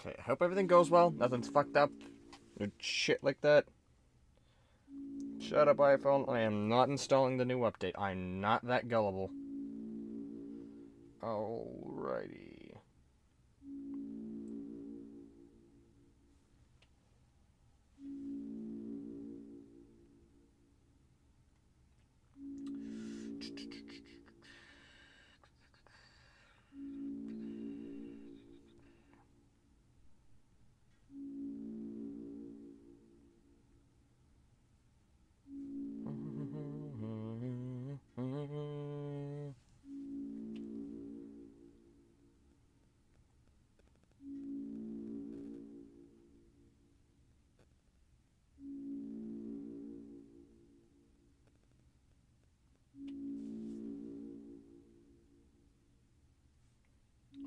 Okay, I hope everything goes well. Nothing's fucked up. Or shit like that. Shut up, iPhone. I am not installing the new update. I'm not that gullible. Alrighty.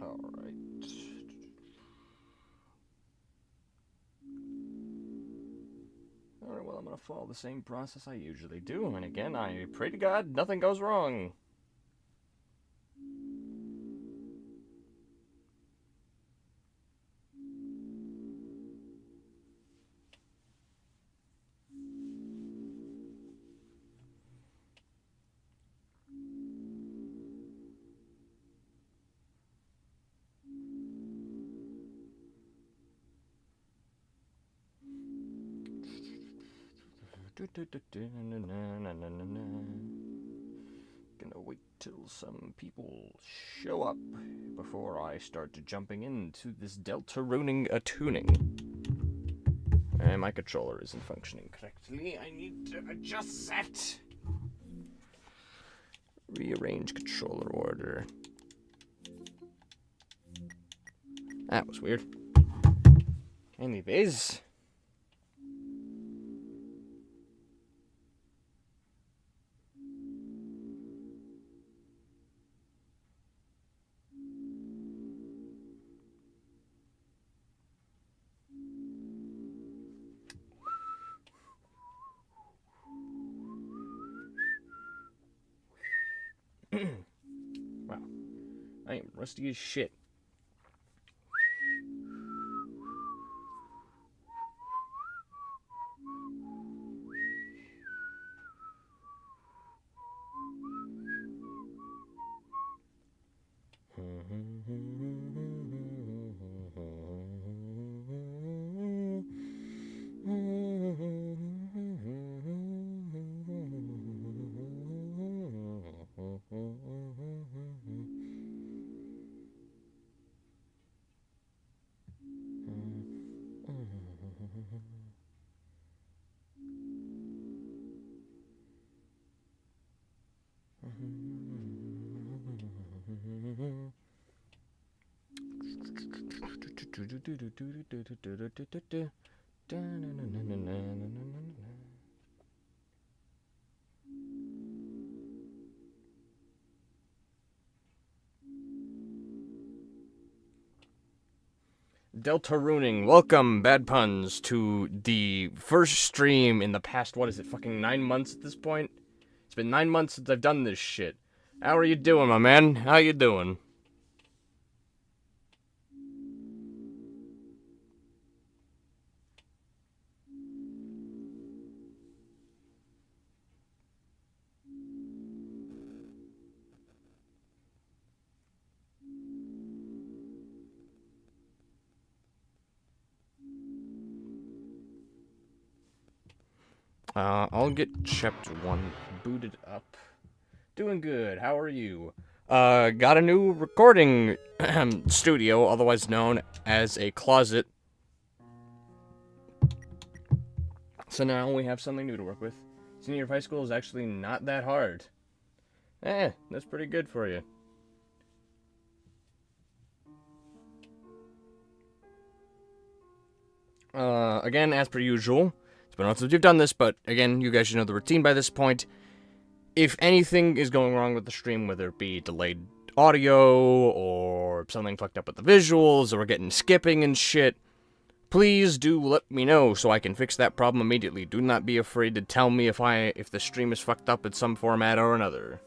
Alright. Alright, well, I'm gonna follow the same process I usually do, and again, I pray to God nothing goes wrong. Gonna wait till some people show up before I start jumping into this Deltaruning tuning. And my controller isn't functioning correctly. I need to adjust that. Rearrange controller order. That was weird. Anyways. Wow. I am rusty as shit. Deltaruning, welcome, bad puns, to the first stream in the past, what is it, fucking 9 months at this point? It's been 9 months since I've done this shit. How are you doing, my man? How you doing? I'll get chapter 1 booted up. Doing good, how are you? Got a new recording studio, otherwise known as a closet. So now we have something new to work with. Senior year of high school is actually not that hard. That's pretty good for you. Again, as per usual, it's been a while since you've done this, but again, you guys should know the routine by this point. If anything is going wrong with the stream, whether it be delayed audio, or something fucked up with the visuals, or getting skipping and shit, please do let me know so I can fix that problem immediately. Do not be afraid to tell me if the stream is fucked up in some format or another.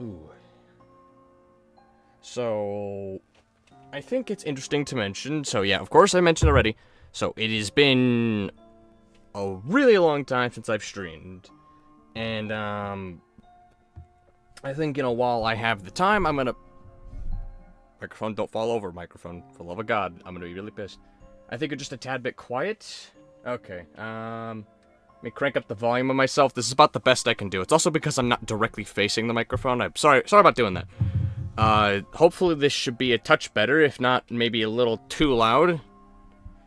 Ooh. So, I think it's interesting to mention, so yeah, of course I mentioned already, so it has been a really long time since I've streamed, and, I think, while I have the time, I'm gonna... Microphone, don't fall over, microphone, for the love of God, I'm gonna be really pissed. I think you're just a tad bit quiet. Okay, let me crank up the volume of myself. This is about the best I can do. It's also because I'm not directly facing the microphone. I'm sorry about doing that. Hopefully this should be a touch better, if not, maybe a little too loud.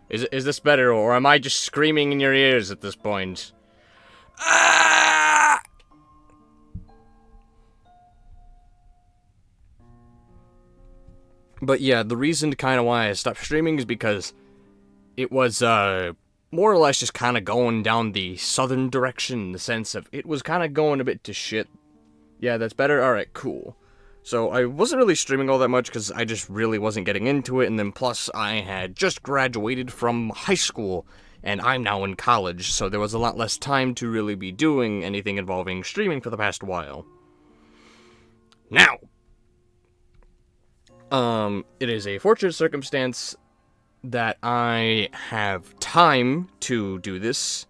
Is this better, or am I just screaming in your ears at this point? Ah! But yeah, the reason kind of why I stopped streaming is because it was, more or less just kind of going down the southern direction, in the sense of it was kind of going a bit to shit. Yeah, that's better? Alright, cool. So I wasn't really streaming all that much because I just really wasn't getting into it, and then plus I had just graduated from high school, and I'm now in college, so there was a lot less time to really be doing anything involving streaming for the past while. Now, it is a fortunate circumstance that I have time to do this.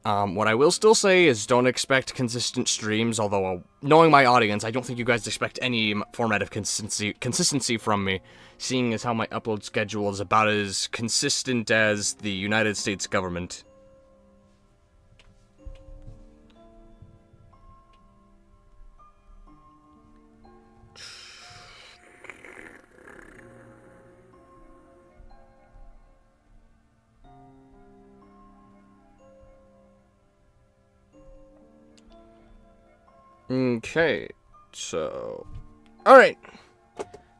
What I will still say is don't expect consistent streams, although knowing my audience, I don't think you guys expect any format of consistency from me, seeing as how my upload schedule is about as consistent as the United States government. Okay, so... Alright.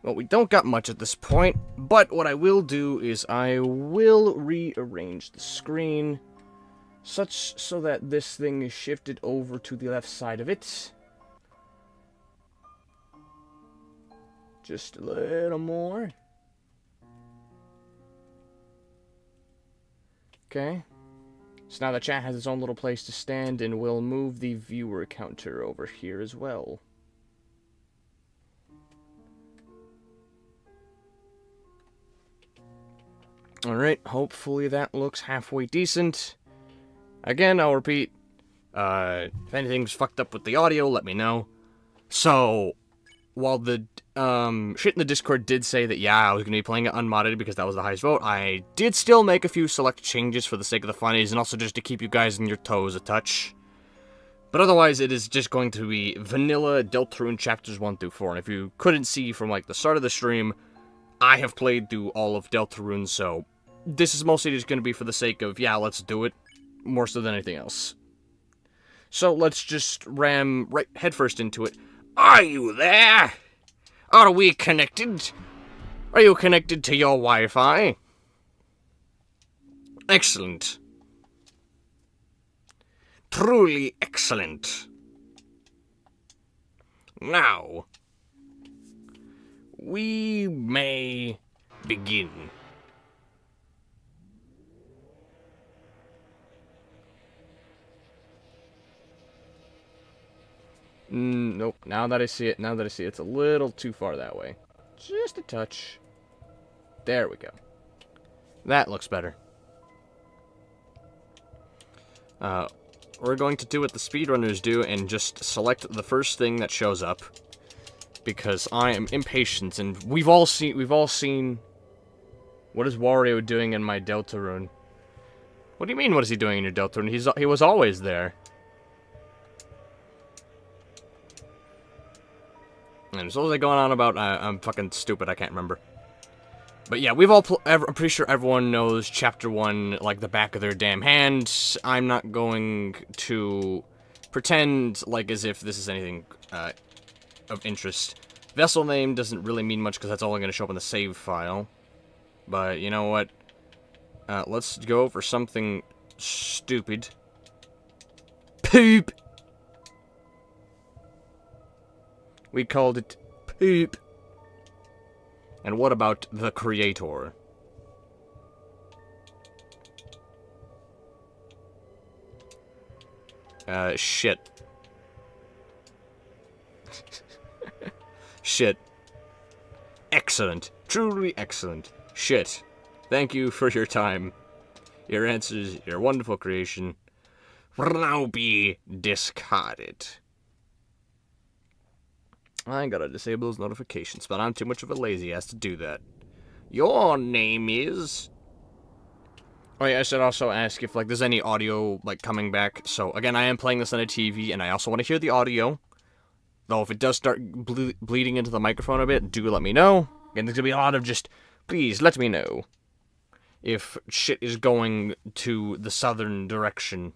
Well, we don't got much at this point, but what I will do is I will rearrange the screen such so that this thing is shifted over to the left side of it. Just a little more. Okay. So now the chat has its own little place to stand, and we'll move the viewer counter over here as well. Alright, hopefully that looks halfway decent. Again, I'll repeat, if anything's fucked up with the audio, let me know. So, while the shit in the Discord did say that, yeah, I was going to be playing it unmodded because that was the highest vote, I did still make a few select changes for the sake of the funnies, and also just to keep you guys on your toes a touch. But otherwise, it is just going to be vanilla Deltarune chapters 1 through 4, and if you couldn't see from, like, the start of the stream, I have played through all of Deltarune, so this is mostly just going to be for the sake of, yeah, let's do it, more so than anything else. So let's just ram right headfirst into it. Are you there? Are we connected? Are you connected to your Wi-Fi? Excellent. Truly excellent. Now, we may begin. Nope. Now that I see it, it's a little too far that way. Just a touch. There we go. That looks better. We're going to do what the speedrunners do and just select the first thing that shows up. Because I am impatient, and we've all seen... What is Wario doing in my Deltarune? What do you mean, what is he doing in your Deltarune? He was always there. And so was I going on about, I'm fucking stupid, I can't remember. But yeah, I'm pretty sure everyone knows Chapter 1 like the back of their damn hand. I'm not going to pretend like as if this is anything, of interest. Vessel name doesn't really mean much because that's all I'm going to show up in the save file. But you know what? Let's go for something stupid. Poop! We called it poop. And what about the creator? Shit. shit. Excellent. Truly excellent. Shit. Thank you for your time. Your answers, your wonderful creation, will now be discarded. I gotta disable those notifications, but I'm too much of a lazy ass to do that. Your name is... Oh yeah, I should also ask if, like, there's any audio, like, coming back. So, again, I am playing this on a TV, and I also want to hear the audio. Though, if it does start bleeding into the microphone a bit, do let me know. And there's gonna be a lot of just, please, let me know if shit is going to the southern direction.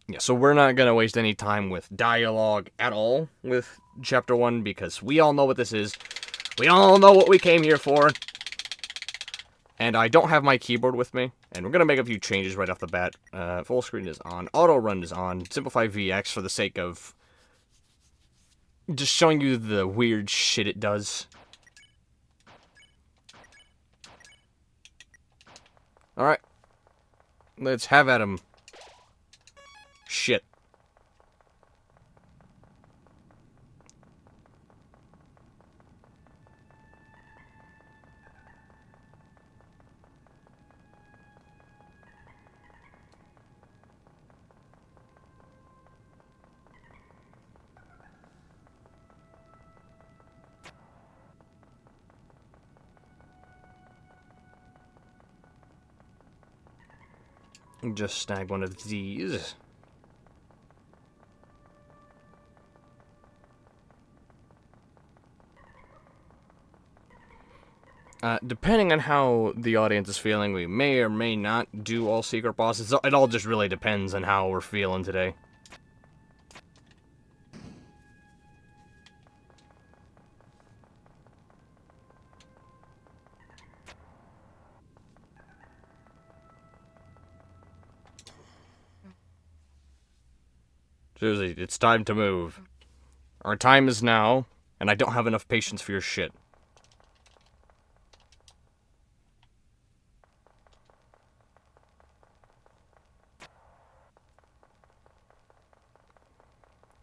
Yeah, so we're not gonna waste any time with dialogue at all with Chapter 1, because we all know what this is. We all know what we came here for. And I don't have my keyboard with me, and we're gonna make a few changes right off the bat. Full screen is on, auto run is on, simplify VX for the sake of just showing you the weird shit it does. Alright. Let's have at him. Shit. Just snag one of these. Depending on how the audience is feeling, we may or may not do all secret bosses. It all just really depends on how we're feeling today. Seriously, it's time to move. Our time is now, and I don't have enough patience for your shit.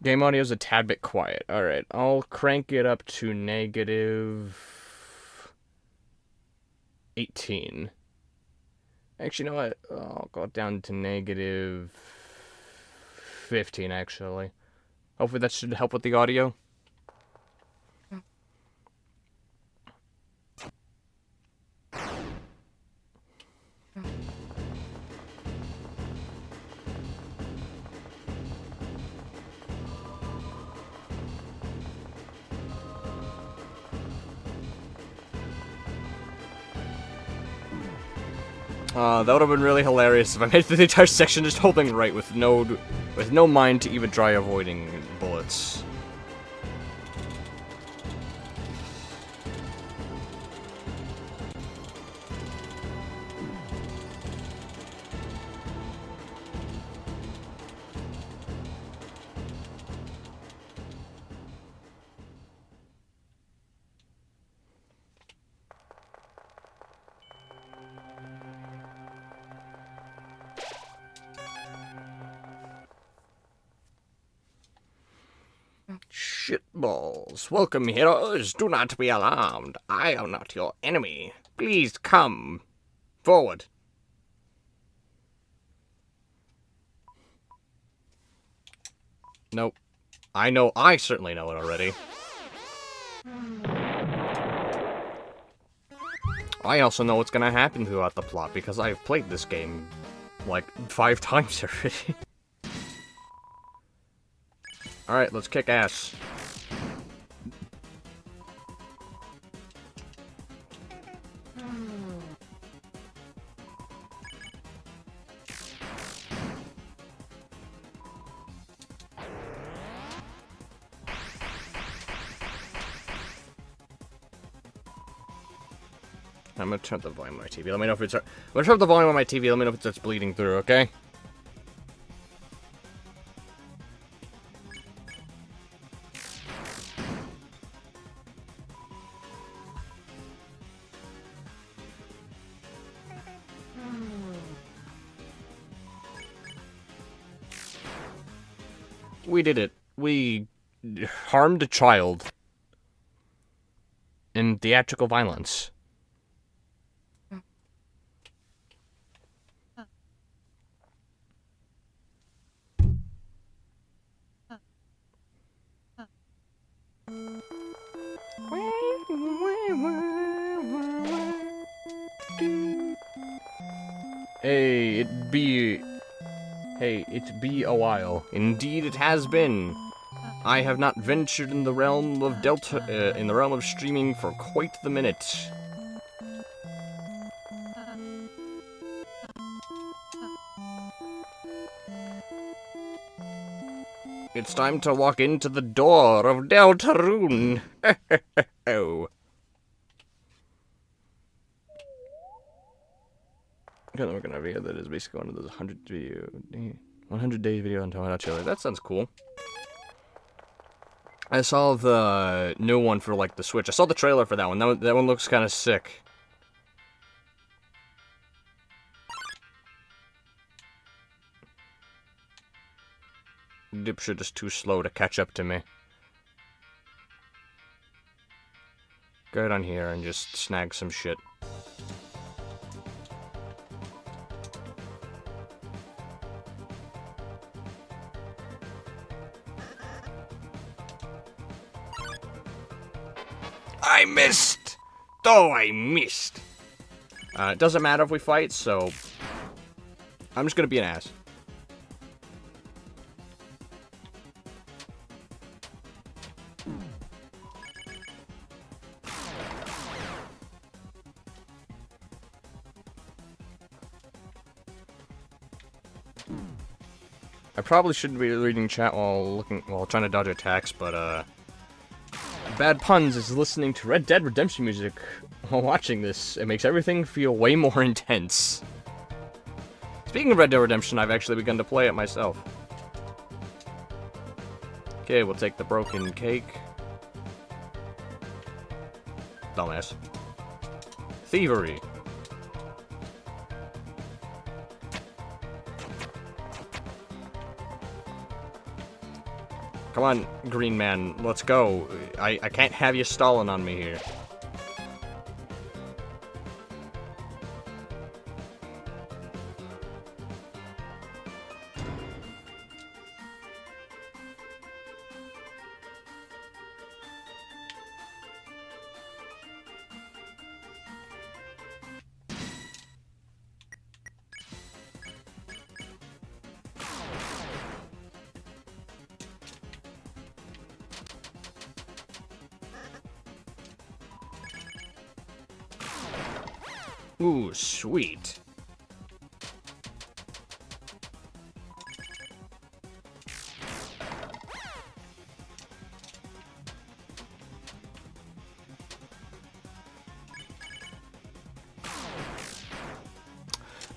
Game audio is a tad bit quiet. Alright, I'll crank it up to negative 18. Actually, you know what? I'll go down to negative 15, actually. Hopefully that should help with the audio. That would have been really hilarious if I made the entire section just holding right with no mind to even try avoiding bullets. Shitballs. Welcome, heroes. Do not be alarmed. I am not your enemy. Please come forward. Nope. I certainly know it already. I also know what's gonna happen throughout the plot because I've played this game like 5 times already. Alright, let's kick ass. I'm gonna turn up the volume on my TV. Let me know if it's... I'm gonna turn up the volume on my TV. Let me know if it starts bleeding through, okay? We did it. We harmed a child in theatrical violence. Hey, it be a while. Indeed, it has been. I have not ventured in the realm of in the realm of streaming for quite the minute. It's time to walk into the door of Deltaruning. Oh. We're gonna have a video that is basically one of those 100 day video on Tomodachi. That sounds cool. I saw the new one for like the Switch. I saw the trailer for that one. That one looks kind of sick. Dipshit is too slow to catch up to me. Go down here and just snag some shit. I missed! Oh, I missed! It doesn't matter if we fight, so... I'm just gonna be an ass. I probably shouldn't be reading chat while trying to dodge attacks, but Bad Puns is listening to Red Dead Redemption music while watching this. It makes everything feel way more intense. Speaking of Red Dead Redemption, I've actually begun to play it myself. Okay, we'll take the broken cake. Dumbass. Thievery. Come on, green man, let's go. I can't have you stalling on me here. Ooh, sweet.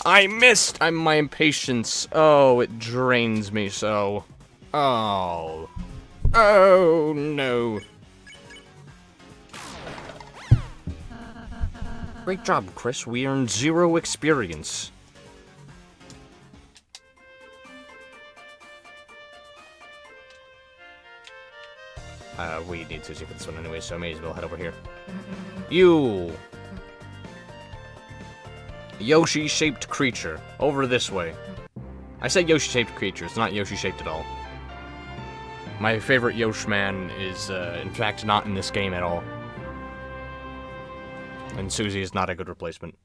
I missed! My impatience. Oh, it drains me so. Oh. Oh, no. Great job, Chris. We earned 0 experience. We need to see for this one anyway, so I may as well head over here. You! Yoshi-shaped creature. Over this way. I said Yoshi-shaped creature. It's not Yoshi-shaped at all. My favorite Yoshi-man is, in fact, not in this game at all. And Susie is not a good replacement.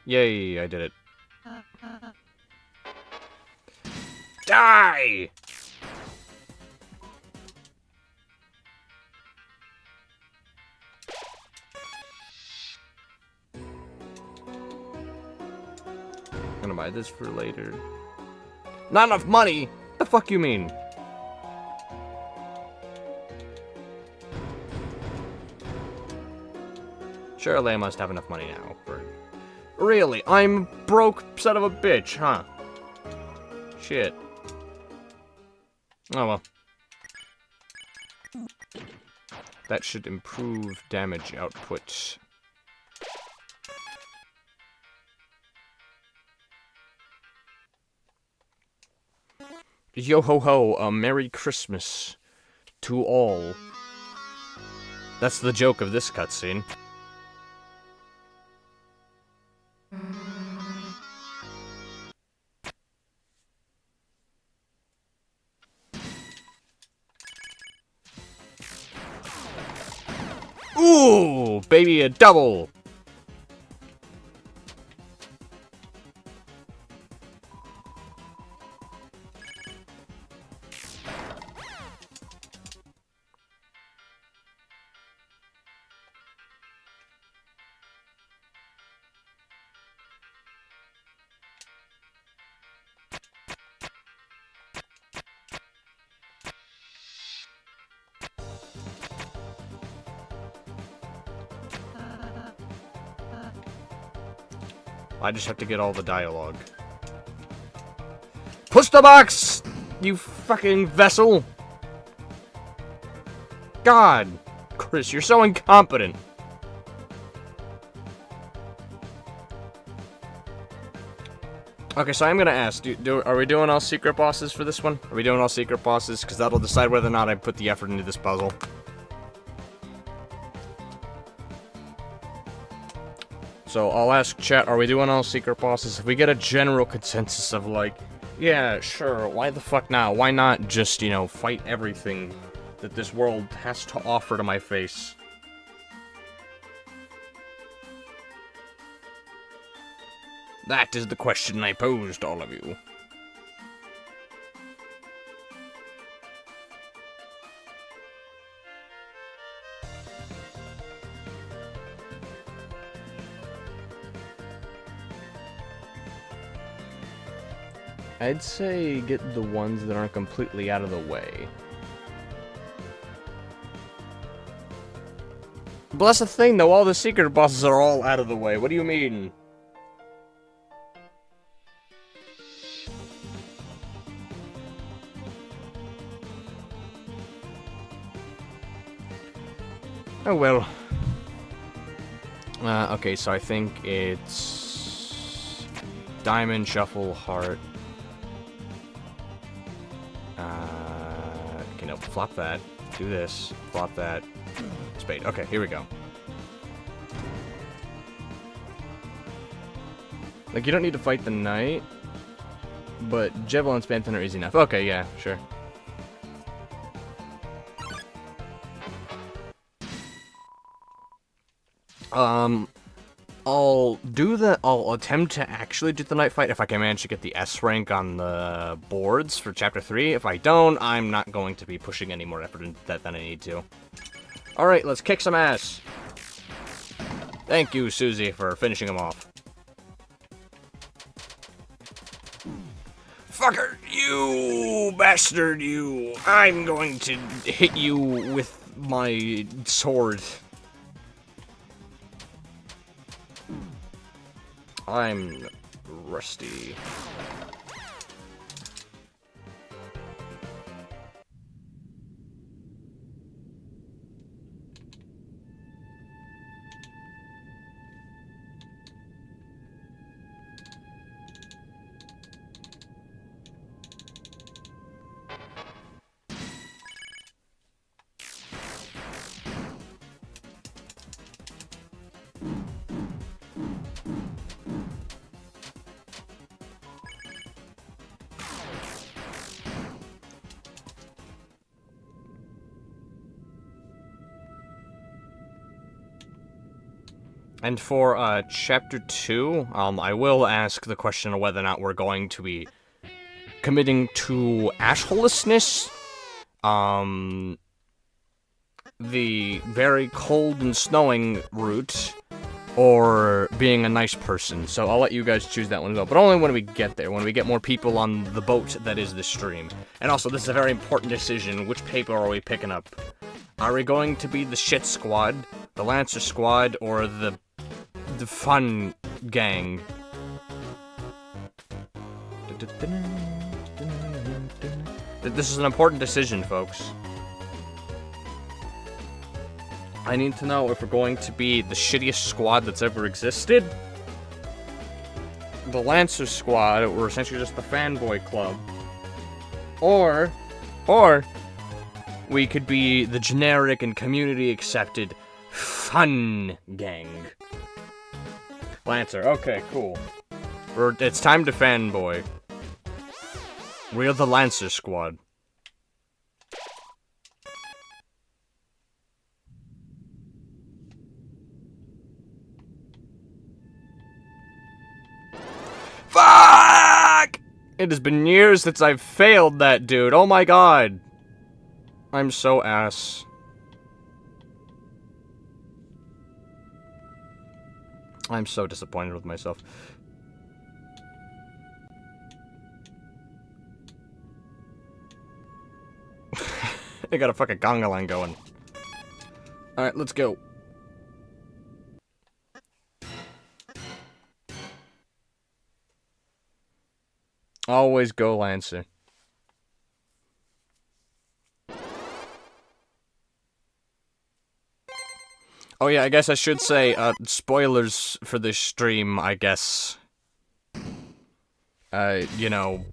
Yay, I did it. Die! I'm gonna buy this for later. Not enough money? The fuck you mean? Surely I must have enough money now for... Really? I'm broke son of a bitch, huh? Shit. Oh well. That should improve damage output. Yo ho ho, a Merry Christmas to all. That's the joke of this cutscene. Ooh, baby, a double! I just have to get all the dialogue. Push the box! You fucking vessel! God! Chris, you're so incompetent! Okay, so I'm gonna ask, are we doing all secret bosses for this one? Are we doing all secret bosses? Because that'll decide whether or not I put the effort into this puzzle. So I'll ask chat, are we doing all secret bosses? If we get a general consensus of like, yeah, sure, why the fuck not? Why not just, you know, fight everything that this world has to offer to my face? That is the question I posed to all of you. I'd say get the ones that aren't completely out of the way. But that's the thing, though, all the secret bosses are all out of the way. What do you mean? Oh well. Okay, so I think it's Diamond, Shuffle, Heart. Okay, no, flop that. Do this. Flop that. Spade. Okay, here we go. Like, you don't need to fight the knight, but Javelin and Spam are easy enough. Okay, yeah, sure. I'll attempt to actually do the night fight if I can manage to get the S rank on the boards for Chapter 3. If I don't, I'm not going to be pushing any more effort into that than I need to. Alright, let's kick some ass. Thank you, Susie, for finishing him off. Fucker, you bastard, you. I'm going to hit you with my sword. I'm rusty. And for Chapter 2, I will ask the question of whether or not we're going to be committing to ashholelessness, the very cold and snowing route, or being a nice person. So I'll let you guys choose that one as well, but only when we get there, when we get more people on the boat that is the stream. And also, this is a very important decision. Which paper are we picking up? Are we going to be the shit squad, the Lancer squad, or the fun gang? This is an important decision, folks. I need to know if we're going to be the shittiest squad that's ever existed, the Lancer squad, we're essentially just the fanboy club, or we could be the generic and community accepted fun gang. Lancer, okay, cool. It's time to fanboy. We're the Lancer squad. Fuck! It has been years since I've failed that dude. Oh my god. I'm so ass. I'm so disappointed with myself. I got a fucking conga line going. Alright, let's go. Always go Lancer. Oh yeah, I guess I should say, spoilers for this stream, I guess. You know...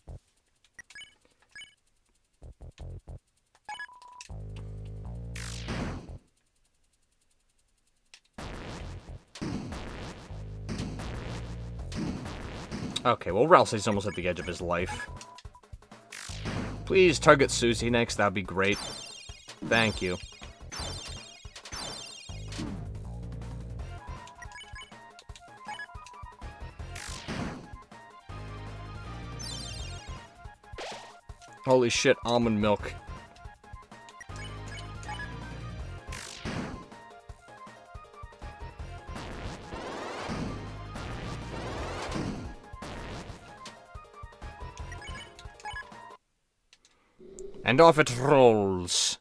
Okay, well, Ralsei's almost at the edge of his life. Please target Susie next, that'd be great. Thank you. Holy shit, almond milk. And off it rolls.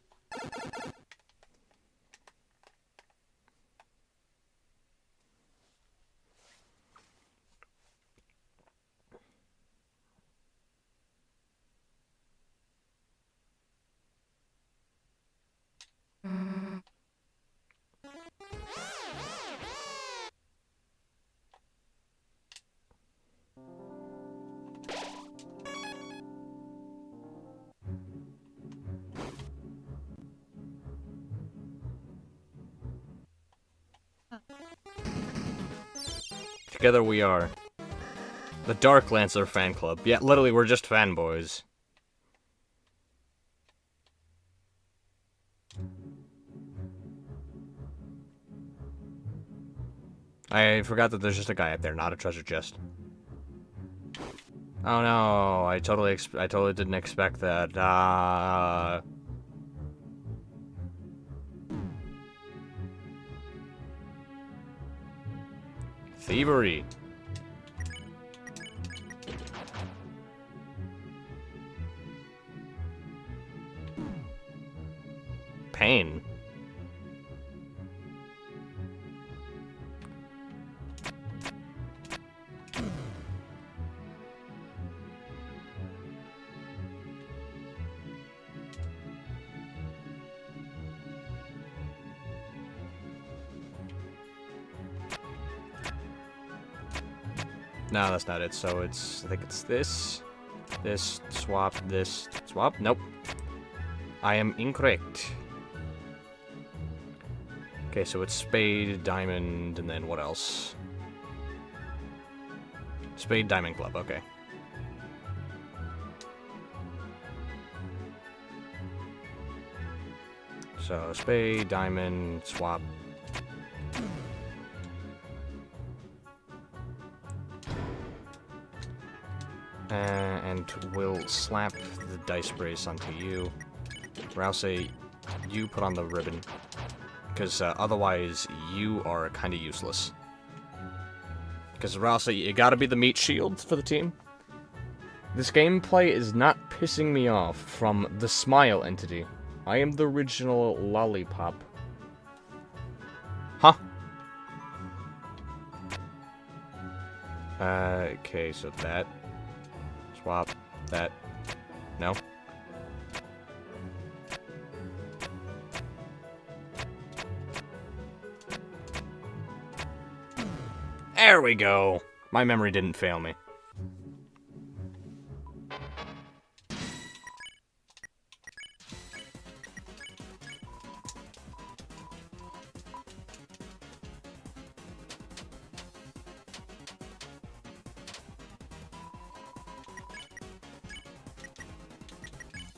Together we are. The Dark Lancer fan club. Yeah, literally, we're just fanboys. I forgot that there's just a guy up there, not a treasure chest. Oh no, I totally didn't expect that. Thievery. Pain. No, that's not it. So it's, I think it's this, swap, this, swap. Nope. I am incorrect. Okay, so it's spade, diamond, and then what else? Spade, diamond, club, okay. So, spade, diamond, swap. And we'll slap the dice brace onto you. Rousey, you put on the ribbon. Because otherwise, you are kind of useless. Because Rousey, you gotta be the meat shield for the team. This gameplay is not pissing me off from the Smile entity. I am the original Lollipop. Huh? Okay, so that. Swap. That. No? There we go. My memory didn't fail me.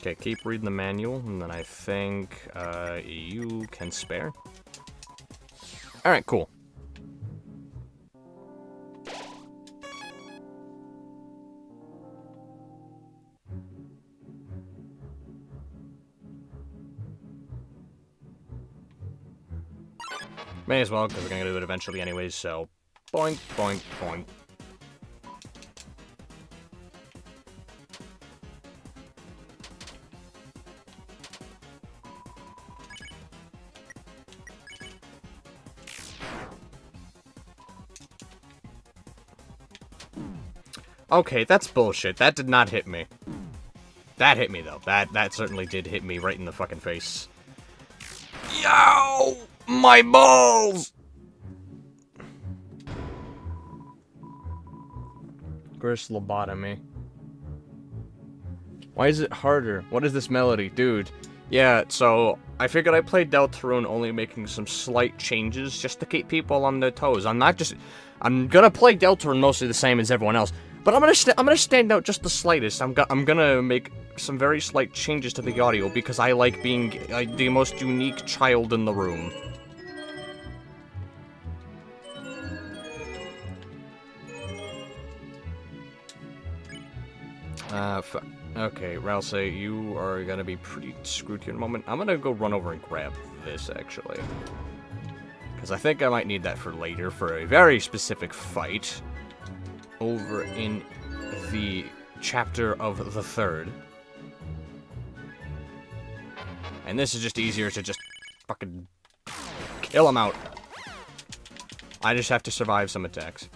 Okay, keep reading the manual, and then I think you can spare. Alright, cool. May as well, because we're gonna do it eventually anyways, so... Boink, boink, boink. Okay, that's bullshit. That did not hit me. That hit me, though. That certainly did hit me right in the fucking face. Yow! My balls! Gross lobotomy. Why is it harder? What is this melody? Dude. Yeah, so I figured I played Deltarune only making some slight changes just to keep people on their toes. I'm gonna play Deltarune mostly the same as everyone else, but I'm gonna stand out just the slightest. I'm gonna make some very slight changes to the audio because I like being the most unique child in the room. Fuck. Okay, Ralsei, you are gonna be pretty screwed here in a moment. I'm gonna go run over and grab this, actually. Because I think I might need that for later, for a very specific fight. Over in the chapter of the 3rd. And this is just easier to just fucking kill him out. I just have to survive some attacks.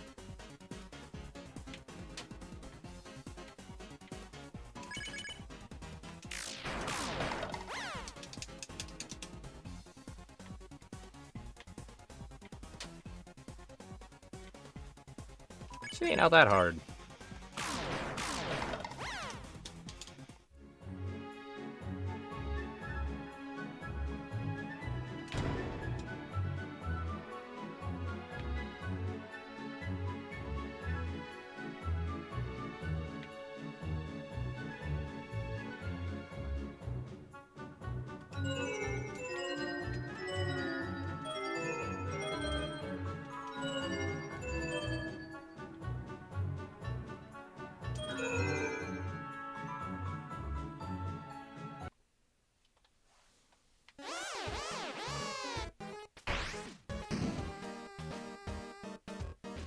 See, not that hard.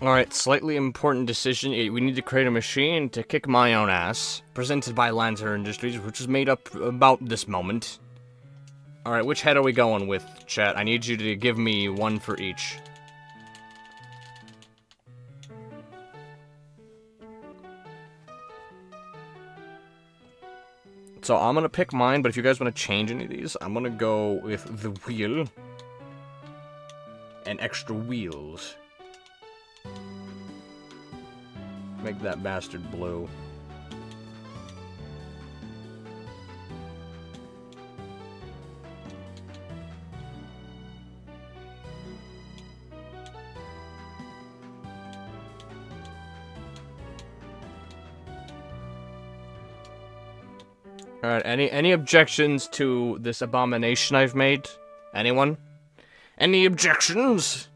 Alright, slightly important decision. We need to create a machine to kick my own ass. Presented by Lancer Industries, which was made up about this moment. Alright, which head are we going with, chat? I need you to give me one for each. So I'm gonna pick mine, but if you guys want to change any of these, I'm gonna go with the wheel. And extra wheels. Make that bastard blue. Alright, any objections to this abomination I've made? Anyone? Any objections?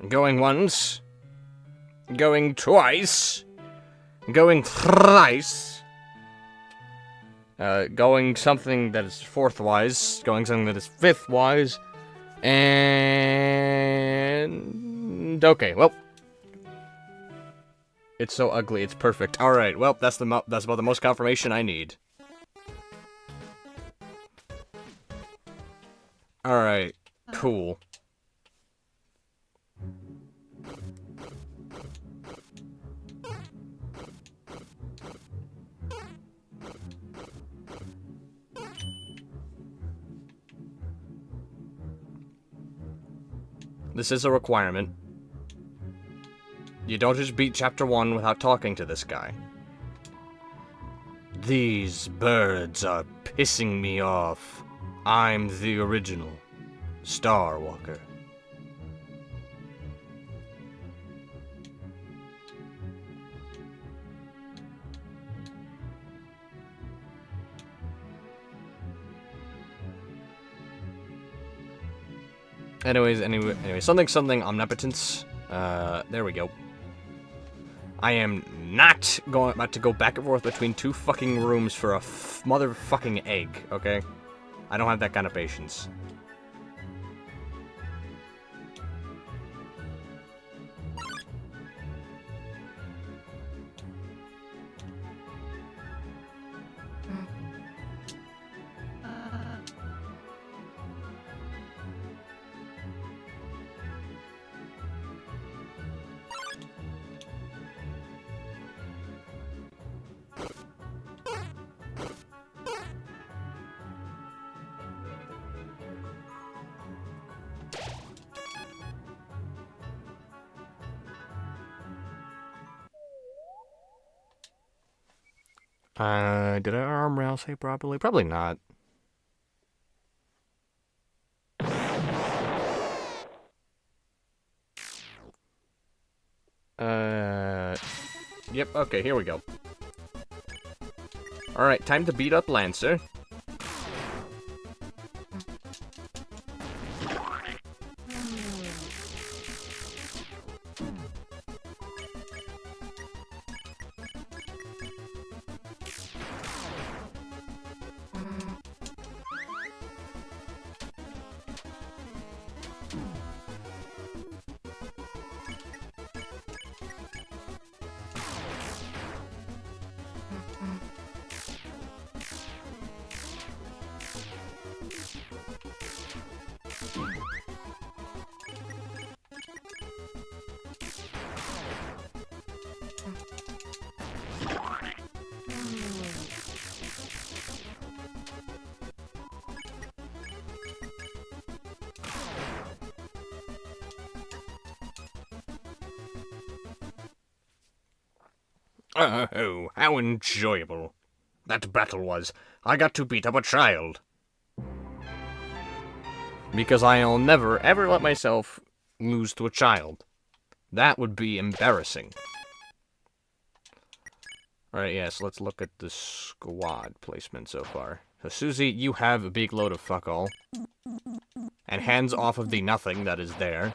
Going once. Going twice. Going thrice. Going something that is fourth-wise. Going something that is fifth-wise. And... okay, well... it's so ugly, it's perfect. Alright, well, that's about the most confirmation I need. Alright, cool. This is a requirement. You don't just beat Chapter 1 without talking to this guy. These birds are pissing me off. I'm the original Star Walker. Anyway, something omnipotence. There we go. I am not about to go back and forth between two fucking rooms for a motherfucking egg, okay? I don't have that kind of patience. Did I arm rail say properly? Probably not. Yep, okay, here we go. Alright, time to beat up Lancer. Oh, how enjoyable that battle was. I got to beat up a child. Because I'll never, ever let myself lose to a child. That would be embarrassing. Alright, yeah, so let's look at the squad placement so far. So, Susie, you have a big load of fuck all. And hands off of the nothing that is there.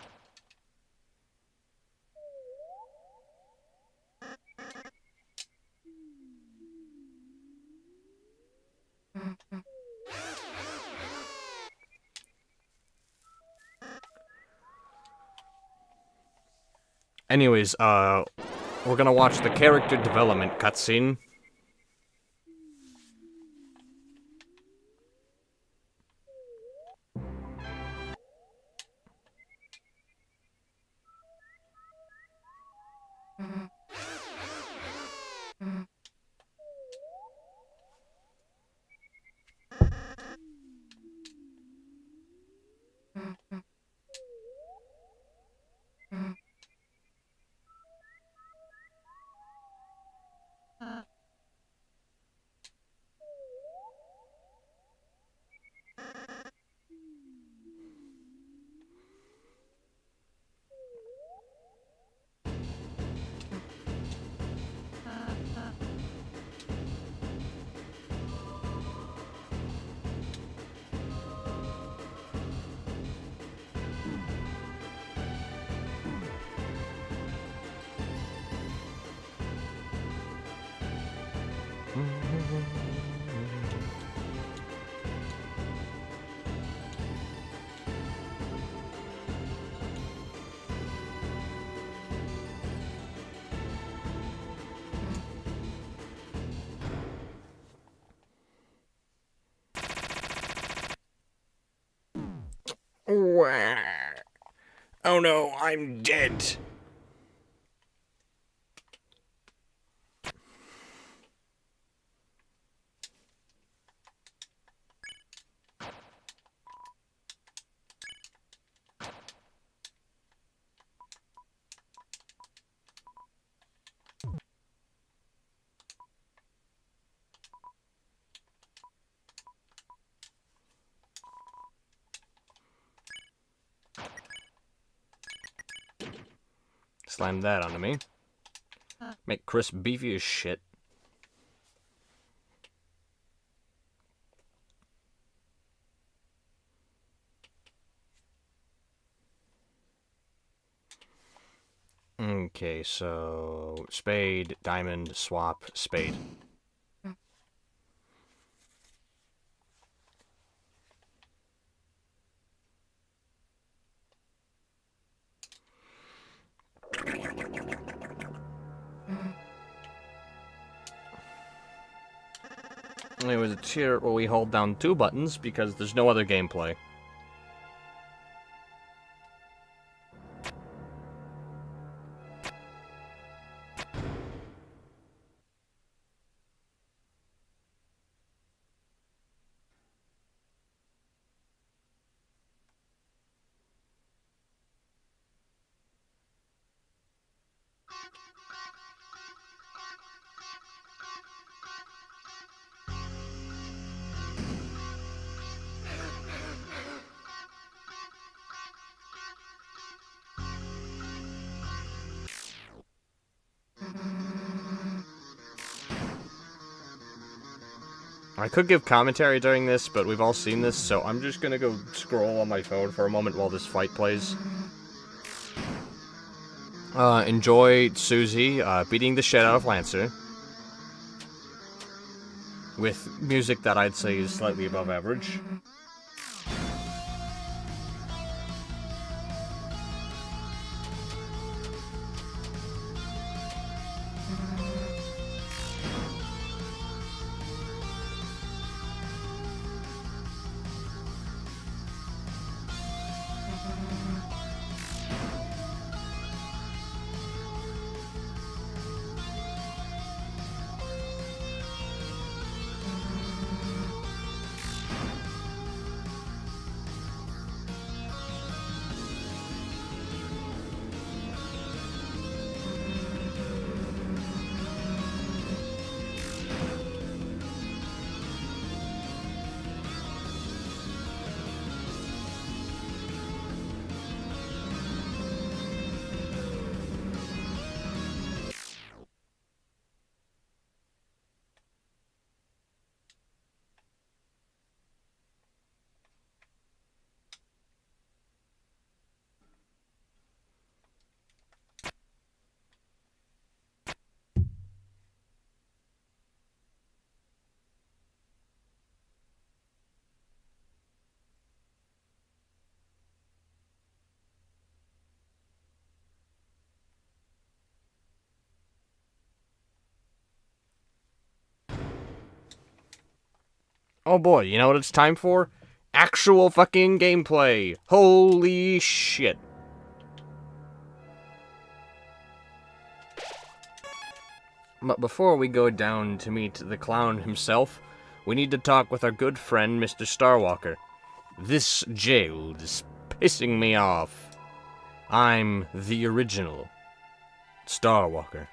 Anyways, we're gonna watch the character development cutscene. Oh no, I'm dead. Slam that onto me. Make Chris beefy as shit. Okay, so spade, diamond, swap, spade. It was a tier where we hold down 2 buttons because there's no other gameplay. I could give commentary during this, but we've all seen this, so I'm just gonna go scroll on my phone for a moment while this fight plays. Enjoy Susie beating the shit out of Lancer. With music that I'd say is slightly above average. Oh boy, you know what it's time for? Actual fucking gameplay! Holy shit. But before we go down to meet the clown himself, we need to talk with our good friend, Mr. Starwalker. This jail is pissing me off. I'm the original Starwalker.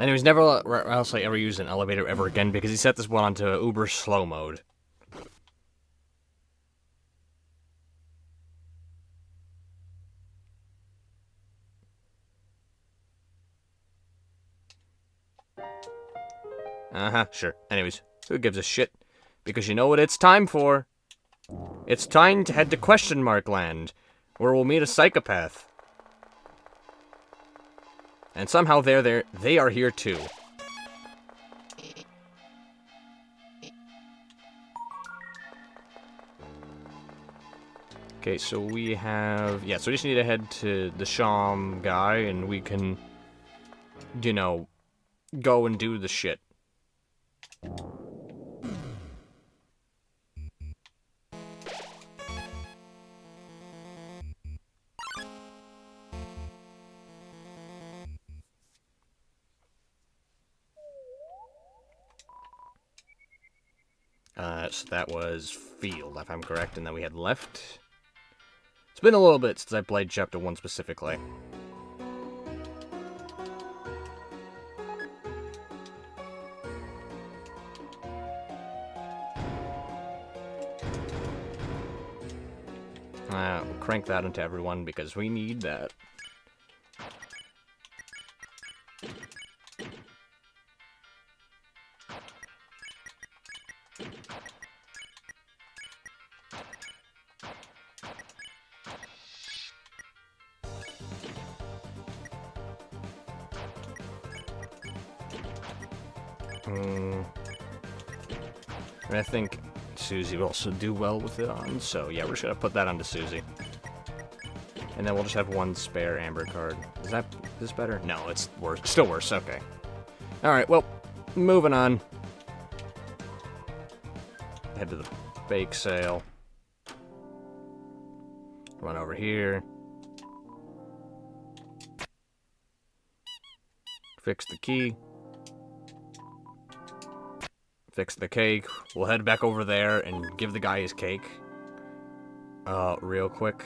And he was never else ever use an elevator ever again because he set this one onto uber slow mode. Sure. Anyways, who gives a shit? Because you know what it's time for? It's time to head to Question Mark Land, where we'll meet a psychopath. And somehow they are here too. Okay, so we have... Yeah, so we just need to head to the Sham guy, and we can, you know, go and do the shit. So that was field, if I'm correct, and then we had left. It's been a little bit since I played Chapter 1 specifically. We'll crank that into everyone because we need that. And I think Susie will also do well with it on, so yeah, we're just gonna put that onto Susie. And then we'll just have one spare Amber card. Is this better? No, it's worse. Still worse, okay. Alright, well, moving on. Head to the bake sale. Run over here. Fix the key. Fix the cake. We'll head back over there and give the guy his cake. Real quick.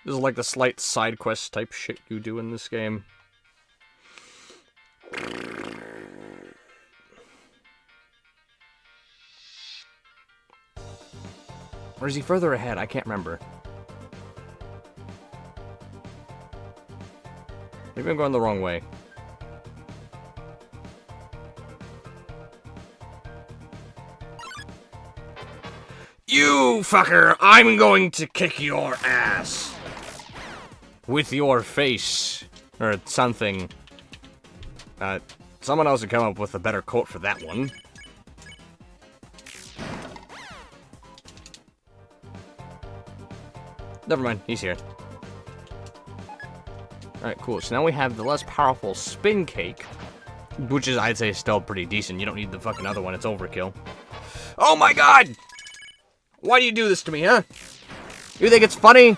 This is like the slight side quest type shit you do in this game. Or is he further ahead? I can't remember. Maybe I'm going the wrong way. You fucker! I'm going to kick your ass! With your face. Or something. Someone else would come up with a better quote for that one. Never mind, he's here. Alright, cool. So now we have the less powerful spin cake, which is, I'd say, still pretty decent. You don't need the fucking other one. It's overkill. Oh my god! Why do you do this to me, huh? You think it's funny?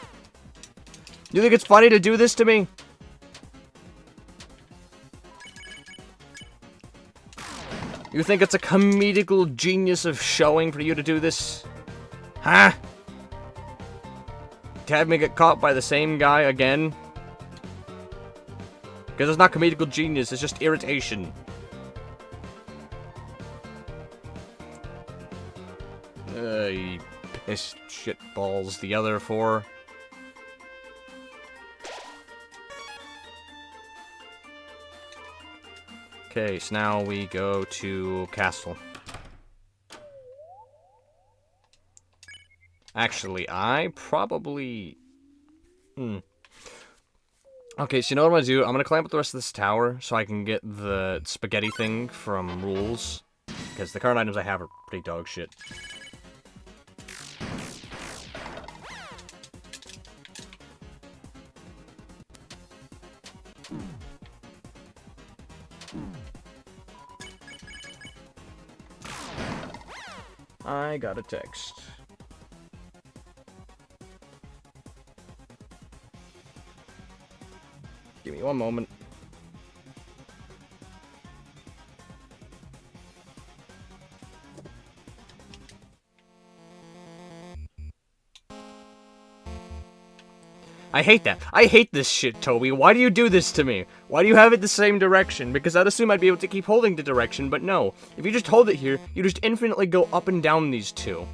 You think it's funny to do this to me? You think it's a comedical genius of showing for you to do this? Huh? To have me get caught by the same guy again? Because it's not comedical genius, it's just irritation. You pissed shit balls, the other four. Okay, so now we go to Castle. Actually, I probably... Okay, so you know what I'm gonna do? I'm gonna climb up the rest of this tower so I can get the spaghetti thing from Rules. Because the current items I have are pretty dog shit. I got a text. Give me one moment. I hate that. I hate this shit, Toby. Why do you do this to me? Why do you have it the same direction? Because I'd assume I'd be able to keep holding the direction, but no. If you just hold it here, you just infinitely go up and down these two.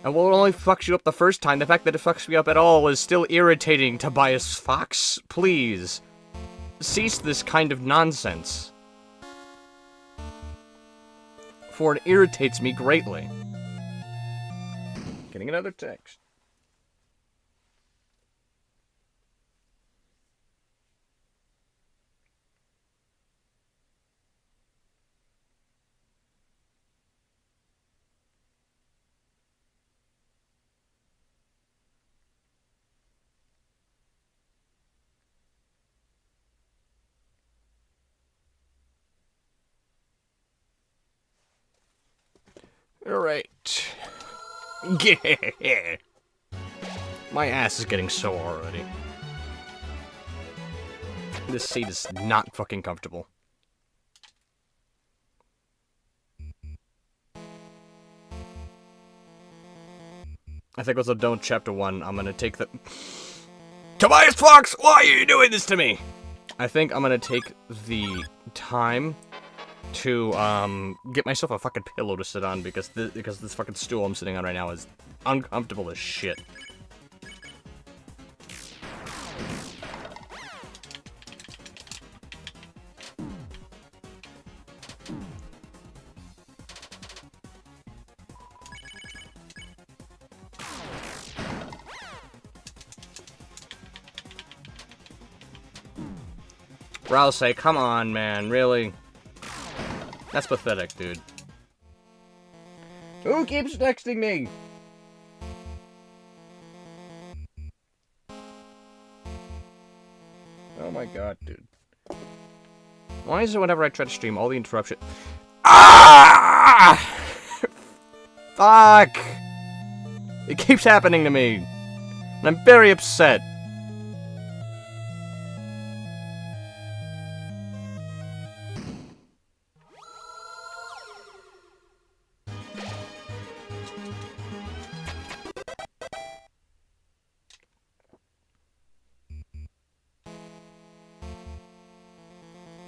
And while it only fucks you up the first time, the fact that it fucks me up at all is still irritating, Tobias Fox. Please. Cease this kind of nonsense. For it irritates me greatly. Getting another text. Alright. Yeah. My ass is getting sore already. This seat is not fucking comfortable. I think also don't chapter 1. I'm gonna take the... Tobias Fox, why are you doing this to me? I think I'm gonna take the time to get myself a fucking pillow to sit on because this fucking stool I'm sitting on right now is uncomfortable as shit. Rouse, come on, man, really? That's pathetic, dude. Who keeps texting me? Oh my god, dude. Why is it whenever I try to stream, all the interruption... Ah! Fuck! It keeps happening to me. And I'm very upset.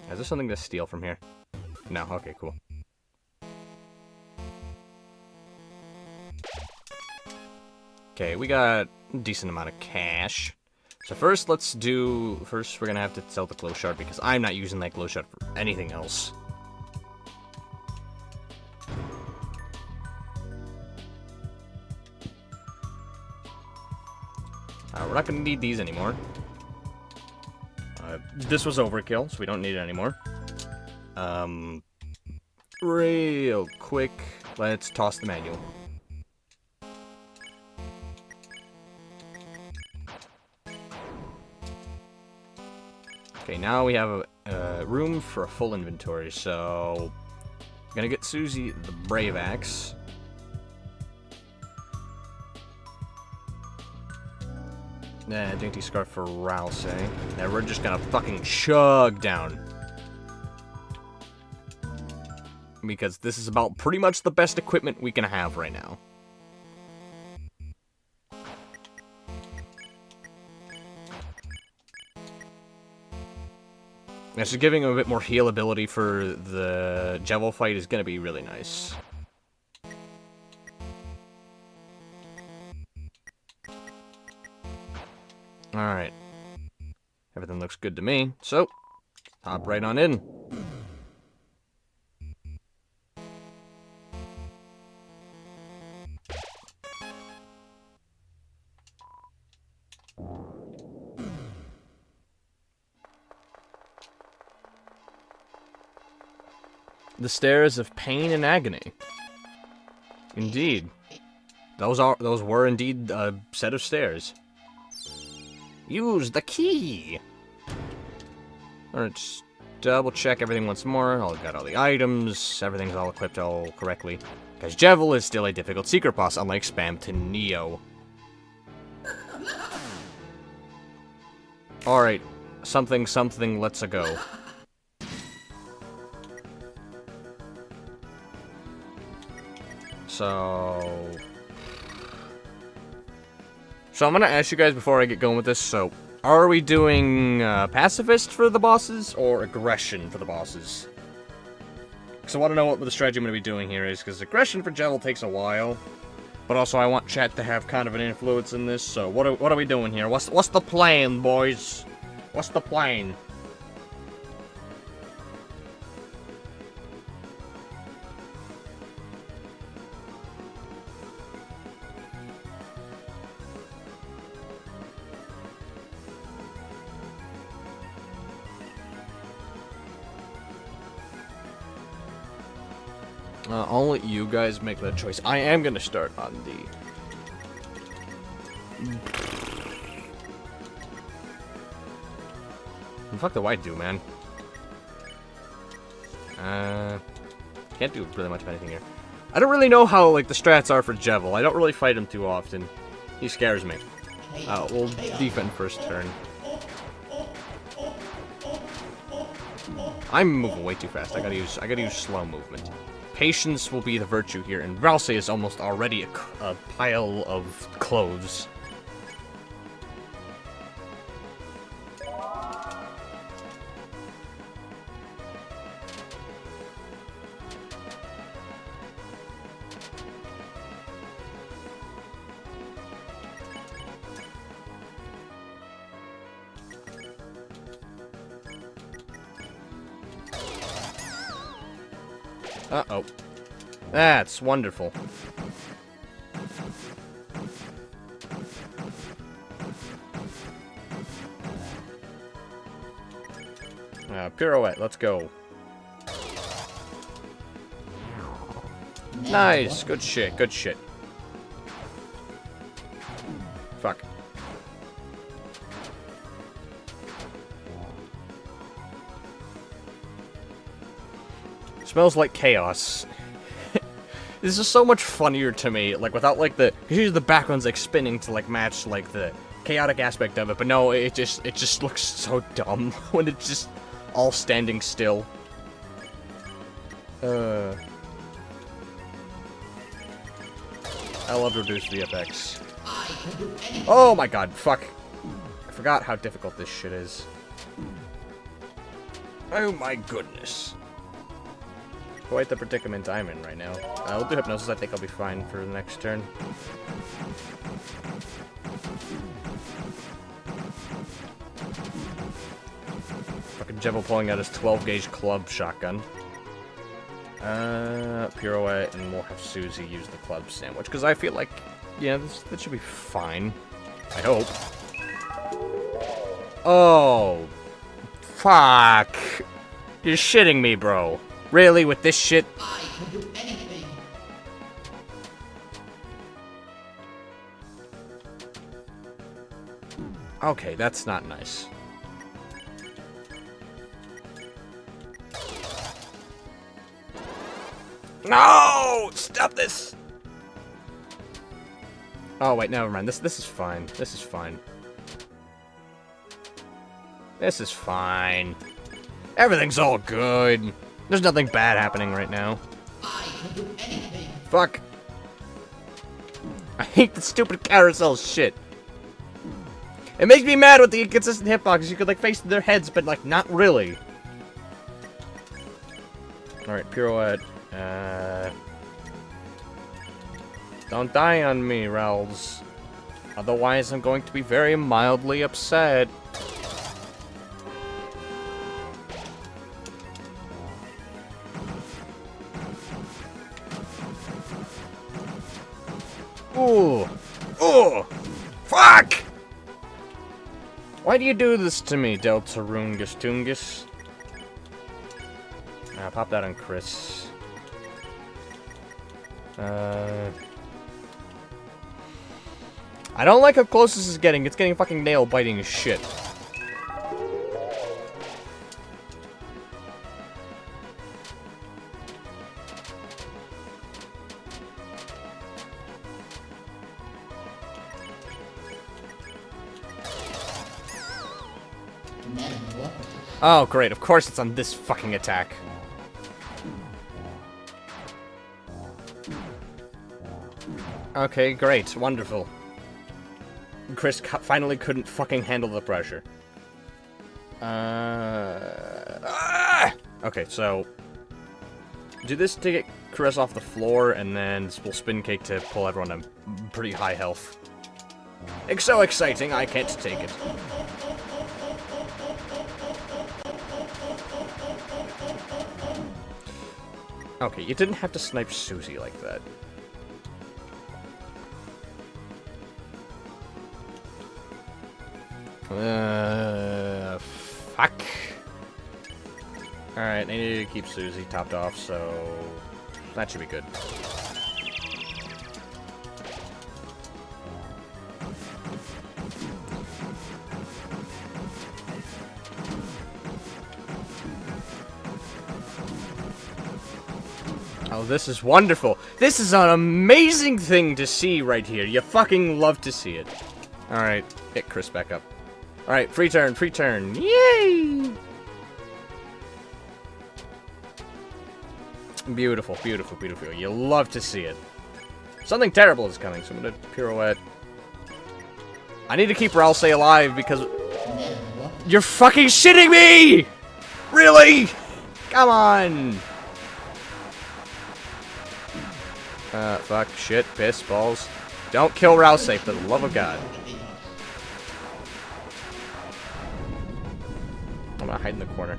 Is there something to steal from here? No, okay, cool. Okay, we got a decent amount of cash. So first, we're gonna have to sell the glow shard because I'm not using that glow shard for anything else. We're not gonna need these anymore. This was overkill, so we don't need it anymore. Real quick, let's toss the manual. Okay, now we have a room for a full inventory, so... I'm gonna get Susie the Brave Axe. Dainty Scarf for Rouse. Now we're just gonna fucking chug down. Because this is about pretty much the best equipment we can have right now. Actually, giving him a bit more heal ability for the Jevil fight is gonna be really nice. Alright. Everything looks good to me, so hop right on in. The stairs of pain and agony. Indeed. Those were indeed a set of stairs. Use the key! Alright, just double check everything once more. I've got all the items, everything's all equipped all correctly. Because Jevil is still a difficult secret boss, unlike Spam to Neo. Alright, something, let's-a go. So I'm gonna ask you guys before I get going with this, so, are we doing, pacifist for the bosses, or aggression for the bosses? Because I want to know what the strategy I'm gonna be doing here is, because aggression for Jevil takes a while, but also I want chat to have kind of an influence in this, so what are we doing here? What's the plan, boys? What's the plan? I'll let you guys make that choice. I am gonna start on the... What the fuck do I do, man? Can't do really much of anything here. I don't really know how, like, the strats are for Jevil. I don't really fight him too often. He scares me. We'll defend first turn. I'm moving way too fast. I gotta use slow movement. Patience will be the virtue here, and Ralsei is almost already a pile of clothes. Uh-oh. That's wonderful. Pirouette, let's go. Nice, good shit, good shit. Fuck. Smells like chaos. This is so much funnier to me, like, without, like, usually the background's, like, spinning to, like, match, like, the chaotic aspect of it, but no, it just looks so dumb when it's just all standing still. I love reduced VFX. Oh my god, fuck. I forgot how difficult this shit is. Oh my goodness. Quite the predicament I'm in right now. I'll do hypnosis, I think I'll be fine for the next turn. Fucking Jebel pulling out his 12-gauge club shotgun. Pirouette, and we'll have Susie use the club sandwich, because I feel like, yeah, that should be fine. I hope. Oh. Fuck. You're shitting me, bro. Really, with this shit? I can do anything. Okay, that's not nice. No! Stop this! Oh, wait, never mind. This is fine. This is fine. This is fine. Everything's all good. There's nothing bad happening right now. I can do anything. Fuck. I hate the stupid carousel shit. It makes me mad with the inconsistent hitboxes. You could, like, face their heads, but, like, not really. Alright, Pirouette. Don't die on me, Rels. Otherwise, I'm going to be very mildly upset. Ooh. Ooh. Fuck! Why do you do this to me, Deltarungus Tungus? Pop that on Chris. I don't like how close this is getting. It's getting fucking nail-biting as shit. Oh, great. Of course it's on this fucking attack. Okay, great. Wonderful. Chris finally couldn't fucking handle the pressure. Okay, so... do this to get Chris off the floor, and then we'll spin cake to pull everyone to pretty high health. It's so exciting, I can't take it. Okay, you didn't have to snipe Susie like that. Fuck. Alright, I need to keep Susie topped off, so that should be good. Oh, this is wonderful. This is an amazing thing to see right here. You fucking love to see it. Alright, hit Chris back up. Alright, free turn, free turn. Yay! Beautiful, beautiful, beautiful. You love to see it. Something terrible is coming, so I'm gonna pirouette. I need to keep Ralsei alive because... You're fucking shitting me! Really? Come on! Fuck, shit, piss, balls. Don't kill Ralsei, for the love of God. I'm gonna hide in the corner.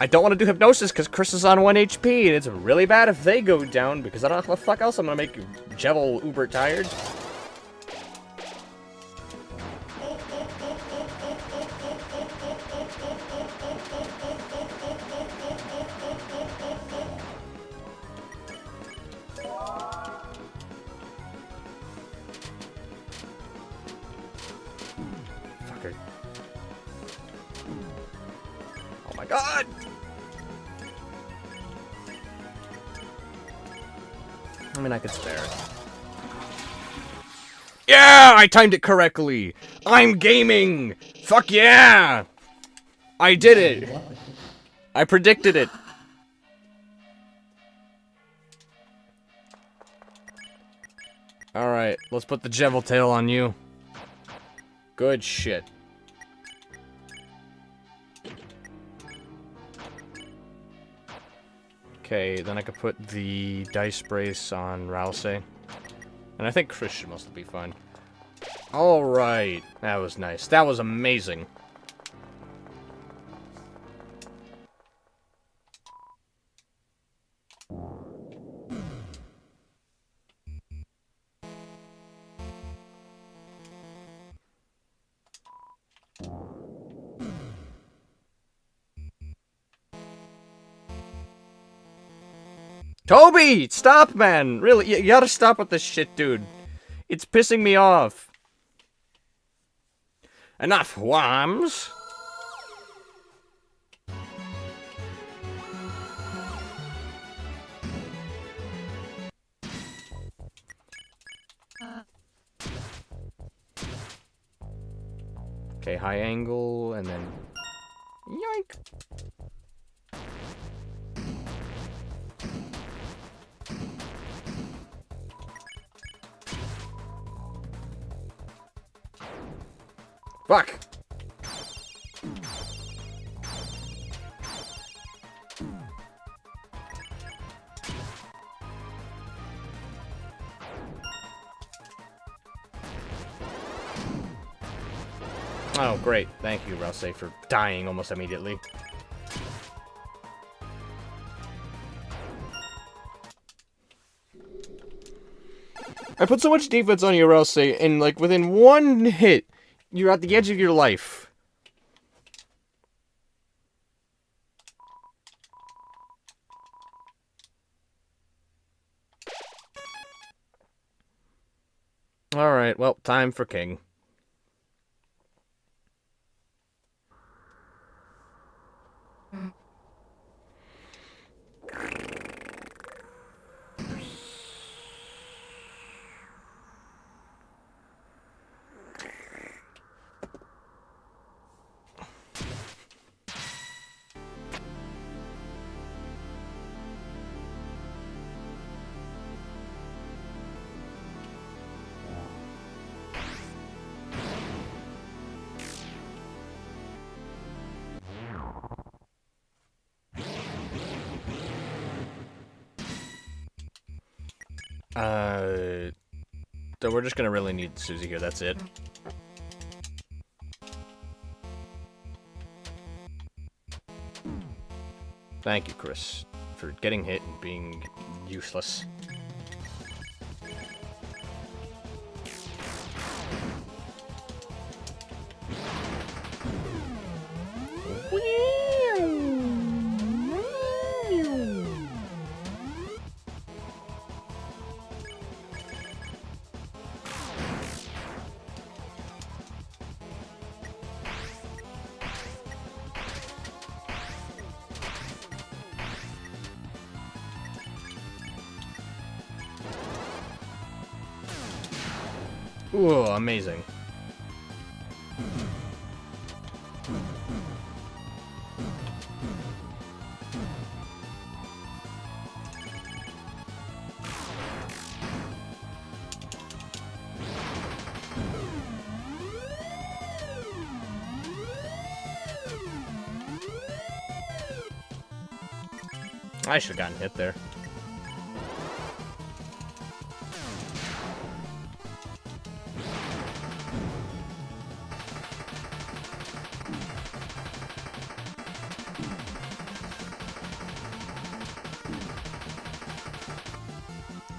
I don't want to do hypnosis because Chris is on 1 HP, and it's really bad if they go down because I don't know what the fuck else I'm gonna make Jevil uber tired. Fucker. Oh my god! I mean, I could spare it. Yeah! I timed it correctly! I'm gaming! Fuck yeah! I did it! I predicted it! Alright, let's put the Jevil tail on you. Good shit. Okay, then I could put the dice brace on Ralsei. And I think Chris should mostly be fine. Alright, that was nice. That was amazing. Toby! Stop, man! Really, you gotta stop with this shit, dude. It's pissing me off. Enough, Whams! Okay, high angle, and then... Yoink! Fuck! Oh, great. Thank you, Ralsei, for dying almost immediately. I put so much defense on you, Ralsei, and, like, within one hit, you're at the edge of your life. Alright, well, time for King. So we're just gonna really need Susie here, that's it. Thank you, Chris, for getting hit and being useless. Ooh, amazing. I should have gotten hit there.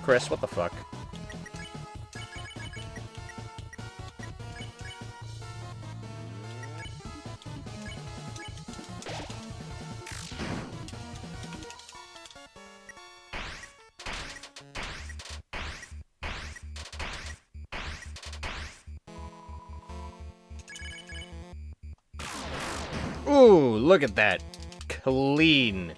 Chris, what the fuck? Ooh, look at that. Clean.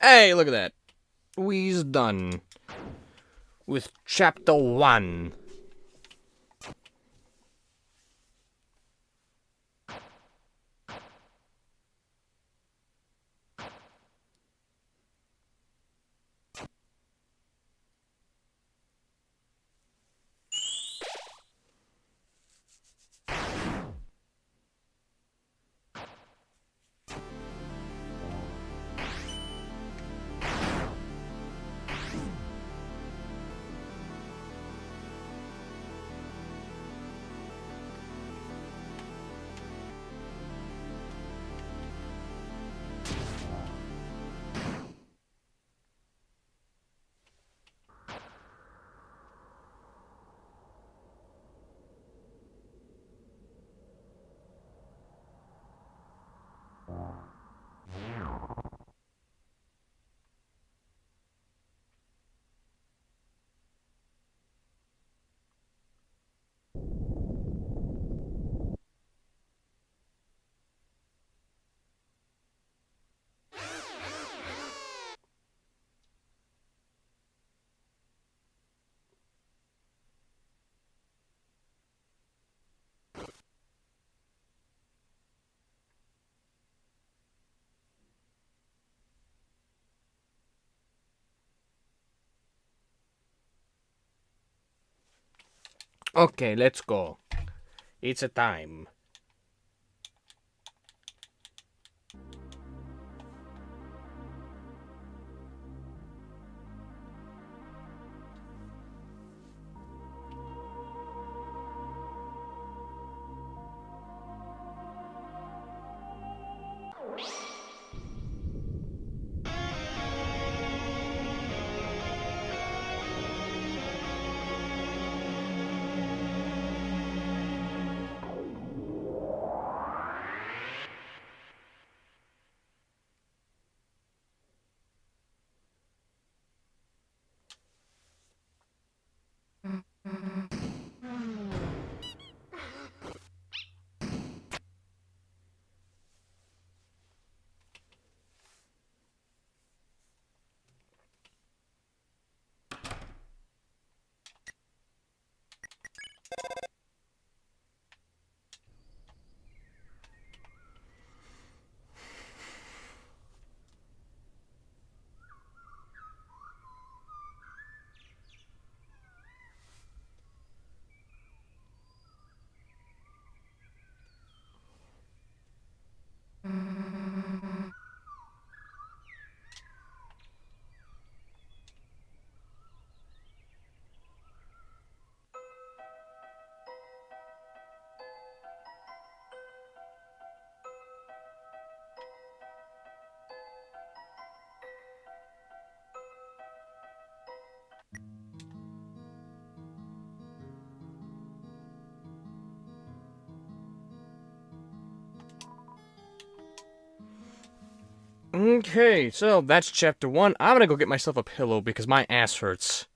Hey, look at that. We's done with chapter 1. Okay, let's go. It's a time. Okay, so that's chapter 1. I'm gonna go get myself a pillow because my ass hurts.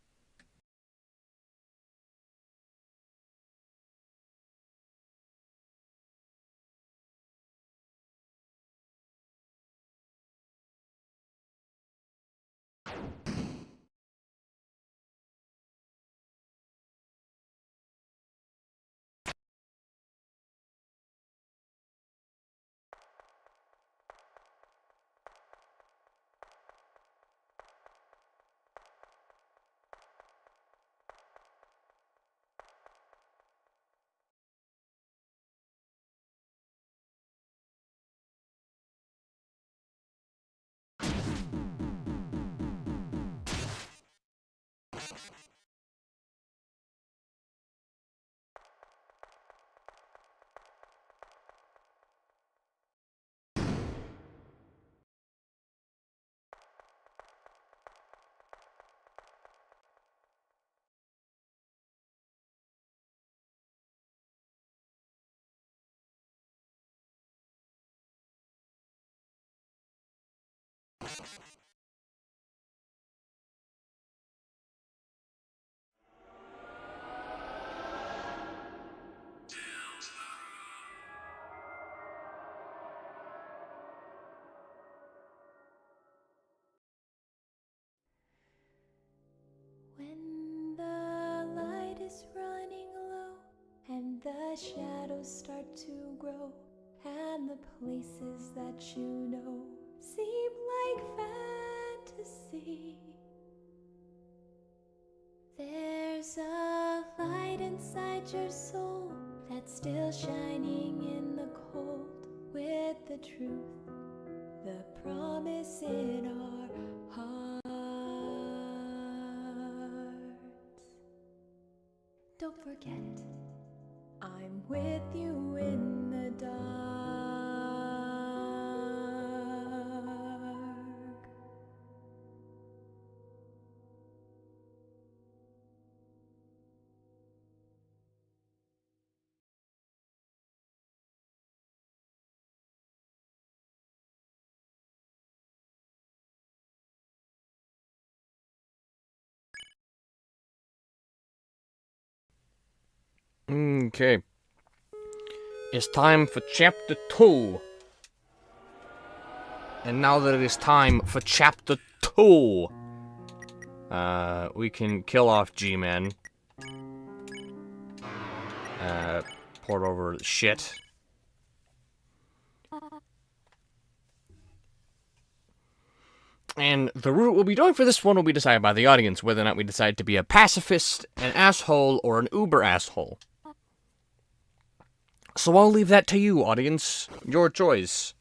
When the light is running low and the shadows start to grow and the places that you know seem like fantasy, there's a light inside your soul that's still shining in the cold with the truth, the promise in our hearts. Don't forget it, I'm with you in the dark. Okay. It's time for chapter 2. And now that it is time for chapter 2, we can kill off G-Man. Port over the shit. And the route we'll be doing for this one will be decided by the audience, whether or not we decide to be a pacifist, an asshole, or an uber asshole. So I'll leave that to you, audience. Your choice.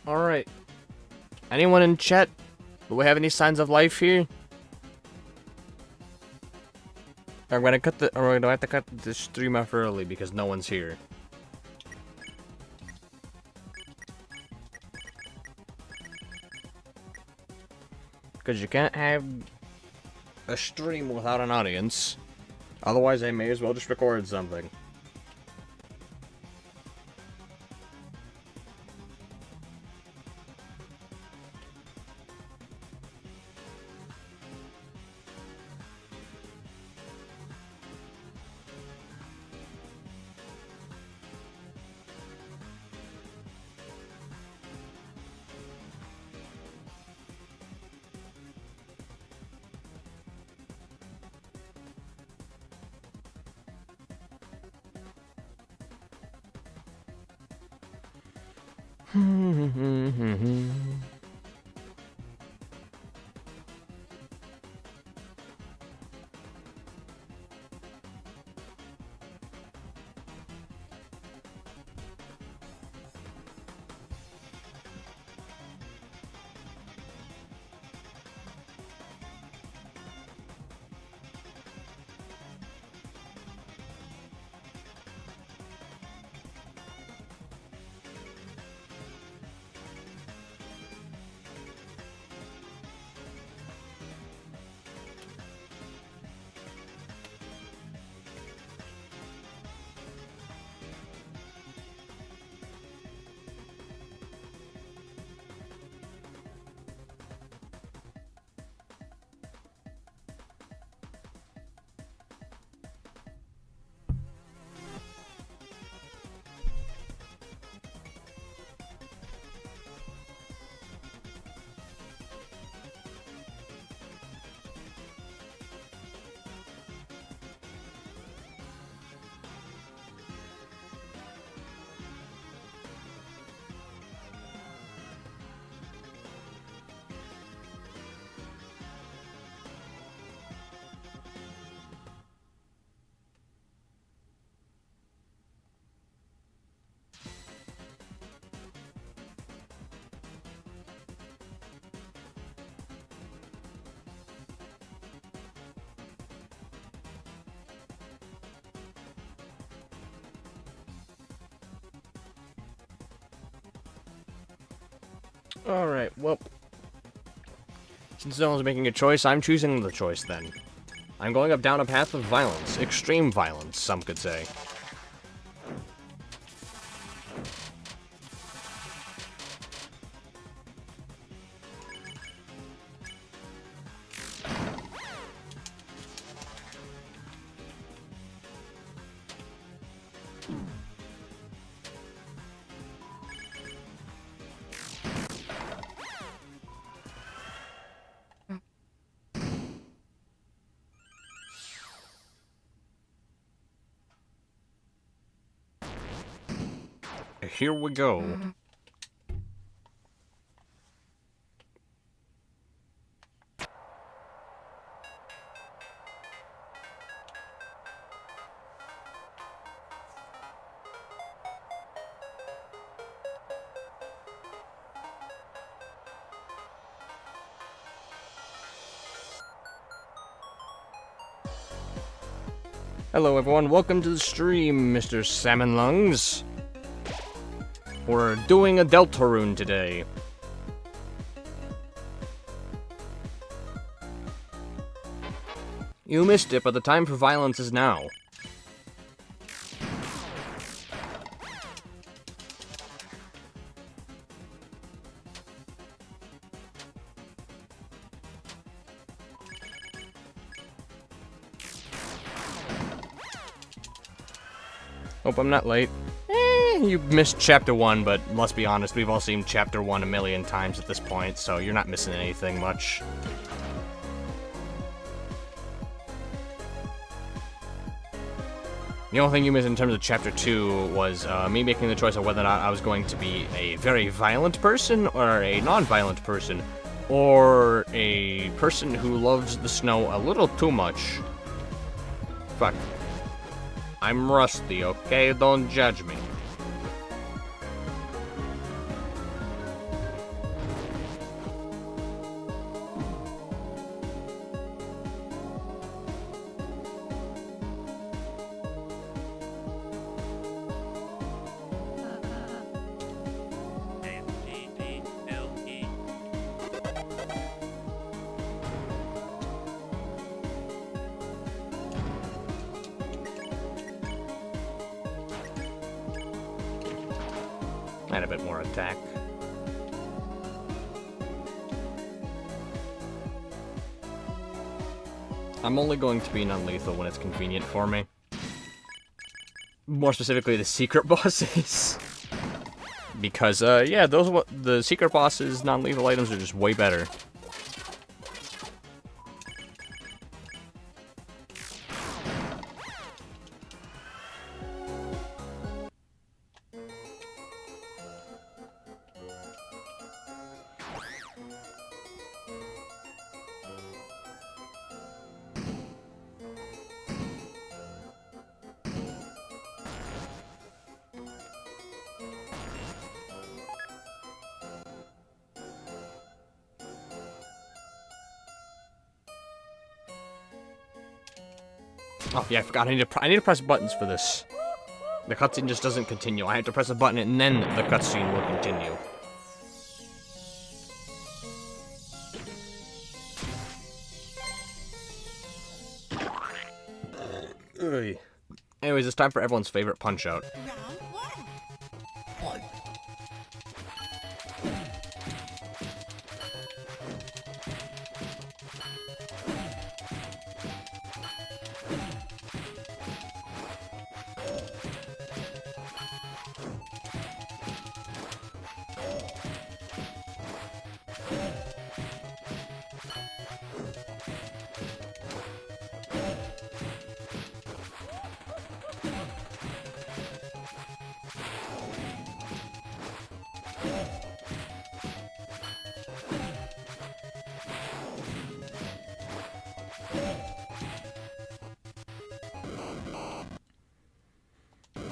Alright. Anyone in chat? Do we have any signs of life here? I'm gonna cut the, or do I have to cut the stream off early because no one's here? Because you can't have a stream without an audience. Otherwise, I may as well just record something. Alright, well, since no one's making a choice, I'm choosing the choice then. I'm going up down a path of violence. Extreme violence, some could say. Here we go. Hello everyone, welcome to the stream, Mr. Salmon Lungs. We're doing a Deltarune today. You missed it, but the time for violence is now. Hope I'm not late. You missed Chapter 1, but let's be honest, we've all seen Chapter 1 a million times at this point, so you're not missing anything much. The only thing you missed in terms of Chapter 2 was me making the choice of whether or not I was going to be a very violent person, or a non-violent person, or a person who loves the snow a little too much. Fuck. I'm rusty, okay? Don't judge me. And a bit more attack. I'm only going to be non-lethal when it's convenient for me. More specifically, the secret bosses. Because, yeah, the secret bosses, non-lethal items are just way better. Oh yeah, I forgot. I need to press buttons for this. The cutscene just doesn't continue. I have to press a button and then the cutscene will continue. Ugh. Anyways, it's time for everyone's favorite Punch-Out.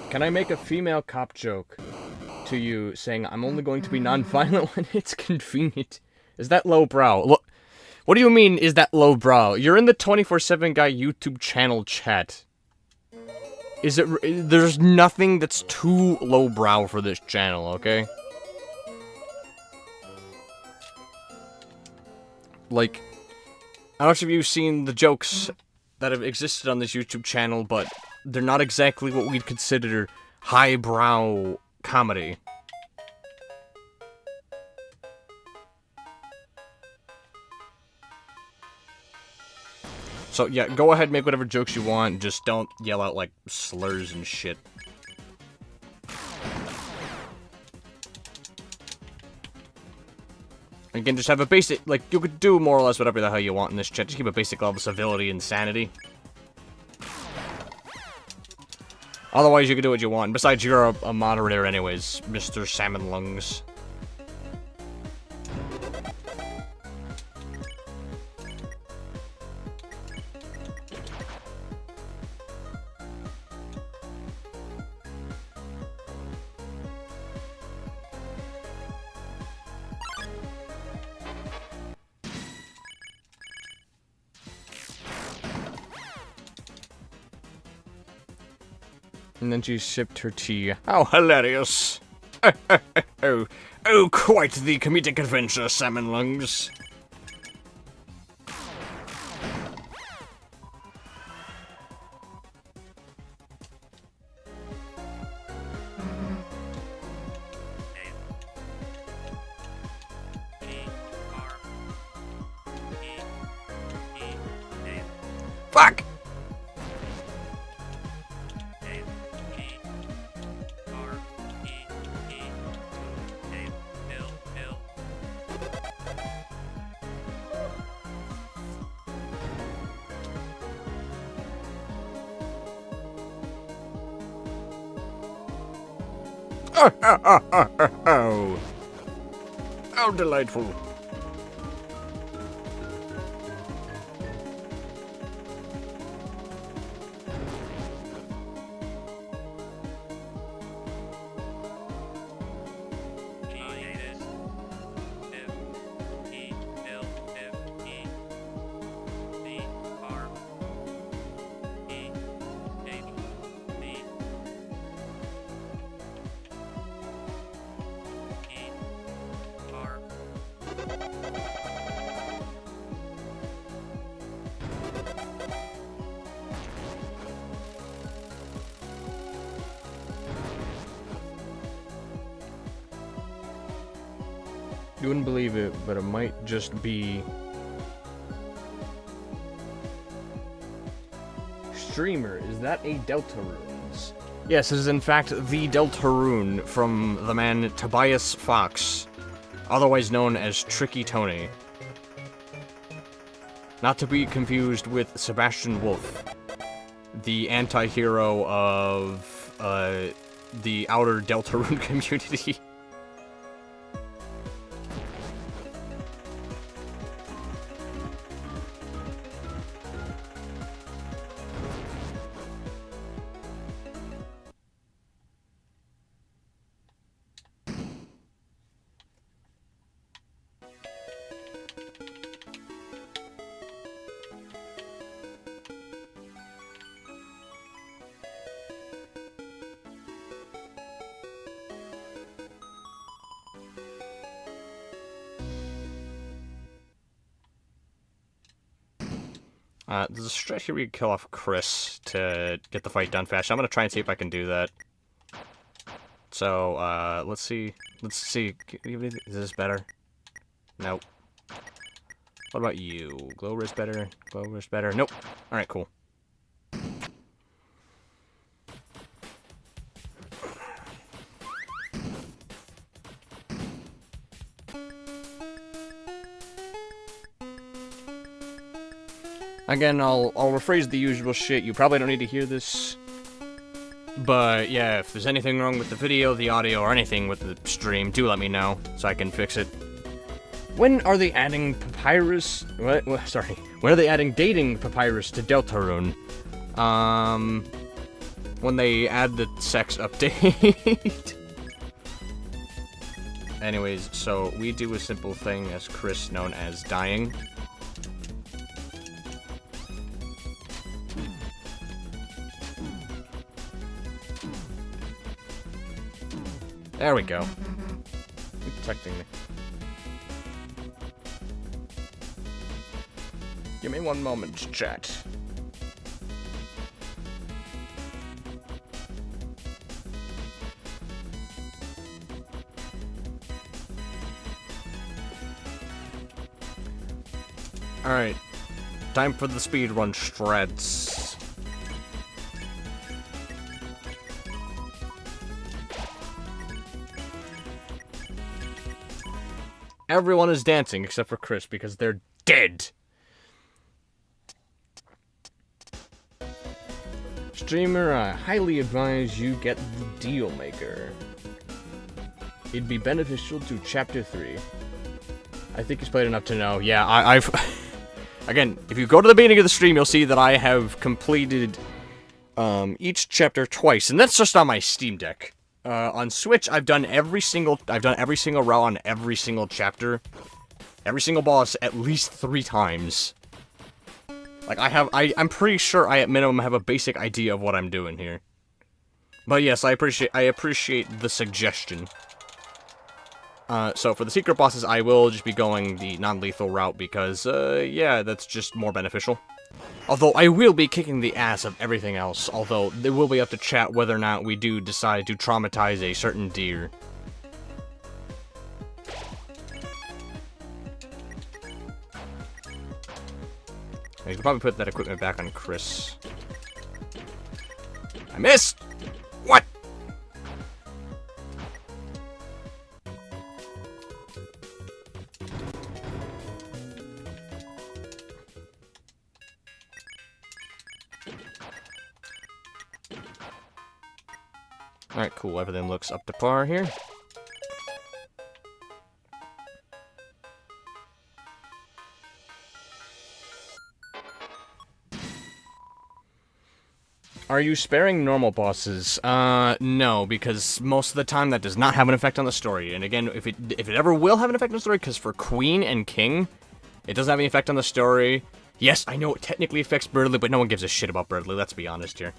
Can I make a female cop joke to you saying I'm only going to be non-violent when it's convenient? Is that lowbrow? Look, what do you mean, is that lowbrow? You're in the 24/7 Guy YouTube channel chat. Is it? There's nothing that's too lowbrow for this channel, okay? Like, I don't know if you've seen the jokes that have existed on this YouTube channel, but they're not exactly what we'd consider highbrow comedy. So yeah, go ahead, make whatever jokes you want, just don't yell out like slurs and shit. Again, just have a basic, like, you could do more or less whatever the hell you want in this chat, just keep a basic level of civility and sanity. Otherwise, you can do what you want. Besides, you're a moderator anyways, Mr. Salmon Lungs. And then she sipped her tea. How hilarious! Oh, quite the comedic adventure, Salmon Lungs. Fuck! Oh, how delightful. You wouldn't believe it, but it might just be streamer. Is that a Deltarunes? Yes, it is in fact the Deltarune from the man Tobias Fox, otherwise known as Tricky Tony. Not to be confused with Sebastian Wolf, the anti-hero of the outer Deltarune community. There's a stretch here we can kill off Chris to get the fight done fast. I'm gonna try and see if I can do that. So, let's see. Let's see. Is this better? Nope. What about you? Glow wrist better? Glow wrist better? Nope. Alright, cool. Again, I'll rephrase the usual shit. You probably don't need to hear this. But, yeah, if there's anything wrong with the video, the audio, or anything with the stream, do let me know so I can fix it. When are they adding Papyrus... What? Sorry. When are they adding Dating Papyrus to Deltarune? When they add the sex update. Anyways, so we do a simple thing as Chris known as dying. There we go. You're protecting me. Give me one moment, chat. Alright. Time for the speedrun strats. Everyone is dancing except for Chris because they're dead. Streamer, I highly advise you get the Deal Maker. It'd be beneficial to Chapter 3. I think he's played enough to know. Yeah, I've... Again, if you go to the beginning of the stream, you'll see that I have completed each chapter twice, and that's just on my Steam Deck. On Switch, I've done every single route on every single chapter, every single boss at least 3 times. Like, I'm pretty sure I at minimum have a basic idea of what I'm doing here. But yes, I appreciate the suggestion. So for the secret bosses, I will just be going the non-lethal route because, yeah, that's just more beneficial. Although I will be kicking the ass of everything else, although it will be up to chat whether or not we do decide to traumatize a certain deer. I could probably put that equipment back on Chris. I missed! What? Alright, cool. Everything looks up to par here. Are you sparing normal bosses? No, because most of the time that does not have an effect on the story. And again, if it ever will have an effect on the story, because for Queen and King, it doesn't have any effect on the story. Yes, I know it technically affects Birdley, but no one gives a shit about Birdley, let's be honest here.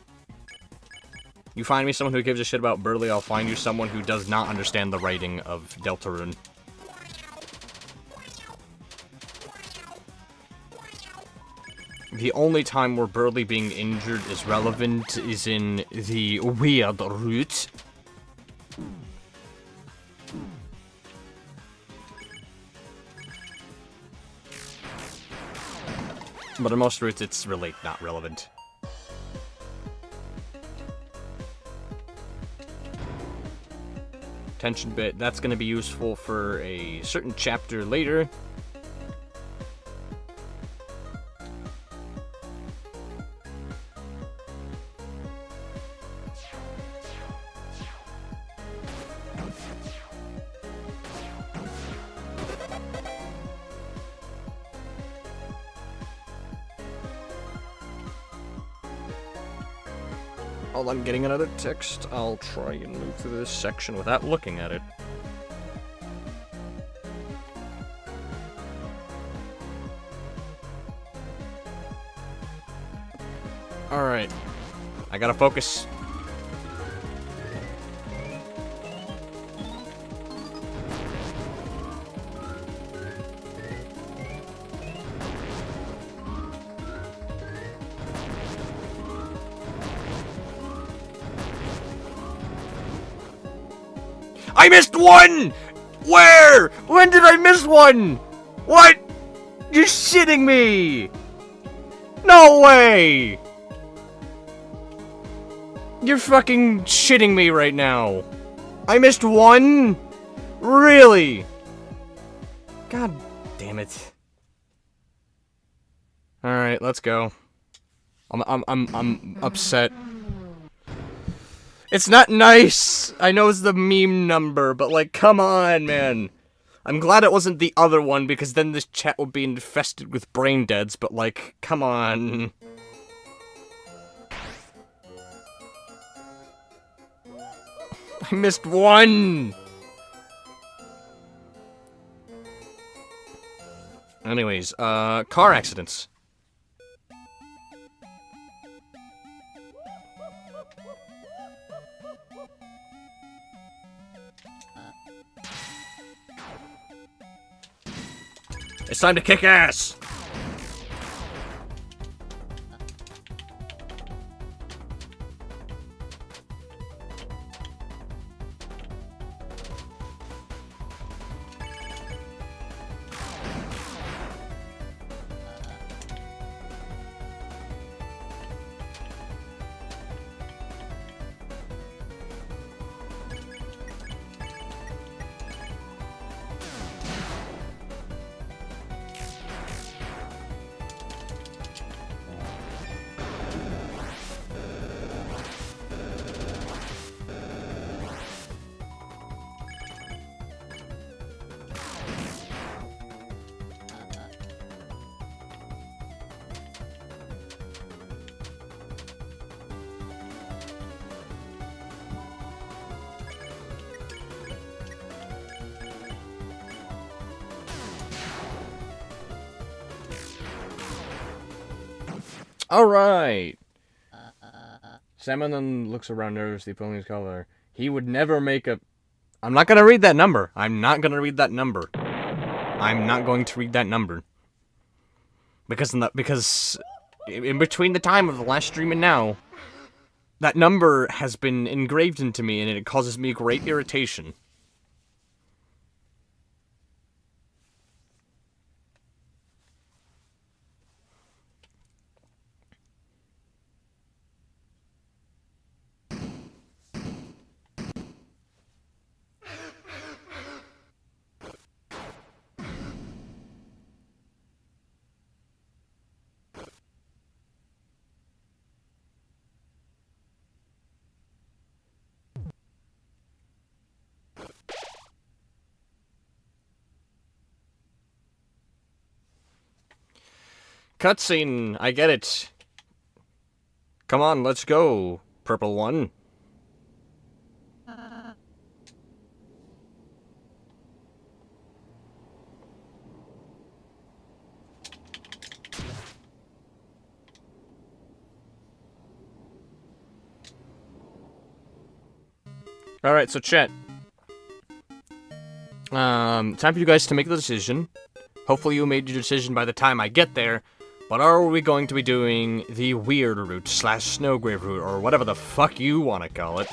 You find me someone who gives a shit about Birdley, I'll find you someone who does not understand the writing of Deltarune. The only time where Birdley being injured is relevant is in the weird route. But in most routes, it's really not relevant. Tension bit, that's going to be useful for a certain chapter later. While I'm getting another text, I'll try and move through this section without looking at it. Alright. I gotta focus. I missed one! Where? When did I miss one? What? You're shitting me! No way! You're fucking shitting me right now. I missed one? Really? God damn it. Alright, let's go. I'm upset. It's not nice! I know it's the meme number, but like, come on, man. I'm glad it wasn't the other one, because then this chat would be infested with brain deads, but like, come on. I missed one! Anyways, car accidents. It's time to kick ass! Alright! Salmon then looks around nervously, pulling his collar. He would never make a... I'm not gonna read that number. I'm not gonna read that number. I'm not going to read that number. Because in between the time of the last stream and now, that number has been engraved into me, and it causes me great irritation. Cutscene, I get it. Come on, let's go, purple one. Alright, so chat. Time for you guys to make the decision. Hopefully you made your decision by the time I get there. But are we going to be doing the weird route / snowgrave route, or whatever the fuck you want to call it?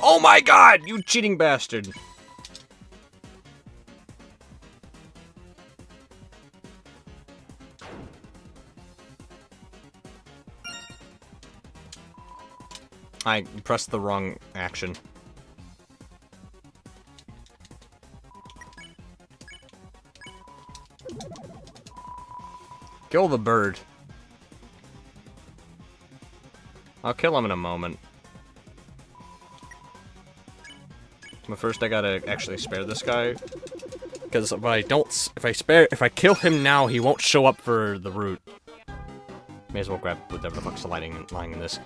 Oh my god, you cheating bastard! I pressed the wrong action. Kill the bird. I'll kill him in a moment. But first I gotta actually spare this guy. Because if I kill him now, he won't show up for the route. May as well grab whatever the fuck's lying in this.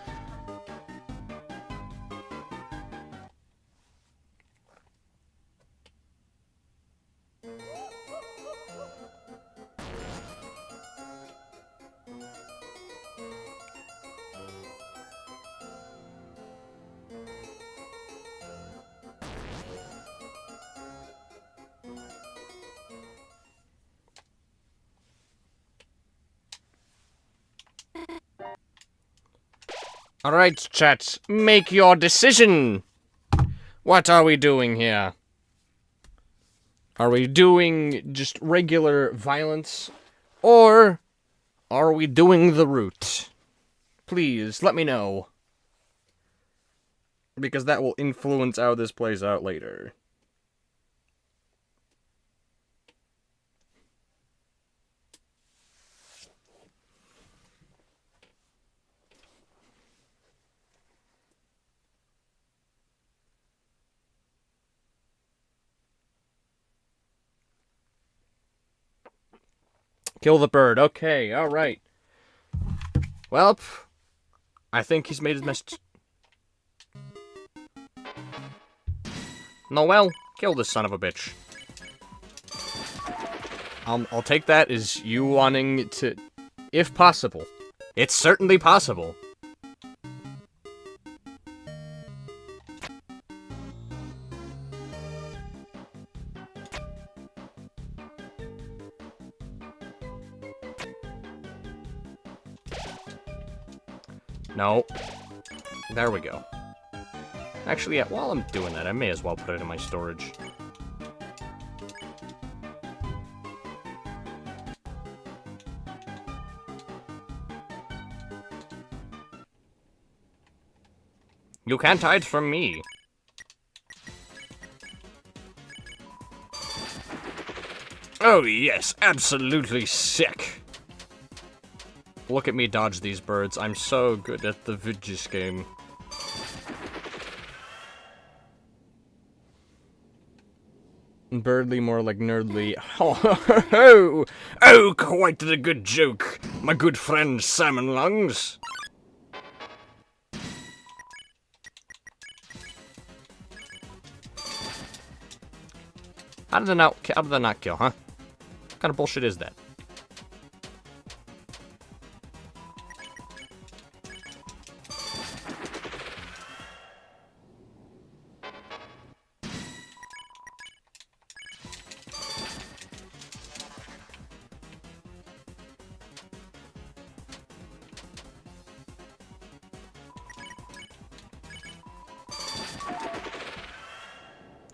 Alright, chat, make your decision! What are we doing here? Are we doing just regular violence? Or are we doing the route? Please, let me know. Because that will influence how this plays out later. Kill the bird. Okay, alright. Well, I think he's made his message. Noel, kill this son of a bitch. I'll take that as you wanting to... If possible. It's certainly possible. No. There we go. Actually, yeah, while I'm doing that, I may as well put it in my storage. You can't hide from me. Oh yes, absolutely sick. Look at me dodge these birds. I'm so good at the Vigis game. Birdly more like nerdly. Oh, quite a good joke, my good friend Salmon Lungs. How did that not kill, huh? What kind of bullshit is that?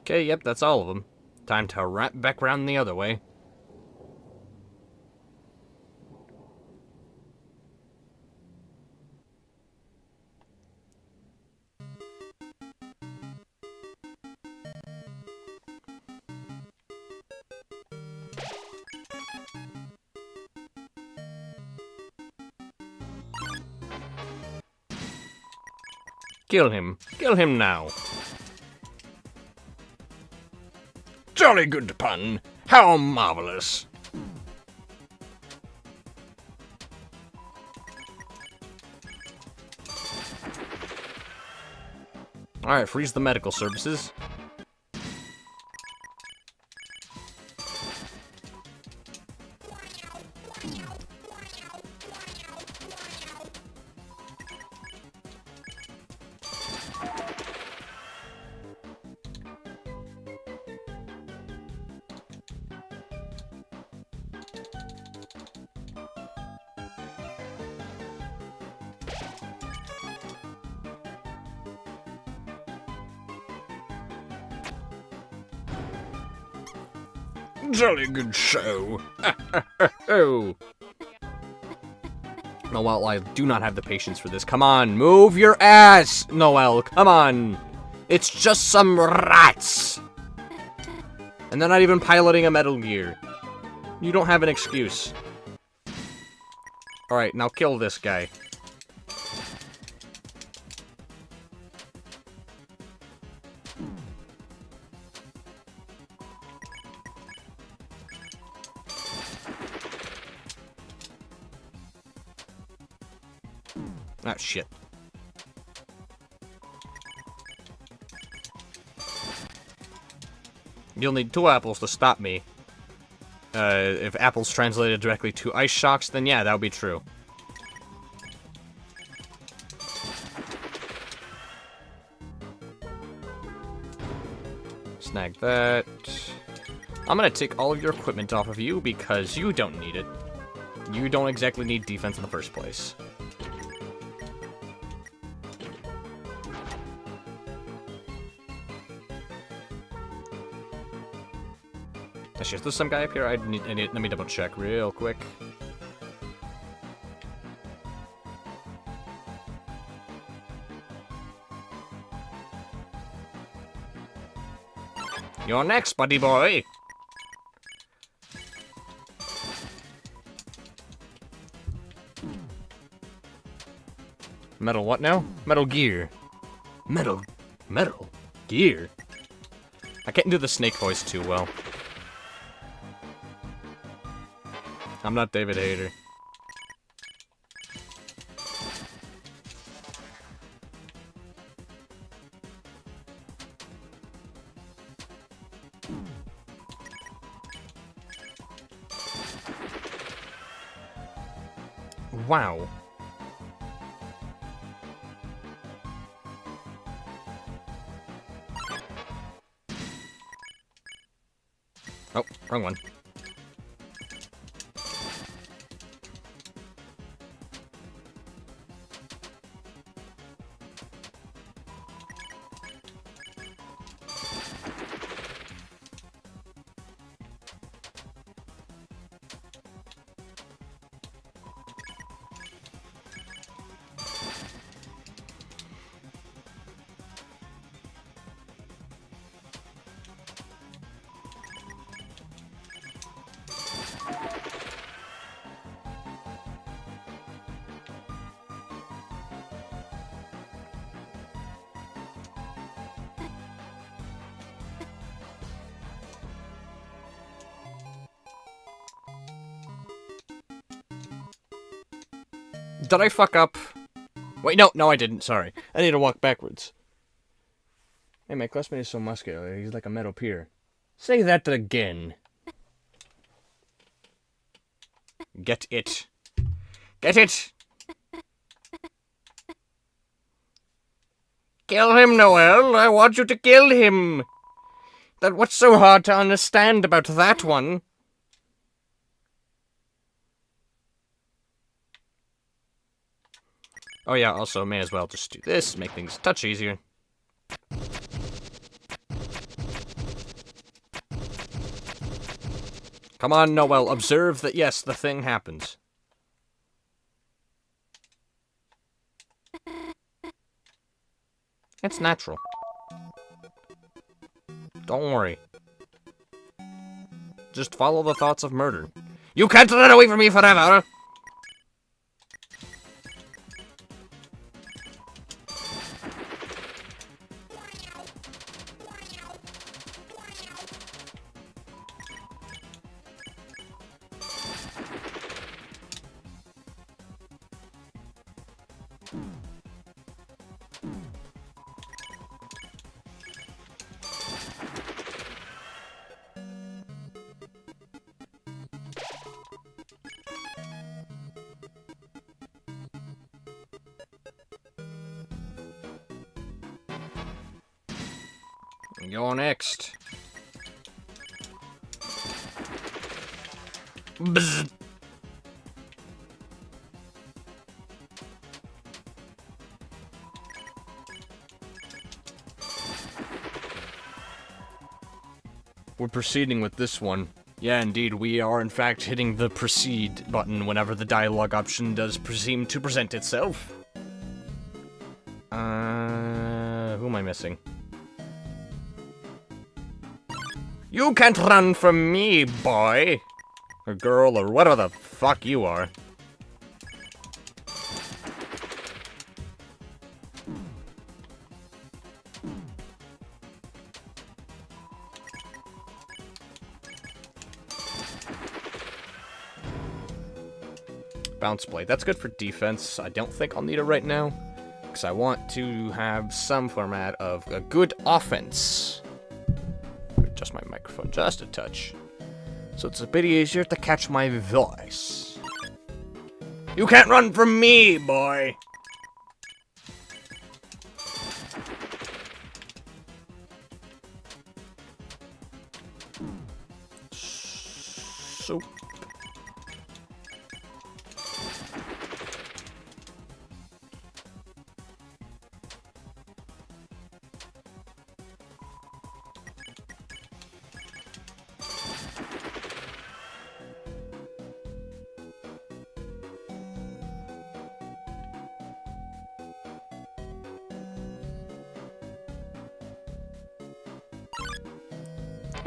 Okay, yep, that's all of them. Time to wrap back round the other way. Kill him. Kill him now. Jolly good pun. How marvelous. Alright, freeze the medical services. Jolly good show. Oh. Noel, I do not have the patience for this. Come on, move your ass, Noel. Come on. It's just some rats. And they're not even piloting a Metal Gear. You don't have an excuse. Alright, now kill this guy. Ah, shit. You'll need 2 apples to stop me. If apples translated directly to ice shocks, then yeah, that would be true. Snag that. I'm gonna take all of your equipment off of you because you don't need it. You don't exactly need defense in the first place. Actually, is there some guy up here? Let me double check real quick. You're next, buddy boy. Metal what now? Metal Gear. Metal Gear? I can't do the snake voice too well. I'm not David Hayter. Wow. Oh, wrong one. Did I fuck up? Wait, no, I didn't. Sorry. I need to walk backwards. Hey, my classmate is so muscular. He's like a metal peer. Say that again. Get it. Get it! Kill him, Noel. I want you to kill him. What's so hard to understand about that one? Oh yeah, also may as well just do this, make things a touch easier. Come on, Noel, observe that yes, the thing happens. It's natural. Don't worry. Just follow the thoughts of murder. You can't run away from me forever! You're next. Bzz. We're proceeding with this one. Yeah, indeed, we are in fact hitting the proceed button whenever the dialogue option does seem to present itself. Who am I missing? You can't run from me, boy! Or girl, or whatever the fuck you are. Bounce blade. That's good for defense. I don't think I'll need it right now, because I want to have some format of a good offense. Adjust my microphone just a touch, so it's a bit easier to catch my voice. You can't run from me, boy! Soup.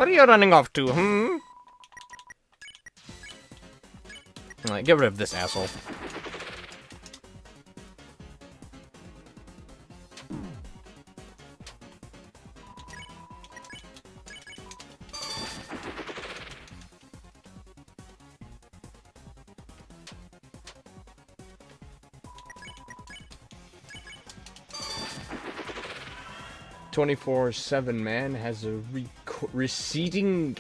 What are you running off to, hmm? Alright, get rid of this asshole. "24/7 man has a receding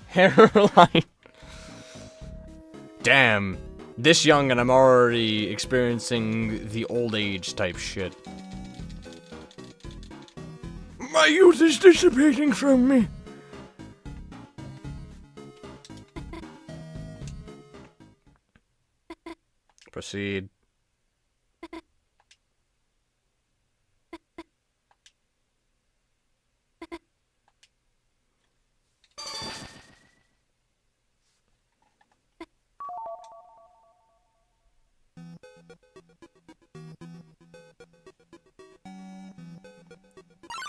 hairline." Damn. This young and I'm already experiencing the old age type shit. My youth is dissipating from me. Proceed.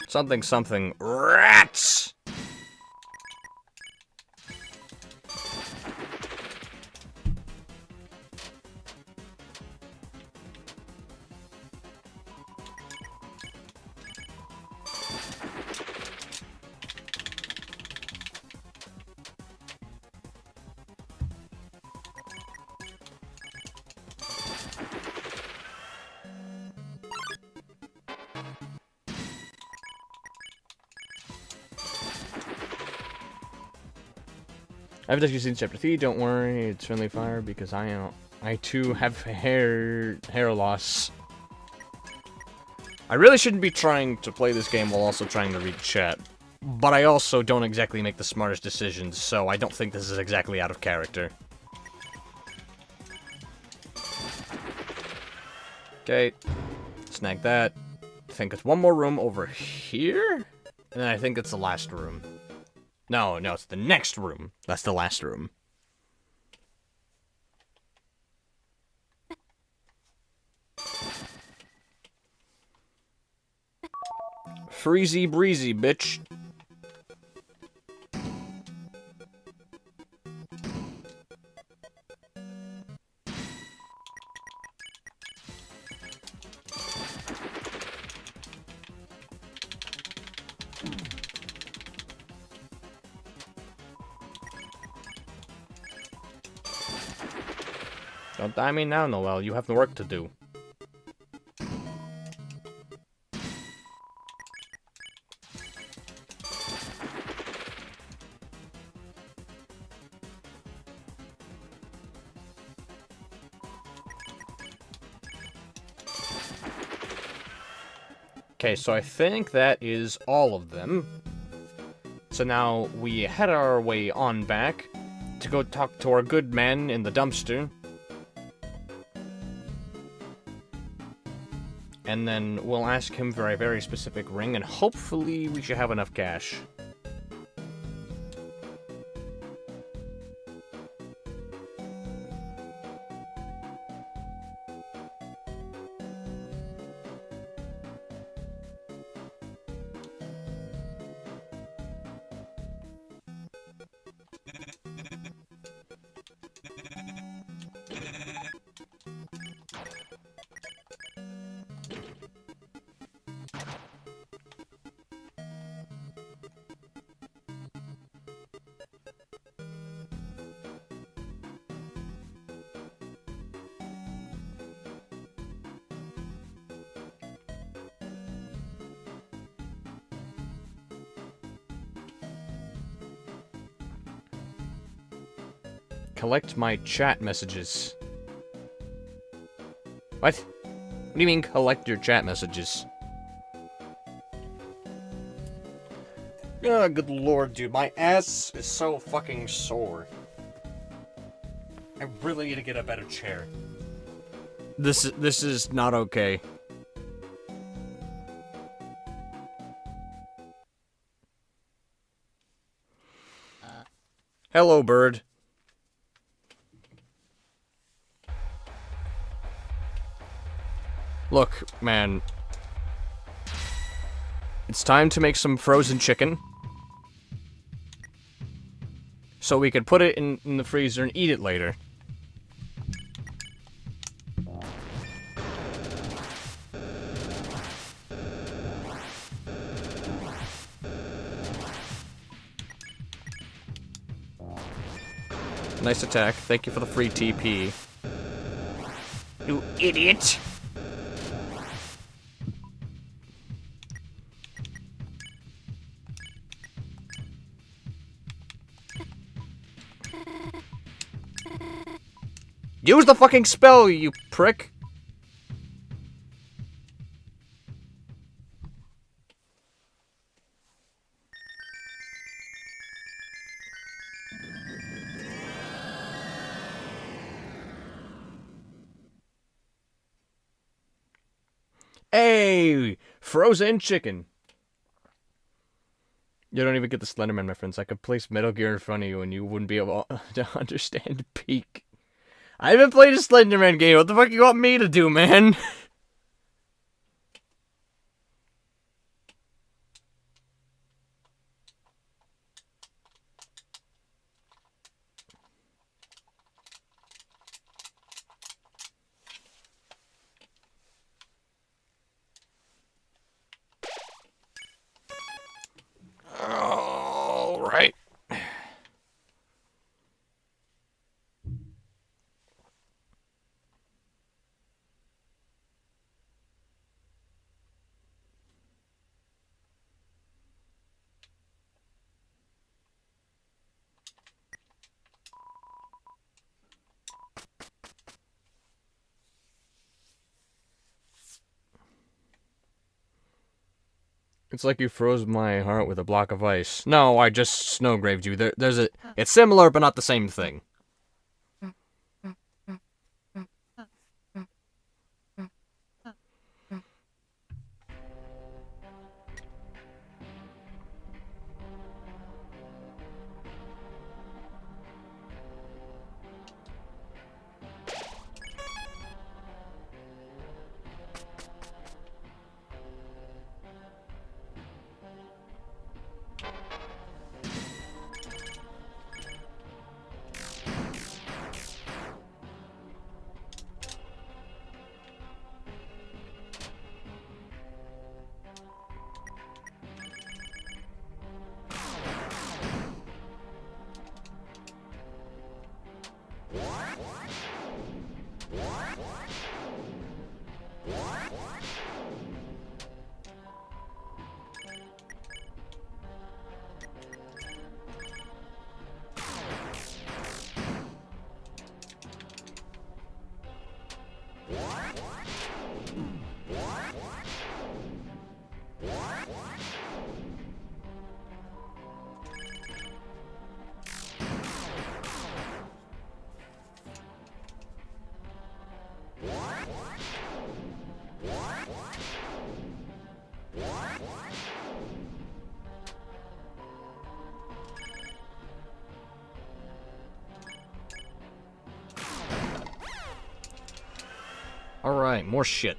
Something, something. Rats! I've just seen chapter 3, don't worry, it's friendly fire because I too have hair loss. I really shouldn't be trying to play this game while also trying to read chat. But I also don't exactly make the smartest decisions, so I don't think this is exactly out of character. Okay, snag that. I think it's one more room over here? And then I think it's the last room. No, it's the next room. That's the last room. Freezy breezy, bitch. Don't die me now, Noel. You have work to do. Okay, so I think that is all of them. So now we head our way on back to go talk to our good man in the dumpster. And then we'll ask him for a very specific ring, and hopefully we should have enough cash. Collect my chat messages. What? What do you mean, collect your chat messages? Oh, good lord, dude. My ass is so fucking sore. I really need to get a better chair. This is not okay. Hello, bird. Look, man. It's time to make some frozen chicken. so we could put it in the freezer and eat it later. Nice attack. Thank you for the free TP. You idiot! Use the fucking spell, you prick! Hey! Frozen chicken. You don't even get the Slenderman reference. I could place Metal Gear in front of you and you wouldn't be able to understand Peak. I haven't played a Slenderman game. What the fuck you want me to do, man? All right. It's like you froze my heart with a block of ice. No, I just snowgraved you. It's similar, but not the same thing. Alright, more shit.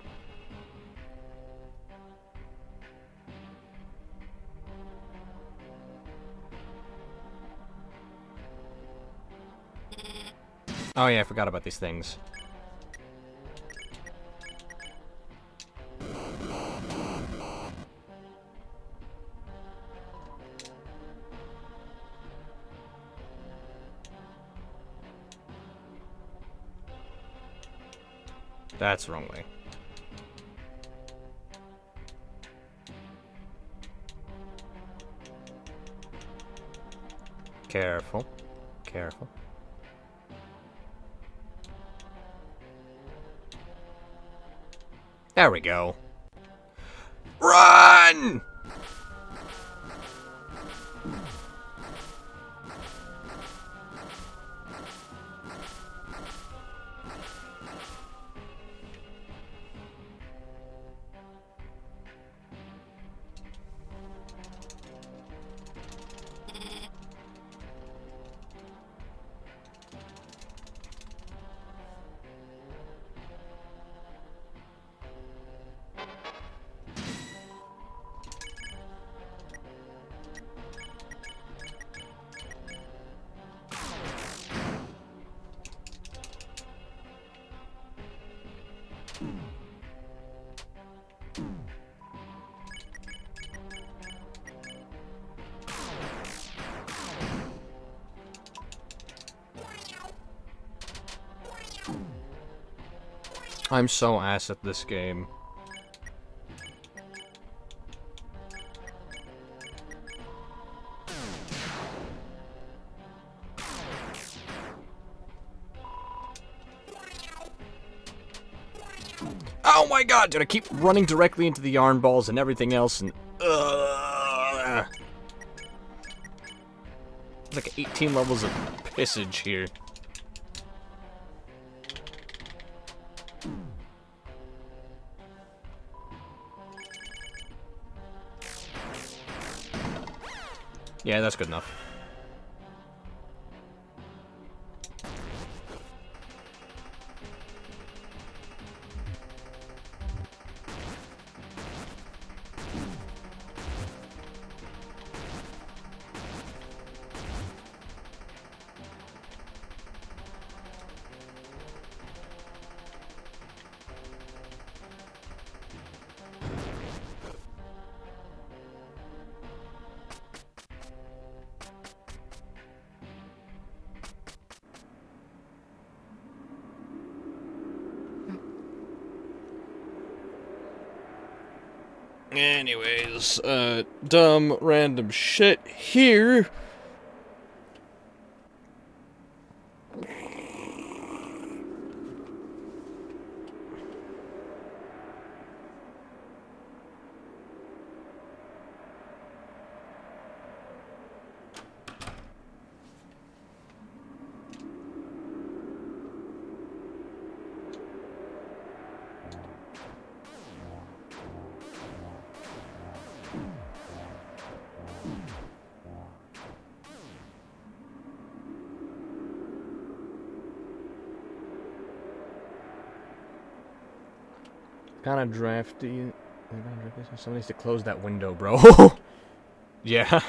Oh yeah, I forgot about these things. That's the wrong way. Careful. Careful. There we go. Run! I'm so ass at this game. Oh my god, dude, I keep running directly into the yarn balls and everything else, and It's like 18 levels of pissage here. Yeah, that's good enough. Anyways, dumb random shit here. Kind of drafty. Somebody needs to close that window, bro. Yeah.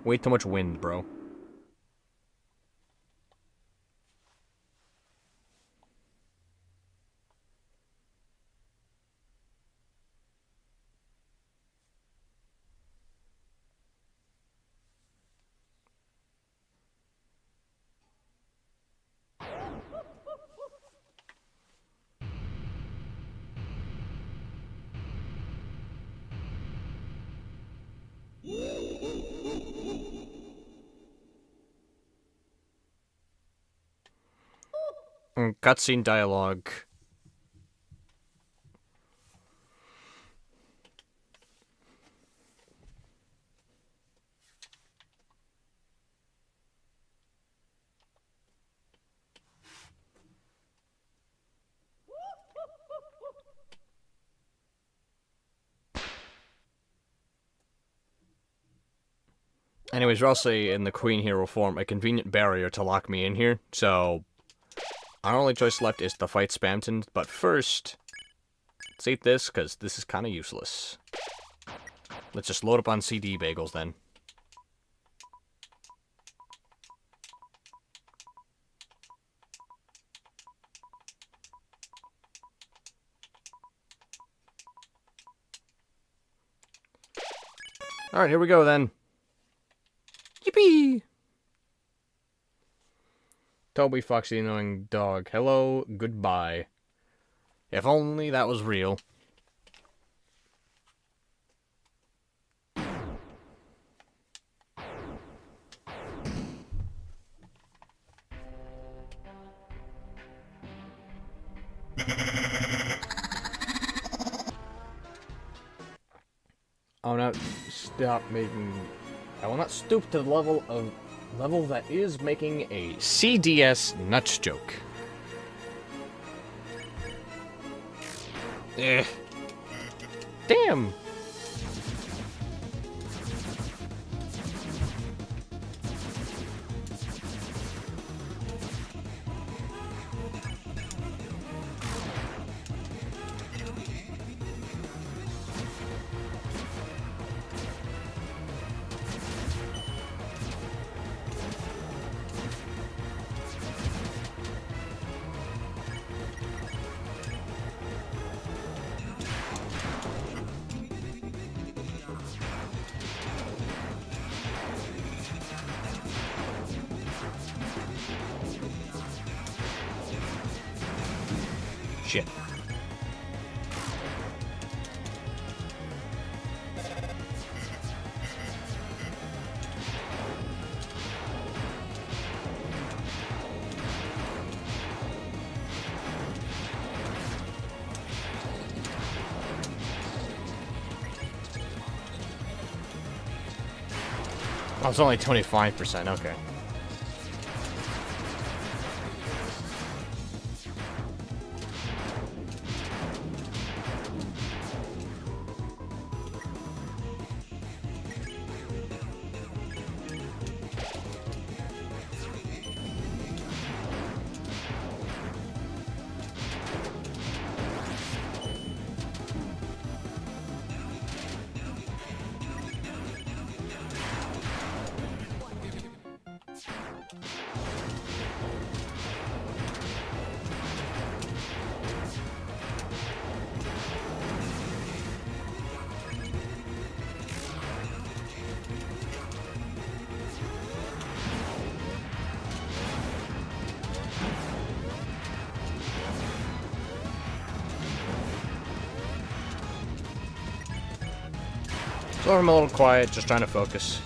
Way too much wind, bro. Cutscene dialogue. Anyways, we're also in the Queen Hero form, a convenient barrier to lock me in here, so our only choice left is to fight Spamton, but first, let's eat this, because this is kind of useless. Let's just load up on CD bagels, then. Alright, here we go, then. Yippee! Toby, Foxy, annoying dog. Hello, goodbye. If only that was real. I will not stop making... I will not stoop to the level that is making a CDS nuts joke. Damn! shit. Oh, it's only 25%, okay. So I'm a little quiet, just trying to focus.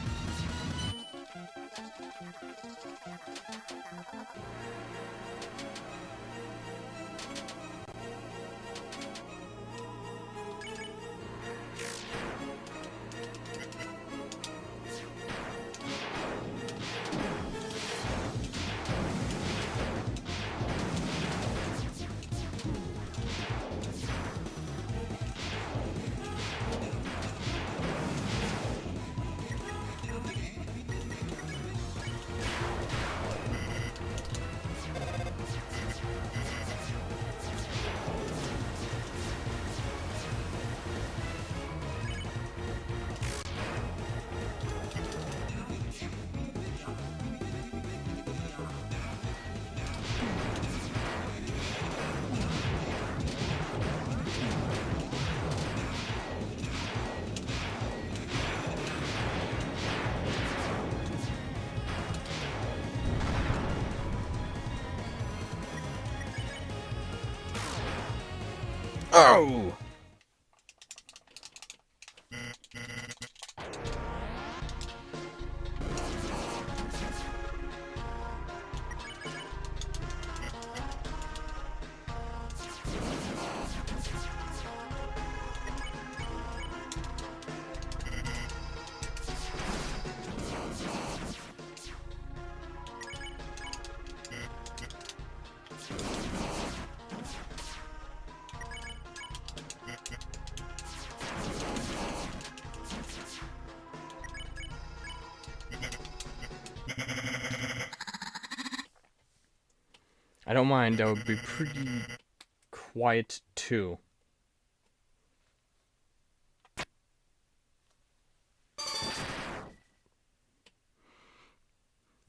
Oh! I don't mind, I would be pretty quiet too.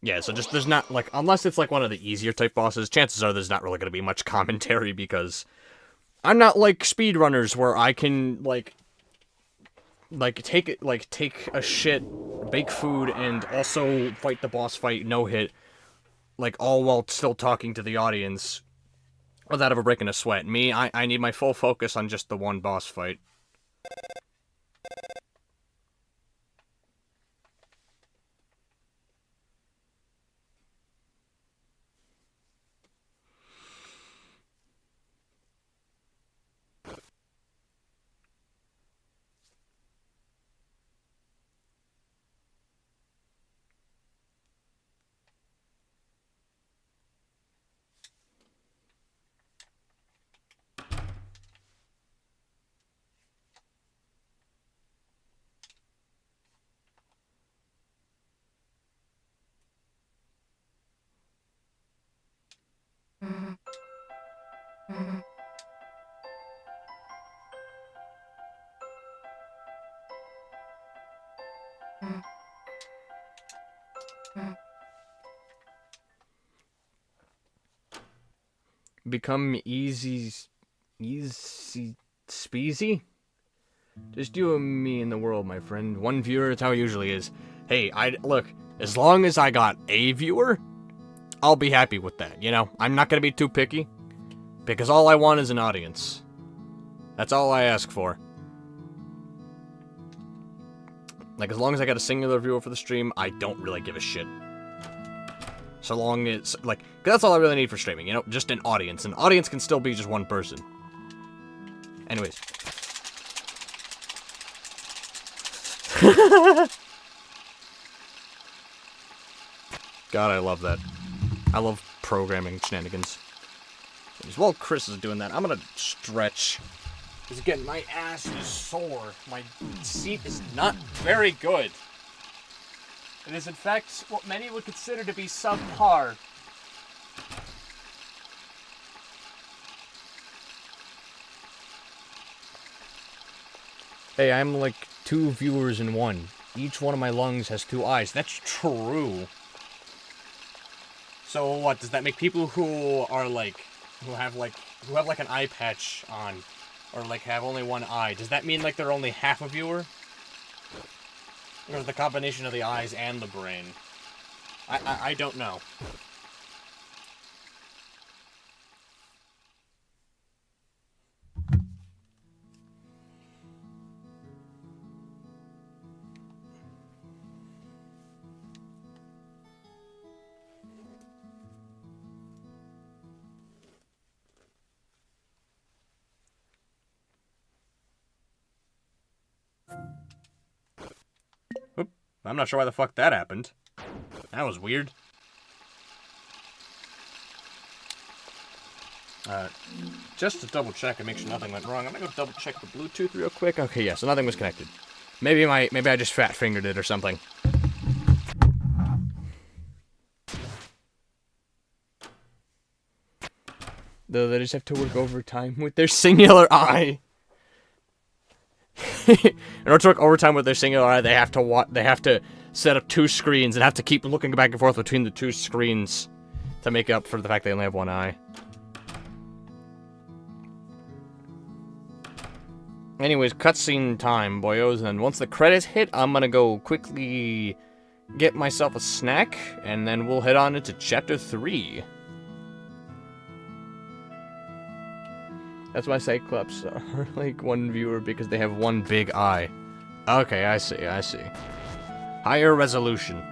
Yeah, so just, there's not, like, unless it's like one of the easier type bosses, chances are there's not really going to be much commentary because I'm not like speedrunners where I can, take a shit, bake food, and also fight the boss fight, no hit, like, all while still talking to the audience without ever breaking a sweat. Me, I need my full focus on just the one boss fight. Become easy speasy? Just you and me in the world, my friend. One viewer, it's how it usually is. Hey, look, as long as I got a viewer, I'll be happy with that, you know? I'm not gonna be too picky. Because all I want is an audience. That's all I ask for. Like, as long as I got a singular viewer for the stream, I don't really give a shit. So long as, like, 'cause that's all I really need for streaming, you know? Just an audience. An audience can still be just one person. Anyways. God, I love that. I love programming shenanigans. While Chris is doing that, I'm gonna stretch. Because again, my ass is sore. My seat is not very good. It is, in fact, what many would consider to be subpar. Hey, I'm like 2 viewers in 1. Each one of my lungs has 2 eyes. That's true. So what, does that make people who are like, who have like an eye patch on, or like have only 1 eye, does that mean like they're only half a viewer? Or is the combination of the eyes and the brain? I don't know. Oop, I'm not sure why the fuck that happened. That was weird. Just to double check and make sure nothing went wrong, I'm gonna go double check the Bluetooth real quick. Okay, yeah, so nothing was connected. Maybe I just fat fingered it or something. Though they just have to work overtime with their singular eye. In order to work overtime with their singular eye, they have to set up 2 screens and have to keep looking back and forth between the 2 screens to make up for the fact they only have 1 eye. Anyways, cutscene time, boyos, and then once the credits hit, I'm gonna go quickly get myself a snack, and then we'll head on into Chapter 3. That's why Cyclops are like 1 viewer, because they have 1 big eye. Okay, I see. Higher resolution.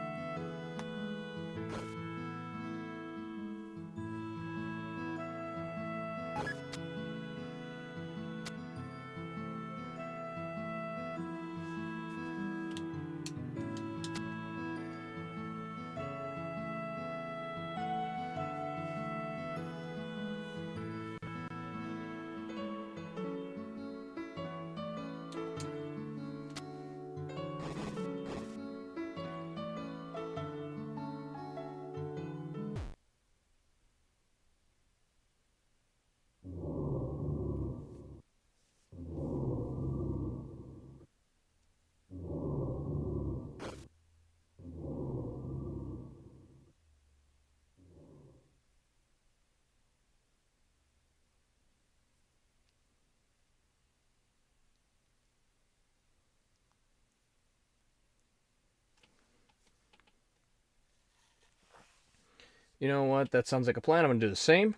You know what? That sounds like a plan. I'm gonna do the same.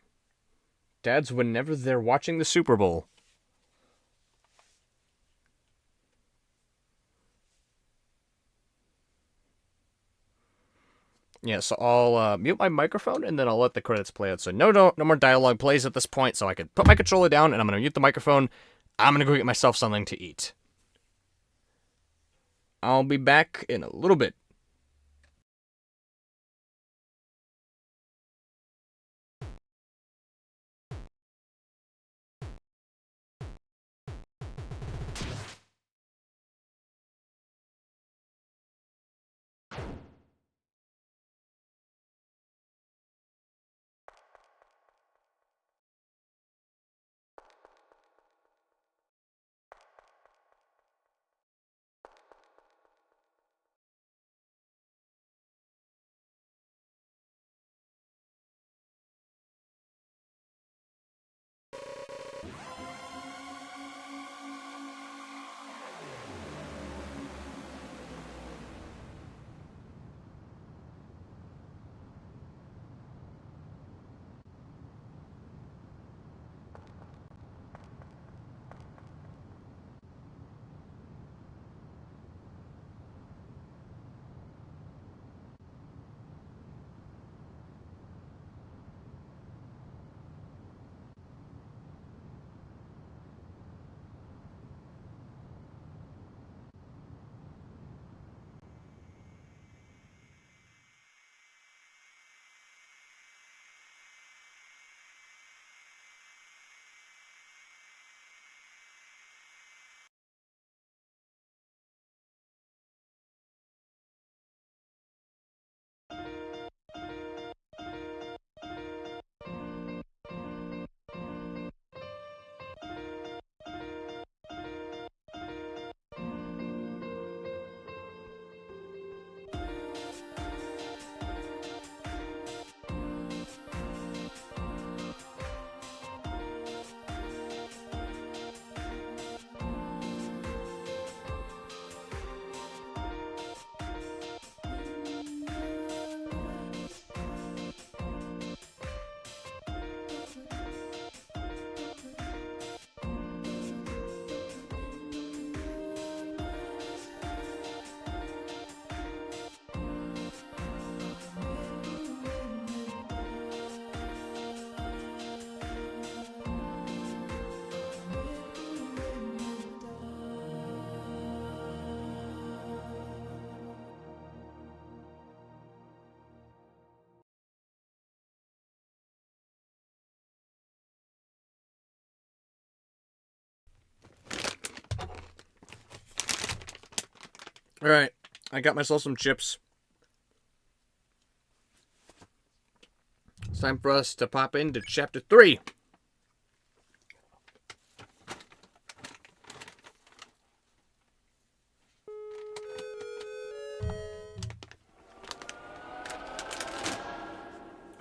Dad's whenever they're watching the Super Bowl. Yeah, so I'll mute my microphone and then I'll let the credits play out. So no more dialogue plays at this point, so I can put my controller down and I'm gonna mute the microphone. I'm gonna go get myself something to eat. I'll be back in a little bit. Alright, I got myself some chips. It's time for us to pop into Chapter 3.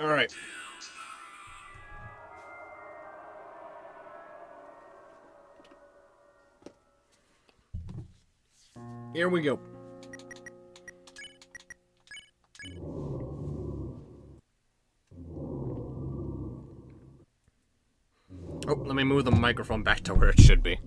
Alright. Here we go. Oh, let me move the microphone back to where it should be.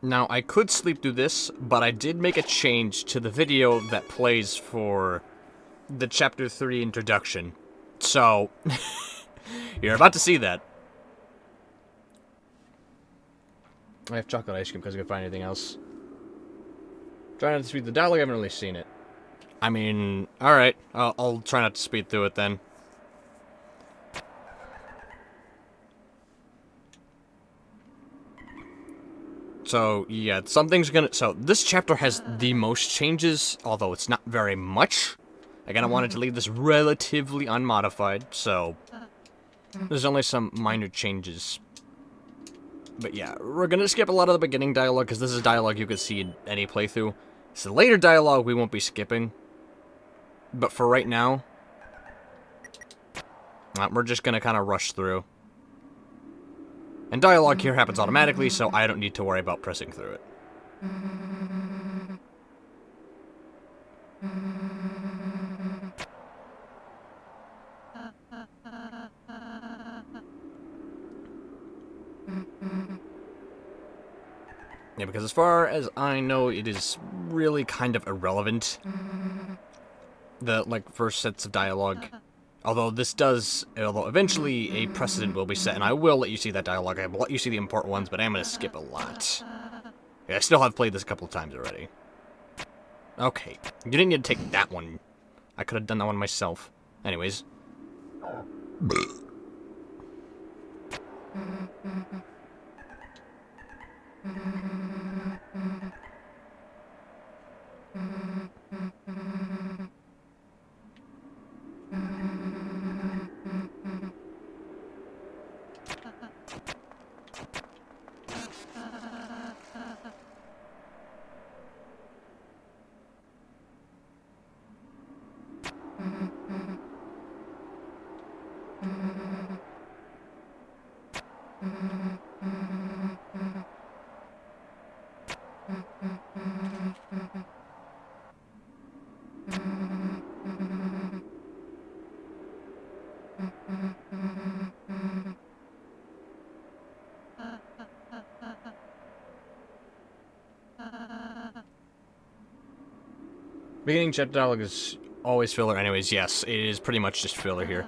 Now, I could sleep through this, but I did make a change to the video that plays for the Chapter 3 introduction. So, you're about to see that. I have chocolate ice cream because I couldn't find anything else. Try not to speed the dialogue, I haven't really seen it. I mean, alright, I'll try not to speed through it then. So, yeah, something's gonna... So, this chapter has the most changes, although it's not very much. Again, I wanted to leave this relatively unmodified, so... There's only some minor changes. But yeah, we're gonna skip a lot of the beginning dialogue, because this is dialogue you could see in any playthrough. So later dialogue we won't be skipping. But for right now... we're just gonna kind of rush through. And dialogue here happens automatically, so I don't need to worry about pressing through it. Yeah, because as far as I know, it is really kind of irrelevant. The, first sets of dialogue. Although eventually a precedent will be set, and I will let you see that dialogue. I will let you see the important ones, but I'm going to skip a lot. Yeah, I still have played this a couple of times already. Okay, you didn't need to take that one. I could have done that one myself. Anyways. Beginning chapter dialogue is always filler anyways. Yes, it is pretty much just filler here.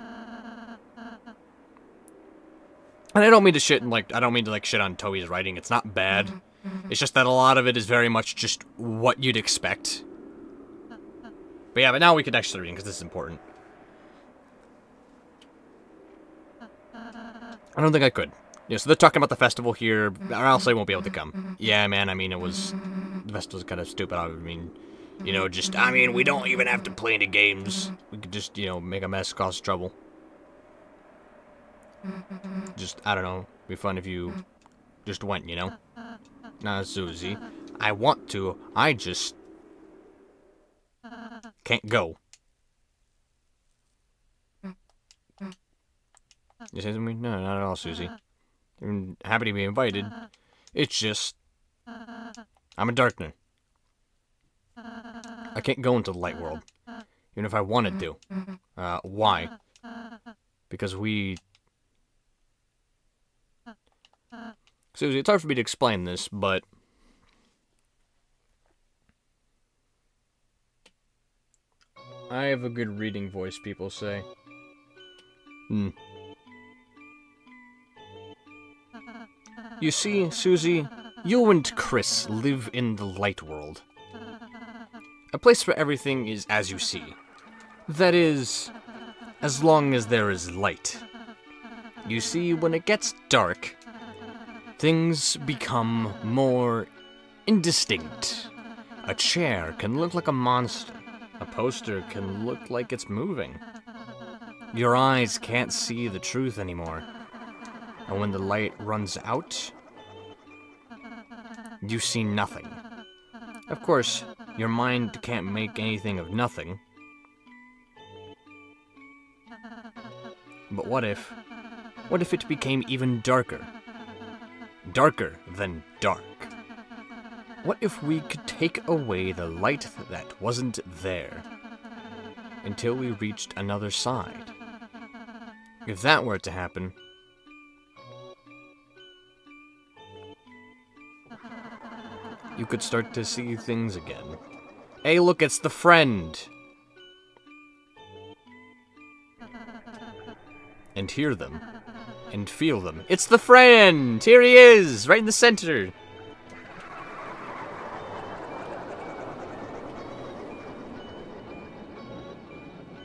And I don't mean to shit shit on Toei's writing. It's not bad. It's just that a lot of it is very much just what you'd expect. But yeah, but now we could actually read because this is important. I don't think I could. Yeah, so they're talking about the festival here, or else I won't be able to come. Yeah, man, I mean, the festival's kind of stupid. I mean, we don't even have to play any games. We could just, make a mess, cause trouble. Just, I don't know, be fun if you just went, Nah, Susie, I want to, I just can't go. You say something? No, not at all, Susie. I'm happy to be invited. It's just... I'm a darkner. I can't go into the light world. Even if I wanted to. Why? Because we... Susie, it's hard for me to explain this, but... I have a good reading voice, people say. You see, Susie, you and Chris live in the light world. A place where everything is as you see. That is, as long as there is light. You see, when it gets dark, things become more indistinct. A chair can look like a monster. A poster can look like it's moving. Your eyes can't see the truth anymore. And when the light runs out, you see nothing. Of course, your mind can't make anything of nothing. But what if it became even darker? Darker than dark. What if we could take away the light that wasn't there until we reached another side? If that were to happen, you could start to see things again. Hey, look, it's the friend! And hear them. And feel them. It's the friend! Here he is! Right in the center!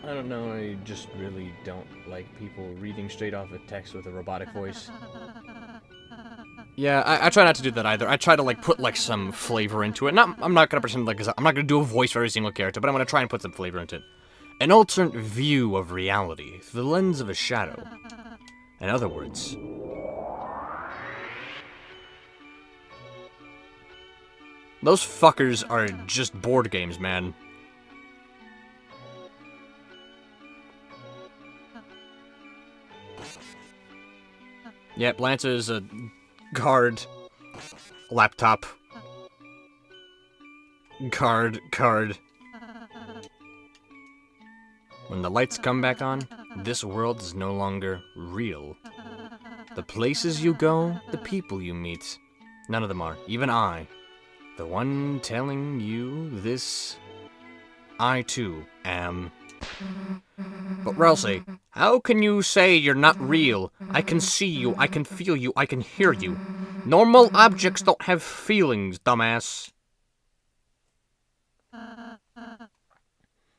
I don't know, I just really don't like people reading straight off a text with a robotic voice. Yeah, I try not to do that either. I try to, like, put, like, some flavor into it. I'm not gonna pretend, like, I'm not gonna do a voice for every single character, but I'm gonna try and put some flavor into it. An alternate view of reality through the lens of a shadow. In other words, those fuckers are just board games, man. Yep, Lancer is a guard, laptop, card. When the lights come back on, this world is no longer real. The places you go, the people you meet, none of them are. Even I, the one telling you this, I too am. But Ralsei, how can you say you're not real? I can see you, I can feel you, I can hear you. Normal objects don't have feelings, dumbass.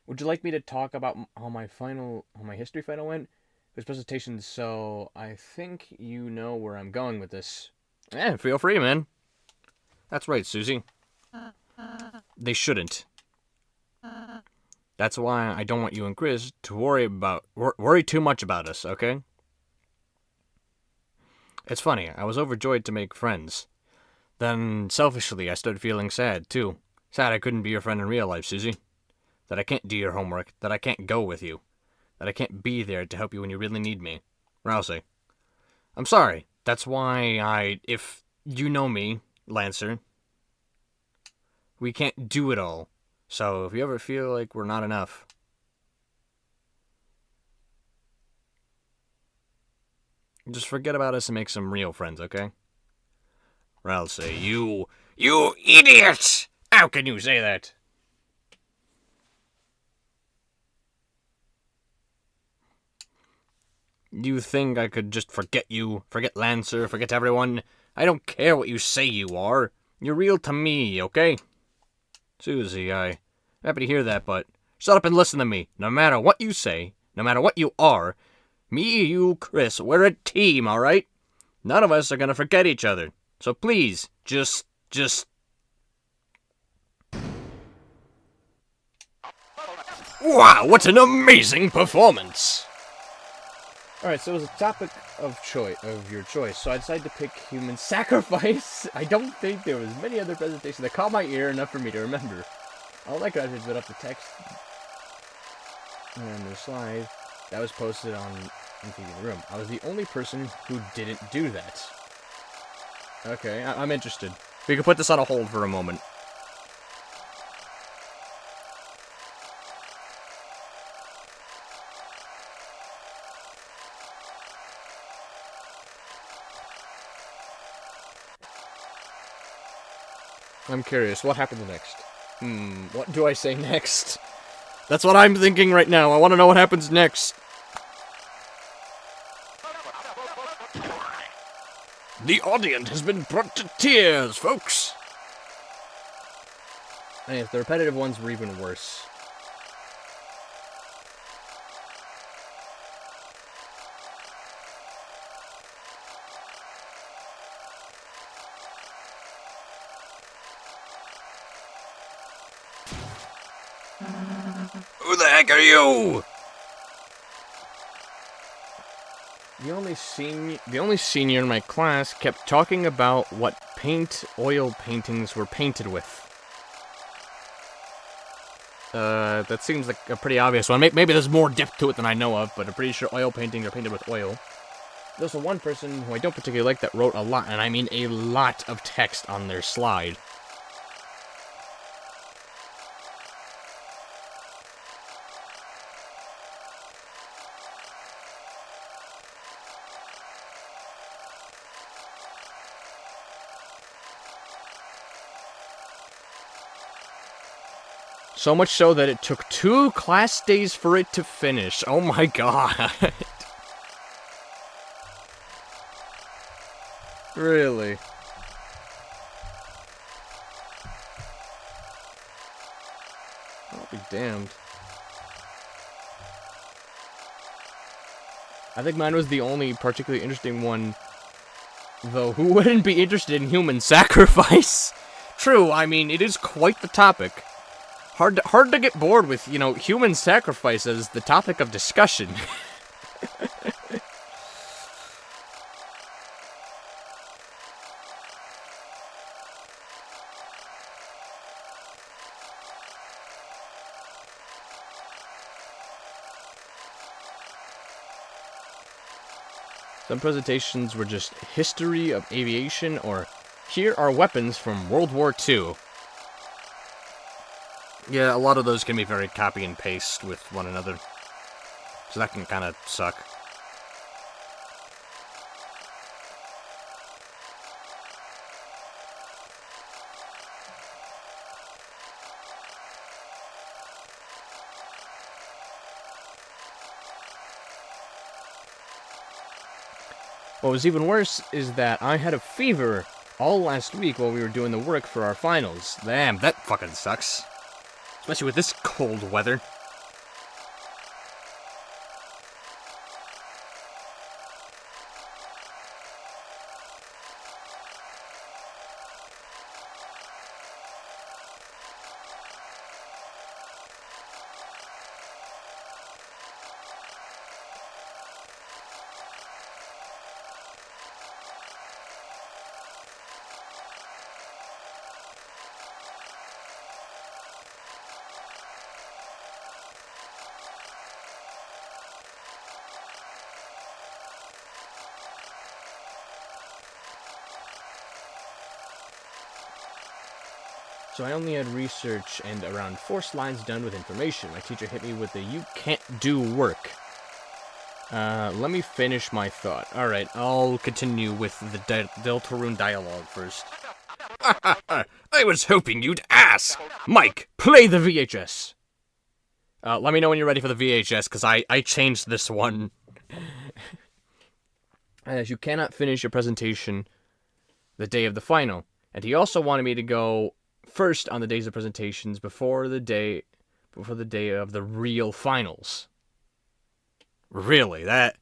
Would you like me to talk about how my history final went? This presentation, so I think you know where I'm going with this. Eh, feel free, man. That's right, Susie. They shouldn't. That's why I don't want you and Chris to worry too much about us, okay? It's funny, I was overjoyed to make friends. Then, selfishly, I started feeling sad, too. Sad I couldn't be your friend in real life, Susie. That I can't do your homework, that I can't go with you, that I can't be there to help you when you really need me. Rousey. I'm sorry. That's why if you know me, Lancer, we can't do it all. So if you ever feel like we're not enough, just forget about us and make some real friends, okay? Rousey, you idiot! How can you say that? You think I could just forget you, forget Lancer, forget everyone? I don't care what you say you are. You're real to me, okay? Susie, I'm happy to hear that, but shut up and listen to me. No matter what you say, no matter what you are, me, you, Chris, we're a team, alright? None of us are gonna forget each other. So please, just... Wow, what an amazing performance! Alright, so it was a topic of your choice, so I decided to pick human sacrifice. I don't think there was many other presentations that caught my ear enough for me to remember. All I could have put up the text and the slide that was posted on TV in the room. I was the only person who didn't do that. Okay, I'm interested. We can put this on a hold for a moment. I'm curious, what happened next? What do I say next? That's what I'm thinking right now. I want to know what happens next. The audience has been brought to tears, folks. And if the repetitive ones were even worse. Who the heck are you? The only senior in my class kept talking about what paint oil paintings were painted with. That seems like a pretty obvious one. Maybe there's more depth to it than I know of, but I'm pretty sure oil paintings are painted with oil. There's also one person who I don't particularly like that wrote a lot, and I mean a lot of text on their slide. So much so that it took 2 class days for it to finish. Oh my god. Really? I'll be damned. I think mine was the only particularly interesting one, though. Who wouldn't be interested in human sacrifice? True, I mean, it is quite the topic. Hard to get bored with, human sacrifice as the topic of discussion. Some presentations were just history of aviation or here are weapons from World War II. Yeah, a lot of those can be very copy and paste with one another. So that can kind of suck. What was even worse is that I had a fever all last week while we were doing the work for our finals. Damn, that fucking sucks. Especially with this cold weather. So I only had research and around 4 slides done with information. My teacher hit me with the "you can't do work." Let me finish my thought. Alright, I'll continue with the Deltaruning dialogue first. I was hoping you'd ask! Mike, play the VHS! Let me know when you're ready for the VHS, because I changed this one. As you cannot finish your presentation the day of the final. And he also wanted me to go first on the days of presentations before the day of the real finals. Really, that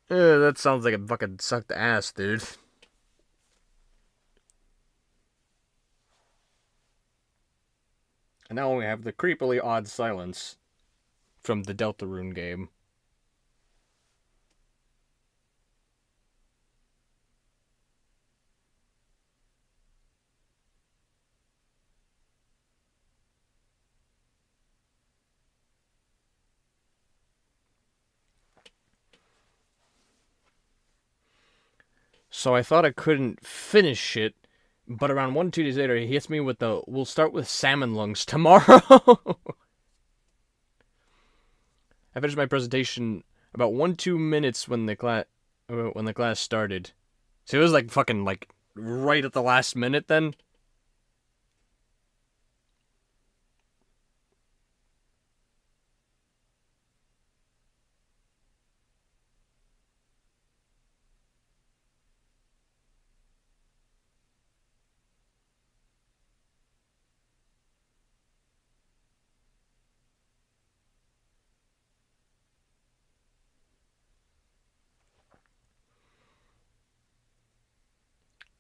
sounds like a fucking sucked ass, dude. And now we have the creepily odd silence from the Deltaruning game. So I thought I couldn't finish it, but around 1-2 days later, he hits me with the "we'll start with salmon lungs tomorrow." I finished my presentation about 1-2 minutes when the class started. So it was like fucking like right at the last minute then.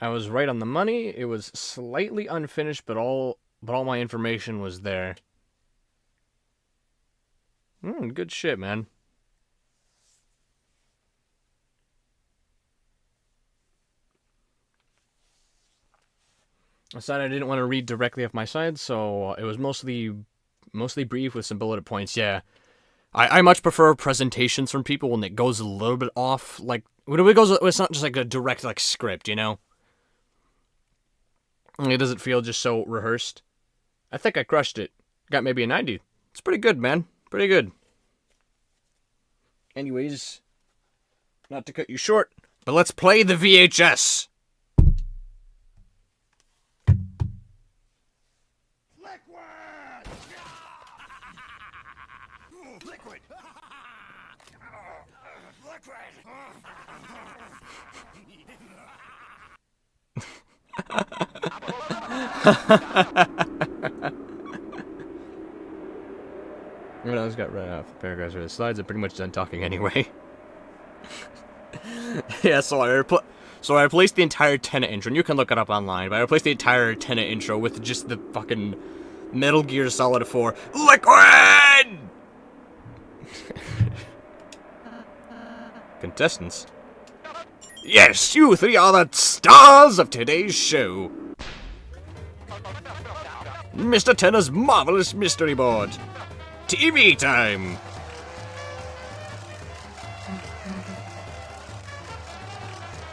I was right on the money. It was slightly unfinished, but all my information was there. Good shit, man. I decided I didn't want to read directly off my side, so it was mostly brief with some bullet points. Yeah, I much prefer presentations from people when it goes a little bit off. Like when it goes, it's not just like a direct like script, you know. It doesn't feel just so rehearsed. I think I crushed it. Got maybe a 90. It's pretty good, man. Pretty good. Anyways, not to cut you short, but let's play the VHS. Liquid! When I was got right off the paragraphs or the slides, I'm pretty much done talking anyway. Yeah, so I replaced the entire Tenet intro, and you can look it up online, but I replaced the entire Tenet intro with just the fucking Metal Gear Solid 4 Liquid! Contestants? Yes, you three are the stars of today's show. Mr. Tenner's marvelous mystery board. TV time!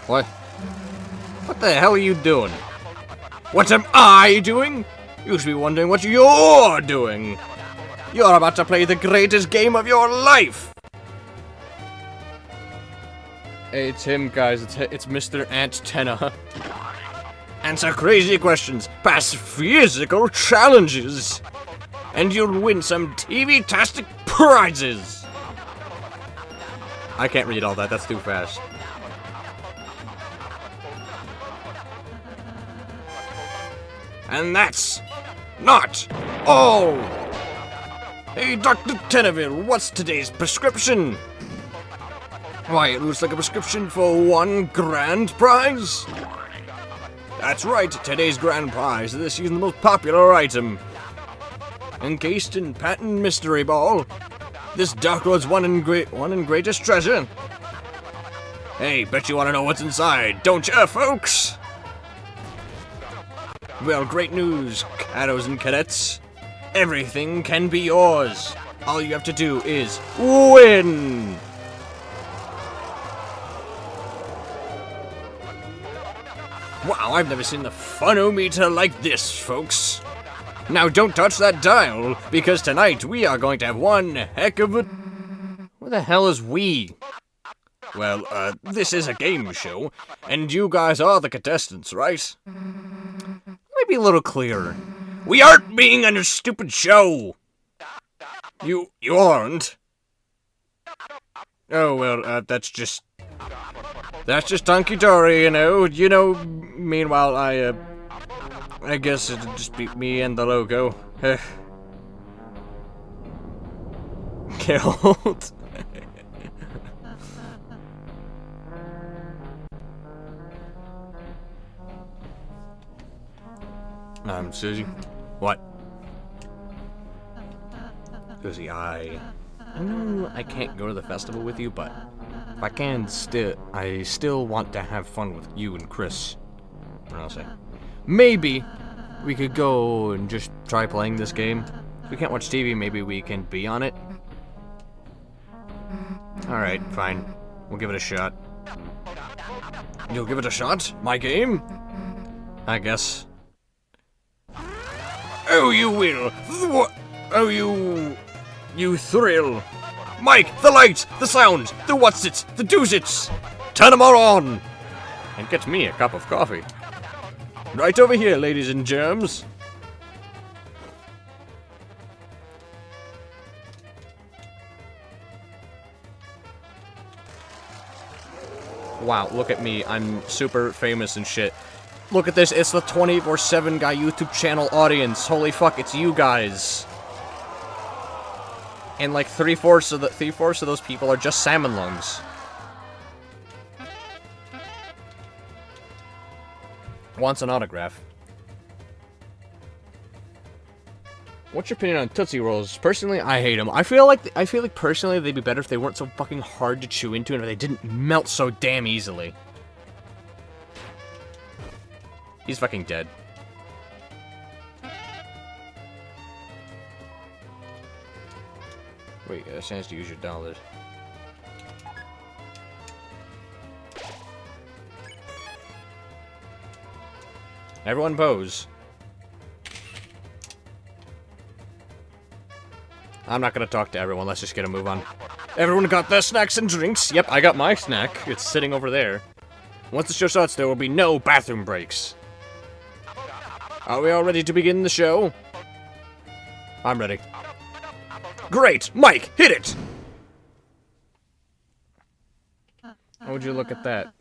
What? What the hell are you doing? What am I doing? You should be wondering what you're doing. You're about to play the greatest game of your life! Hey, it's him, guys. It's Mr. Ant Tenner. Answer crazy questions, pass physical challenges, and you'll win some TV-tastic prizes! I can't read all that, that's too fast. And that's not all! Hey, Dr. Tenneville, what's today's prescription? Why, it looks like a prescription for one grand prize? That's right, today's grand prize is this season's most popular item. Encased in patent mystery ball, this Dark Lord's one and greatest treasure. Hey, bet you want to know what's inside, don't ya, folks? Well, great news, caddos and cadets. Everything can be yours. All you have to do is win! Wow, I've never seen the funometer like this, folks. Now don't touch that dial, because tonight we are going to have one heck of a... What the hell is we? Well, this is a game show, and you guys are the contestants, right? Maybe a little clearer. We aren't being on your stupid show! You aren't? Oh, well, that's just hunky-dory, you know, meanwhile, I guess it'd just be me and the logo. Killed. Susie? What? Susie, I know I can't go to the festival with you, but if I can, I still want to have fun with you and Chris. What else? Maybe we could go and just try playing this game. If we can't watch TV, maybe we can be on it. Alright, fine. We'll give it a shot. You'll give it a shot? My game? I guess. Oh, you will! Oh, you thrill! Mike, the lights, the sound, the what's-its, the do's-its! Turn them all on! And get me a cup of coffee. Right over here, ladies and germs. Wow, look at me. I'm super famous and shit. Look at this, it's the 24/7 guy YouTube channel audience. Holy fuck, it's you guys. And like three-fourths of those people are just salmon lungs. wants an autograph. What's your opinion on Tootsie Rolls? Personally, I hate them. I feel like personally they'd be better if they weren't so fucking hard to chew into and if they didn't melt so damn easily. He's fucking dead. Wait, a chance to use your dollars. Everyone pose. I'm not gonna talk to everyone, let's just get a move on. Everyone got their snacks and drinks? Yep, I got my snack. It's sitting over there. Once the show starts, there will be no bathroom breaks. Are we all ready to begin the show? I'm ready. Great! Mike, hit it! How would you look at that?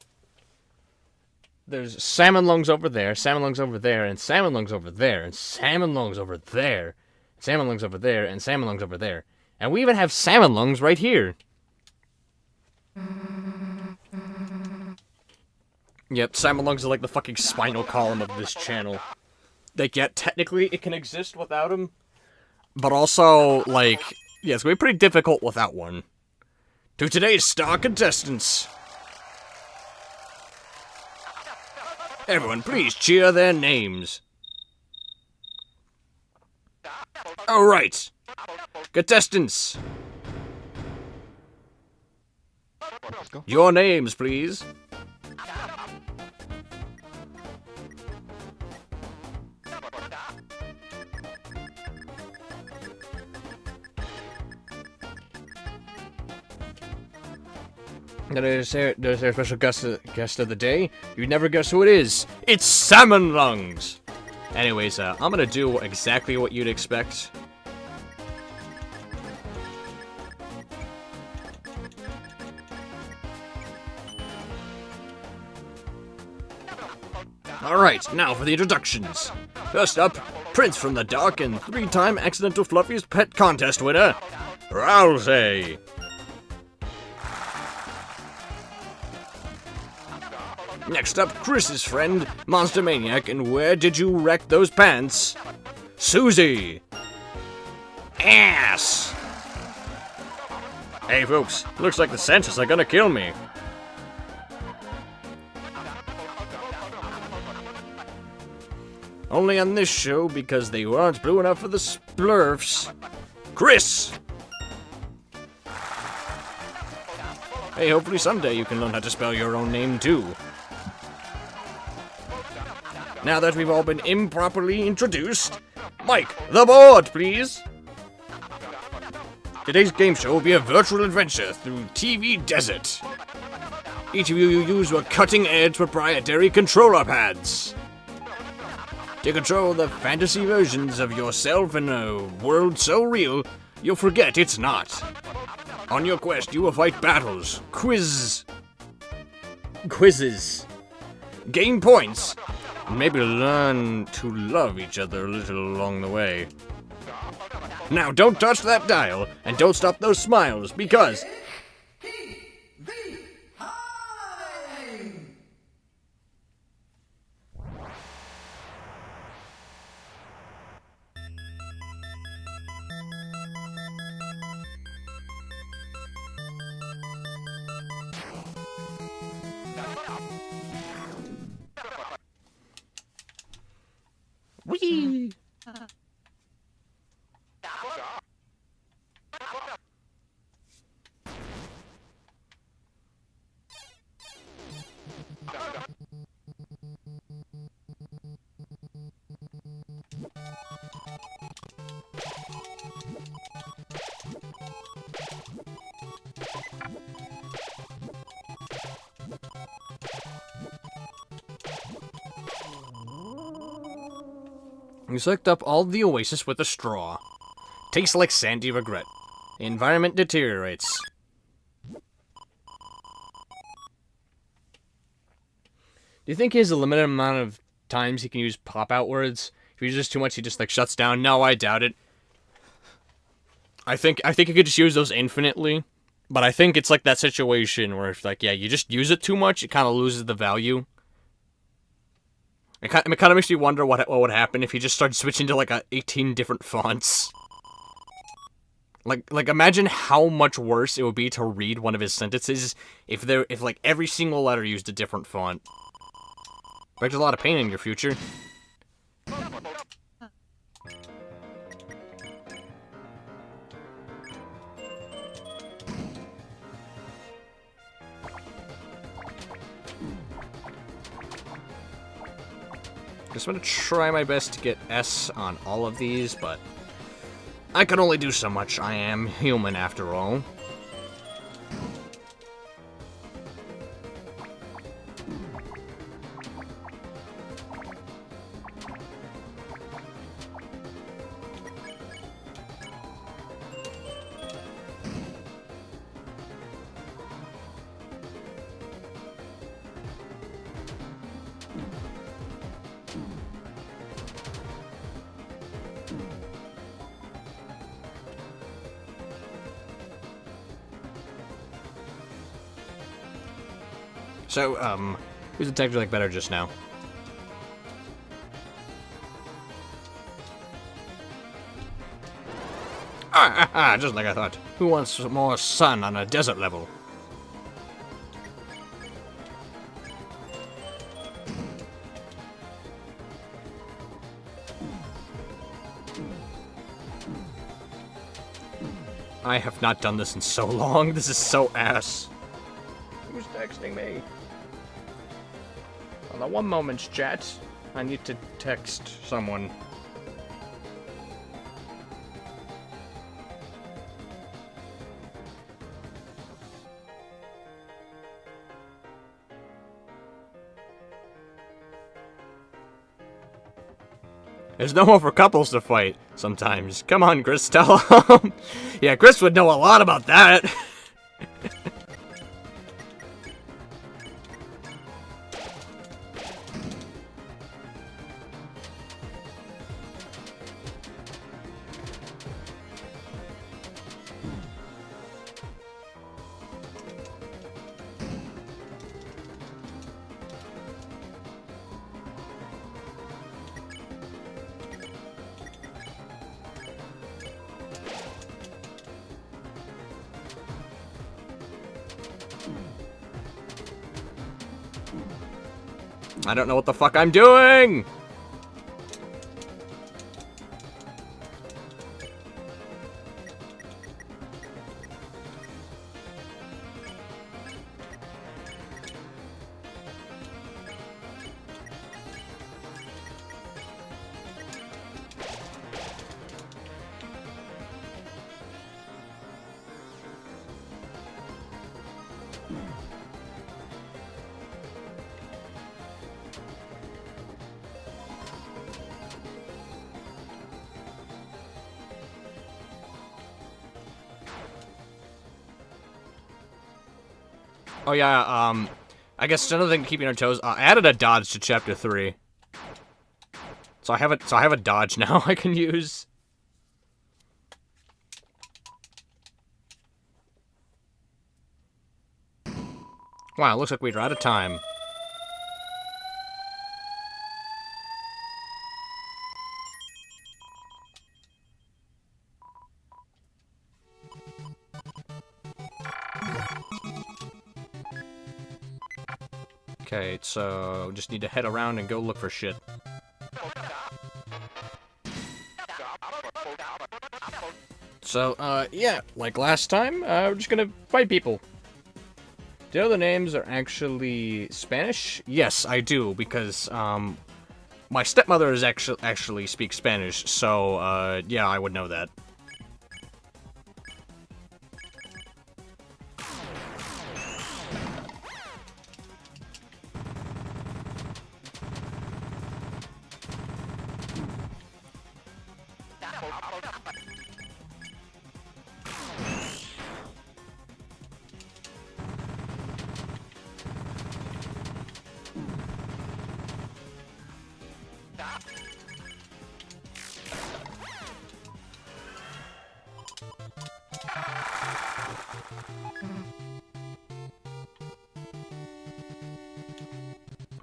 There's salmon lungs over there, salmon lungs over there, and salmon lungs over there, and salmon lungs over there, salmon lungs over there, and salmon lungs over there. And we even have salmon lungs right here. Yep, salmon lungs are like the fucking spinal column of this channel. Like, yeah, technically it can exist without them, but also, like, yeah, it's gonna be pretty difficult without one. To today's star contestants. Everyone, please cheer their names. Alright. Contestants. Your names, please. There's our special guest of the day. You'd never guess who it is. It's Salmon Lungs! Anyways, I'm gonna do exactly what you'd expect. Alright, now for the introductions. First up, Prince from the Dark and 3-time Accidental Fluffy's Pet Contest winner, Rousey. Next up, Chris's friend, Monster Maniac, and where did you wreck those pants? Susie! Ass! Hey folks, looks like the Santas are gonna kill me. Only on this show because they weren't blue enough for the Splurfs. Chris! Hey, hopefully someday you can learn how to spell your own name too. Now that we've all been improperly introduced, Mike, the board, please! Today's game show will be a virtual adventure through TV Desert. Each of you use your cutting-edge proprietary controller pads to control the fantasy versions of yourself in a world so real, you'll forget it's not. On your quest, you will fight battles, quizzes, gain points, and maybe learn to love each other a little along the way. Now, don't touch that dial, and don't stop those smiles, because... Whee! You sucked up all the oasis with a straw. Tastes like sandy regret. Environment deteriorates. Do you think he has a limited amount of times he can use pop-out words? If he uses too much, he just, like, shuts down? No, I doubt it. I think he could just use those infinitely. But I think it's like that situation where if, like, yeah, you just use it too much, it kind of loses the value. It kind of makes me wonder what would happen if he just started switching to like 18 different fonts. Like imagine how much worse it would be to read one of his sentences if like every single letter used a different font. Brings a lot of pain in your future. Just want to try my best to get S on all of these, but I can only do so much. I am human after all. So, who's detected like better just now? Just like I thought. Who wants more sun on a desert level? I have not done this in so long. This is so ass. Who's texting me? Hold on one moment, chat. I need to text someone. There's no more for couples to fight sometimes. Come on, Chris, tell him. Yeah, Chris would know a lot about that. I don't know what the fuck I'm doing! Oh yeah, I guess another thing keeping our toes. I added a dodge to chapter 3, so I have a dodge now I can use. Wow, it looks like we're out of time. Okay, so just need to head around and go look for shit. So, yeah, like last time, we're just gonna fight people. Do you know the names are actually Spanish? Yes, I do, because, my stepmother is actually speaks Spanish, so, yeah, I would know that.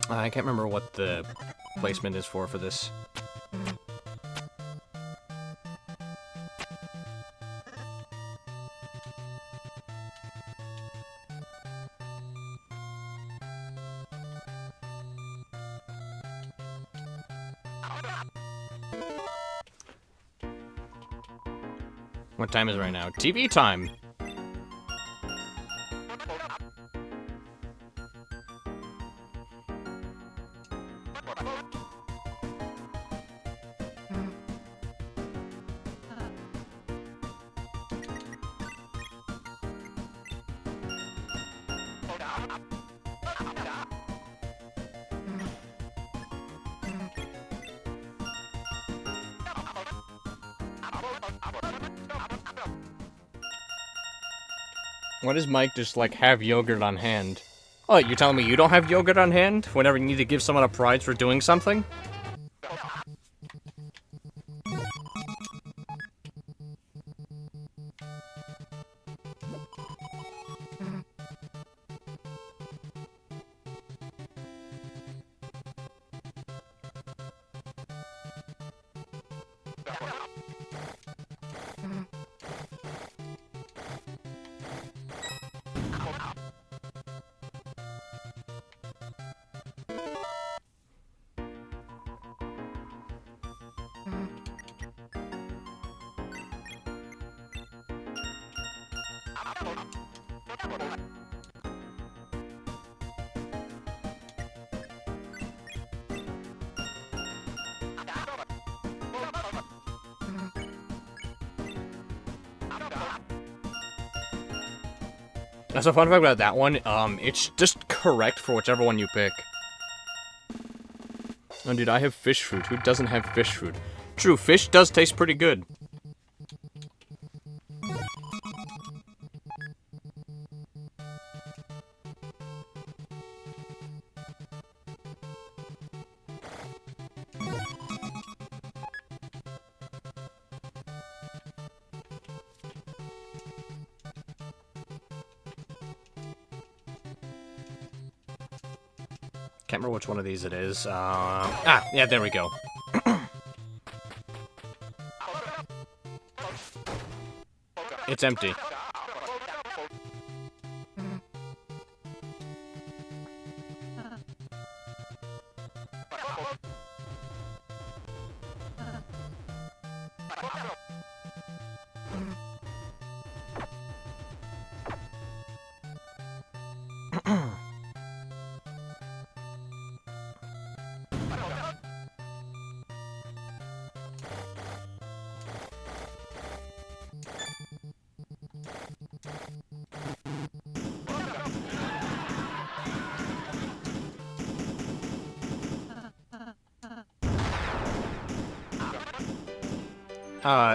I can't remember what the placement is for this. What time is it right now? TV time! Why does Mike just, like, have yogurt on hand? Oh, you're telling me you don't have yogurt on hand whenever you need to give someone a prize for doing something? That's a fun fact about that one. It's just correct for whichever one you pick. Oh, dude, I have fish food. Who doesn't have fish food? True, fish does taste pretty good. Can't remember which one of these it is. Yeah, there we go. It's empty.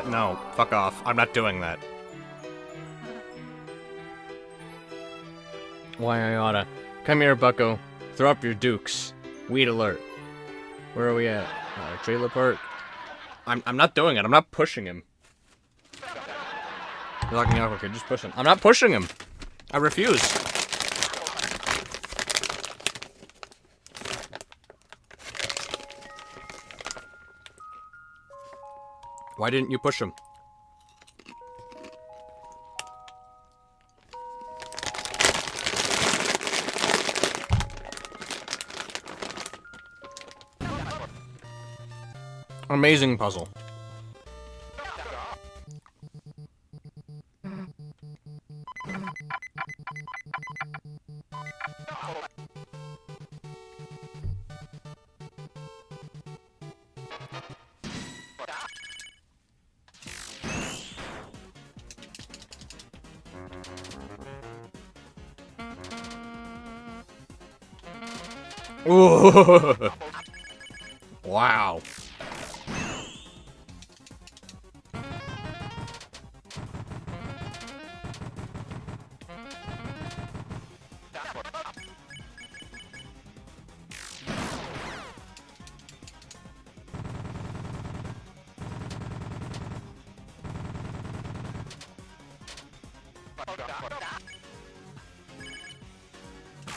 No. Fuck off. I'm not doing that. Why I oughta. Come here, bucko. Throw up your dukes. Weed alert. Where are we at? Trailer park? I'm not doing it. I'm not pushing him. You're locking me up. Okay, just push him. I'm not pushing him. I refuse. Why didn't you push him? Amazing puzzle. Ooh. Wow.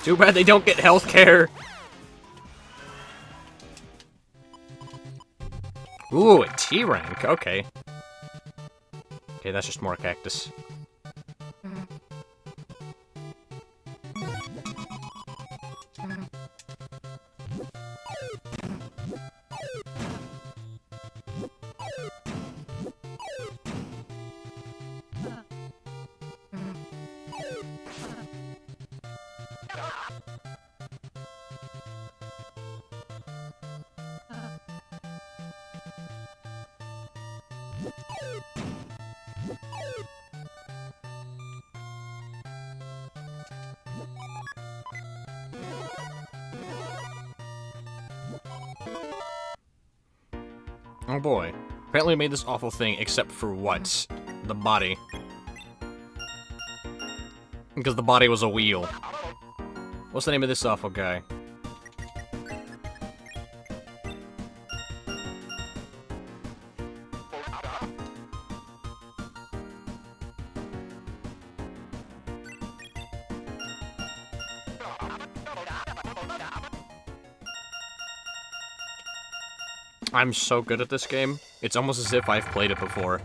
Too bad they don't get health care. Ooh, a T rank. Okay. Okay, that's just more cactus. Oh boy. Apparently we made this awful thing except for what? The body. Because the body was a wheel. What's the name of this awful guy? I'm so good at this game. It's almost as if I've played it before.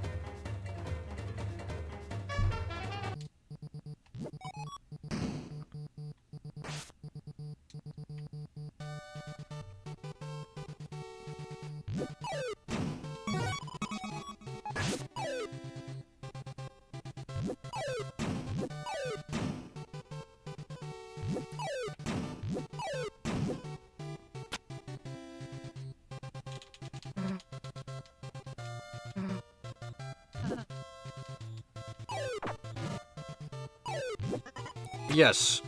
Yes.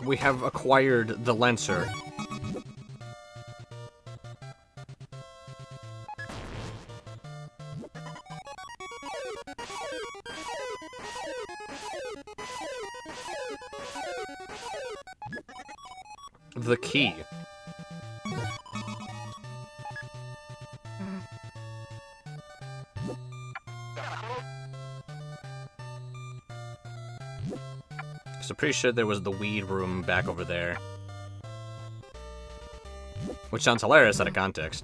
We have acquired the Lancer. The key. So pretty sure there was the weed room back over there. Which sounds hilarious out of context.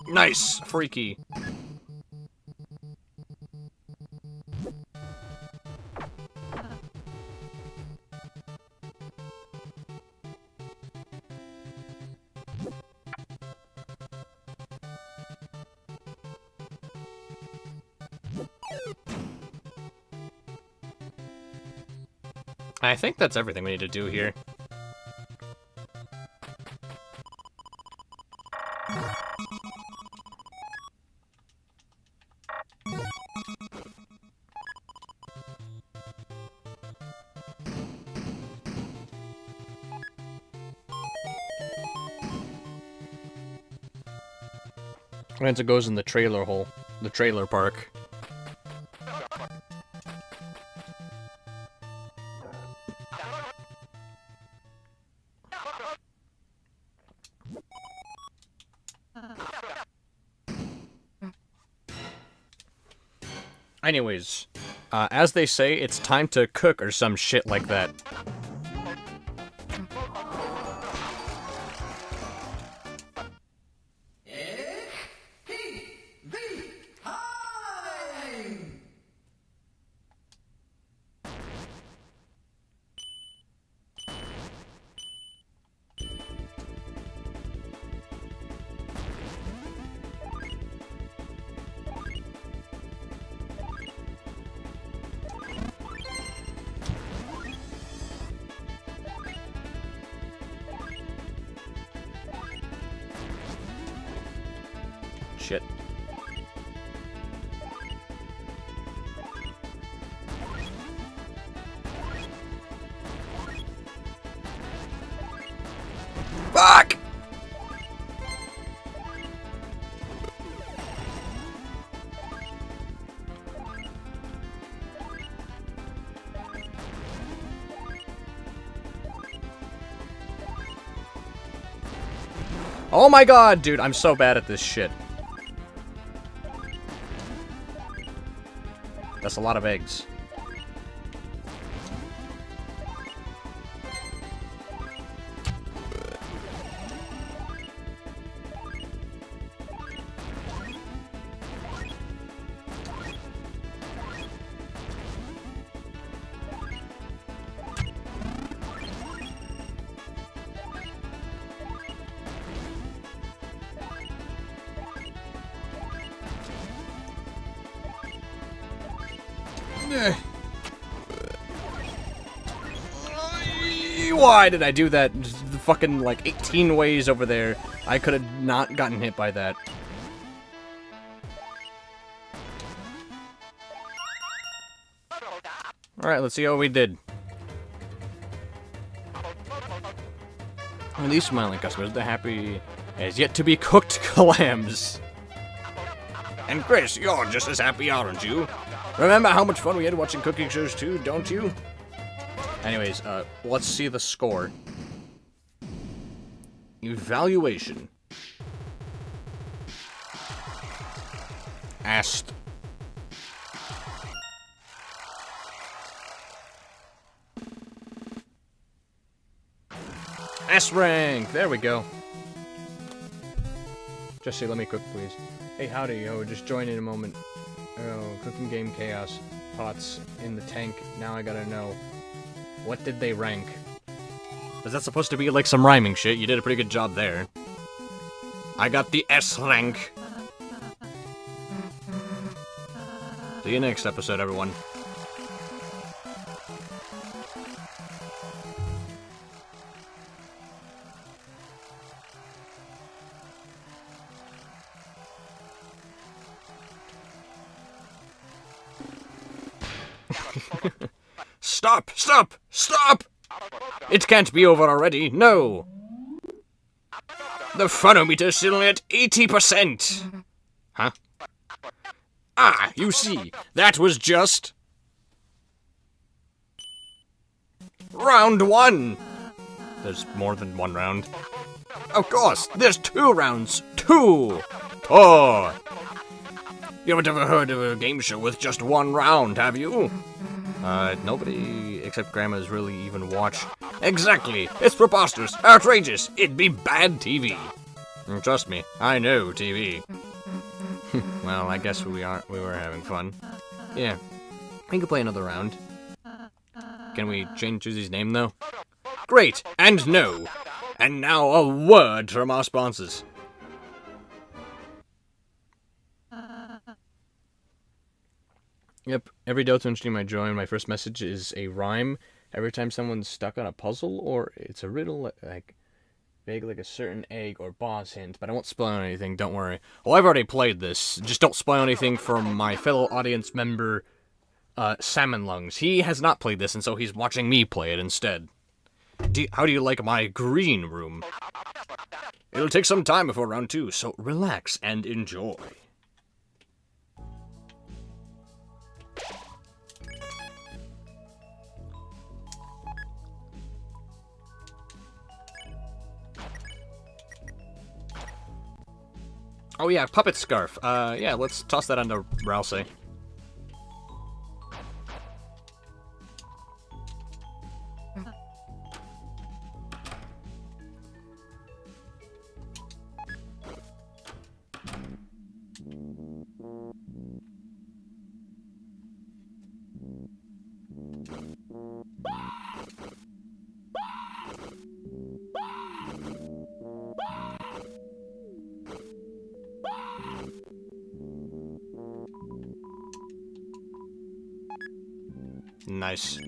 Nice! Freaky. I think that's everything we need to do here. And it goes in the trailer hole. The trailer park. Anyways, as they say, it's time to cook or some shit like that. Shit. Fuck! Oh my god, dude, I'm so bad at this shit. That's a lot of eggs. Why did I do that? Just fucking like 18 ways over there. I could have not gotten hit by that. Alright, let's see how we did. And these smiling customers, they're happy as yet to be cooked clams. And Chris, you're just as happy, aren't you? Remember how much fun we had watching cooking shows too, don't you? Anyways, let's see the score. Evaluation. Asked. S rank! There we go. Jesse, let me cook, please. Hey, howdy, yo. Just join in a moment. Oh, cooking game chaos. Pots in the tank. Now I gotta know. What did they rank? Is that supposed to be like some rhyming shit? You did a pretty good job there. I got the S rank. See you next episode, everyone. Stop! Stop! Stop! It can't be over already, no! The funometer's still at 80%! Huh? Ah, you see, that was just... Round 1! There's more than one round. Of course, there's 2 rounds! 2! Oh! You haven't ever heard of a game show with just 1 round, have you? Nobody except grandmas really even watch. Exactly! It's preposterous, outrageous, it'd be bad TV. Trust me, I know TV. Well, I guess we were having fun. Yeah, we can play another round. Can we change Susie's name, though? Great, and no! And now a word from our sponsors. Yep, every Deltaruning stream I join, my first message is a rhyme. Every time someone's stuck on a puzzle, or it's a riddle, like, vague like a certain egg or boss hint, but I won't spoil anything, don't worry. Well, I've already played this, just don't spoil anything from my fellow audience member, Salmon Lungs. He has not played this, and so he's watching me play it instead. How do you like my green room? It'll take some time before round 2, so relax and enjoy. Oh yeah, puppet scarf. Yeah, let's toss that onto Rousey. Nice.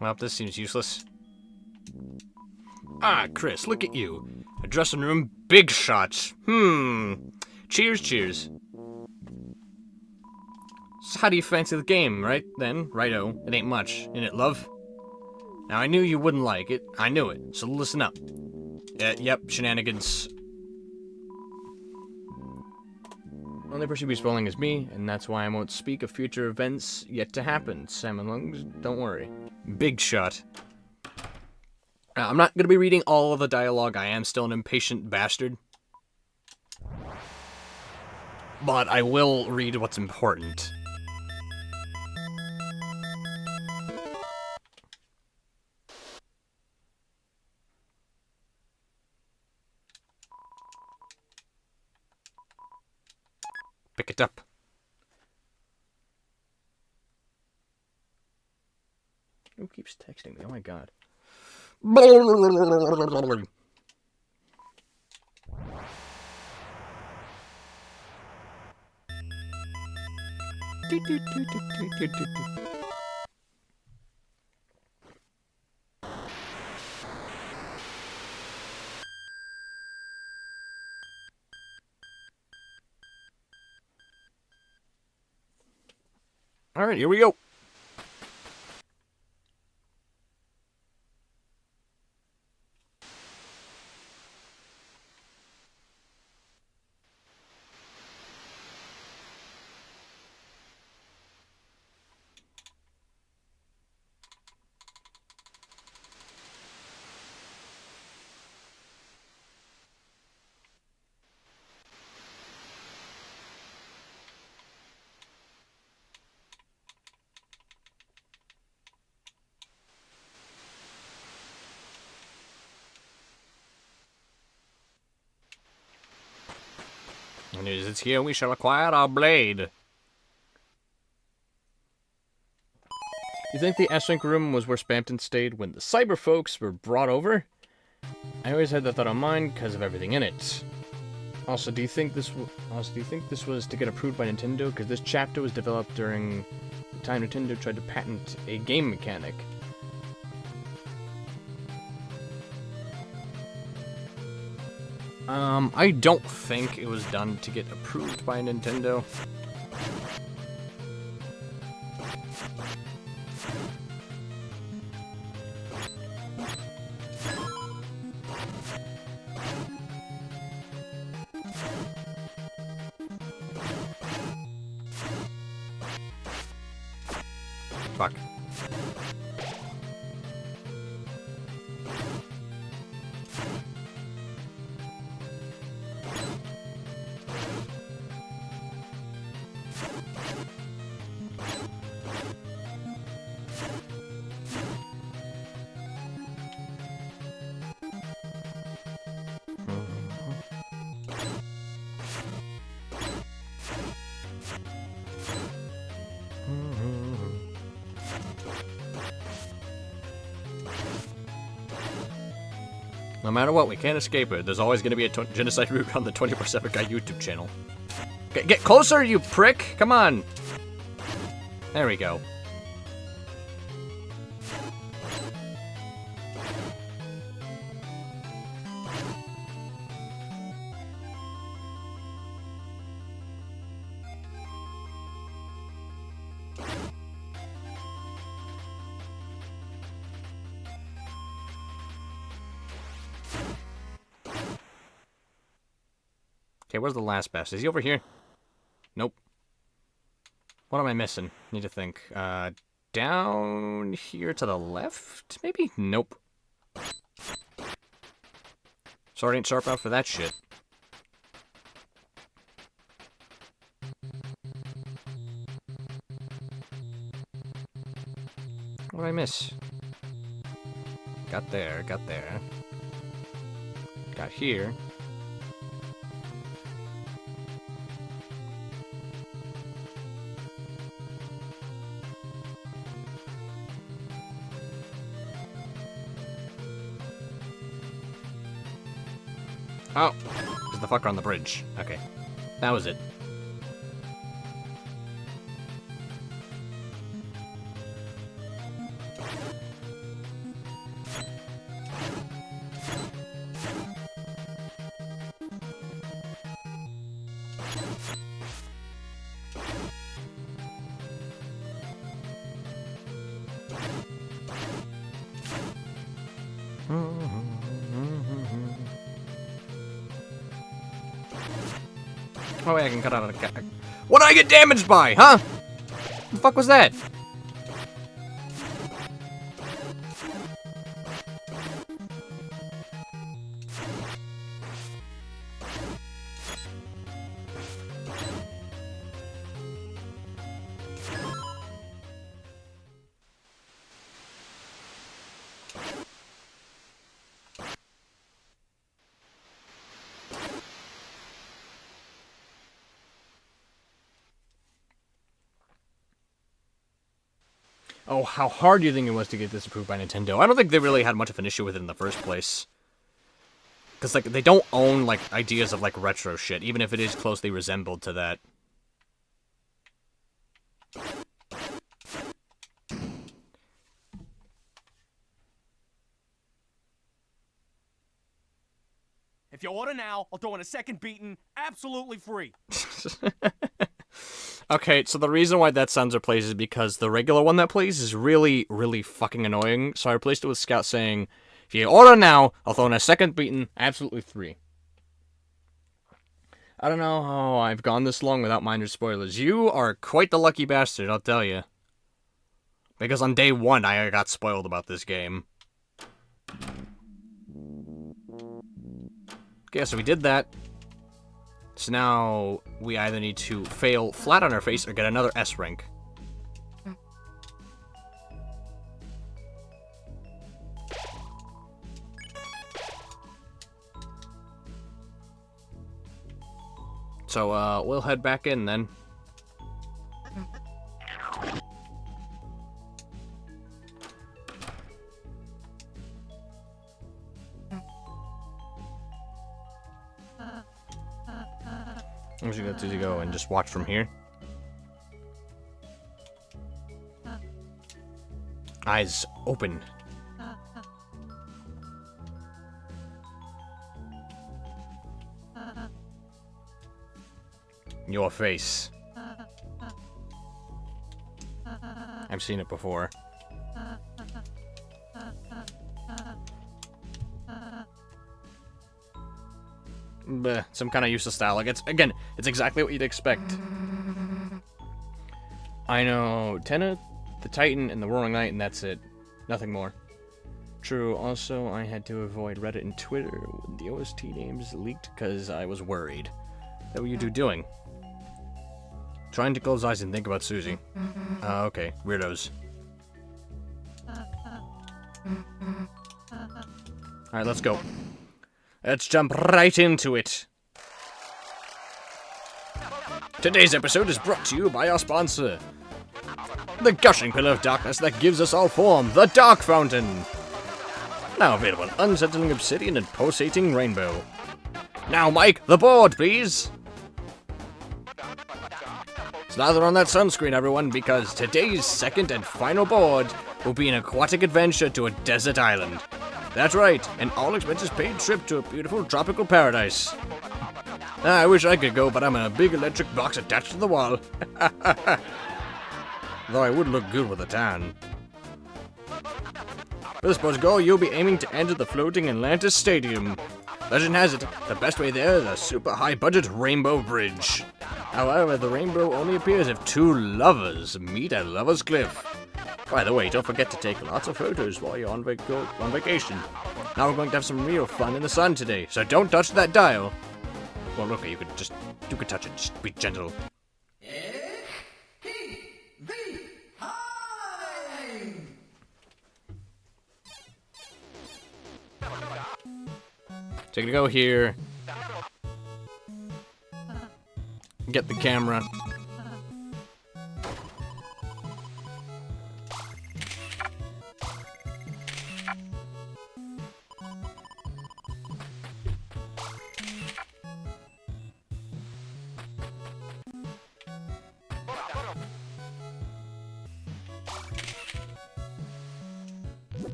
Well, this seems useless. Ah, Chris, look at you. A dressing room big shots. Cheers, cheers. So how do you fancy the game, right then? Righto. It ain't much, ain't it, love? Now, I knew you wouldn't like it. I knew it, so listen up. Yep, shenanigans. Only person to be spoiling is me, and that's why I won't speak of future events yet to happen. Salmon lungs, don't worry. Big shot. I'm not gonna be reading all of the dialogue. I am still an impatient bastard. But I will read what's important. Pick it up. Who keeps texting me? Oh my god. Alright, here we go. And as it's here, we shall acquire our blade. You think the S-Link room was where Spamton stayed when the cyber folks were brought over? I always had that thought on mine because of everything in it. Also, do you think this was to get approved by Nintendo? Because this chapter was developed during the time Nintendo tried to patent a game mechanic. I don't think it was done to get approved by Nintendo. Fuck. No matter what, we can't escape it. There's always going to be a genocide route on the 24/7 Guy YouTube channel. Get closer, you prick! Come on! There we go. Okay, where's the last best? Is he over here? Nope. What am I missing? Need to think. Down here to the left? Maybe? Nope. Sword ain't sharp enough for that shit. What did I miss? Got there, got there. Got here. Oh, there's the fucker on the bridge. Okay, that was it. no way I can cut out a cat. What did I get damaged by, huh? What the fuck was that? Oh, how hard do you think it was to get this approved by Nintendo? I don't think they really had much of an issue with it in the first place. Because, like, they don't own, like, ideas of, like, retro shit, even if it is closely resembled to that. If you order now, I'll throw in a second beating, absolutely free. Okay, so the reason why that sounds replaced is because the regular one that plays is really, really fucking annoying. So I replaced it with Scout saying, if you order now, I'll throw in a second beaten, absolutely free. I don't know how I've gone this long without minor spoilers. You are quite the lucky bastard, I'll tell you. Because on day one, I got spoiled about this game. Okay, so we did that. So now, we either need to fail flat on our face or get another S rank. So, we'll head back in then. I'm just gonna go and just watch from here. Eyes open. Your face. I've seen it before. Bleh, some kind of useless style. Like, again, it's exactly what you'd expect. I know Tenna, the Titan, and the Roaring Knight, and that's it. Nothing more. True, also, I had to avoid Reddit and Twitter when the OST names leaked because I was worried. What were you two doing? Trying to close eyes and think about Susie. Okay, weirdos. Alright, let's go. Let's jump right into it. Today's episode is brought to you by our sponsor, the gushing pillar of darkness that gives us all form, the Dark Fountain. Now available in unsettling obsidian and pulsating rainbow. Now, Mike, the board, please. Slather on that sunscreen, everyone, because today's second and final board will be an aquatic adventure to a desert island. That's right, an all-expenses-paid trip to a beautiful tropical paradise. I wish I could go, but I'm in a big electric box attached to the wall. Though I would look good with a tan. For this boat's goal, you'll be aiming to enter the floating Atlantis Stadium. Legend has it, the best way there is a super high-budget rainbow bridge. However, the rainbow only appears if two lovers meet at Lover's Cliff. By the way, don't forget to take lots of photos while you're on vacation. Now we're going to have some real fun in the sun today, so don't touch that dial. Well, look, you could touch it, just be gentle. So you're gonna go here, get the camera.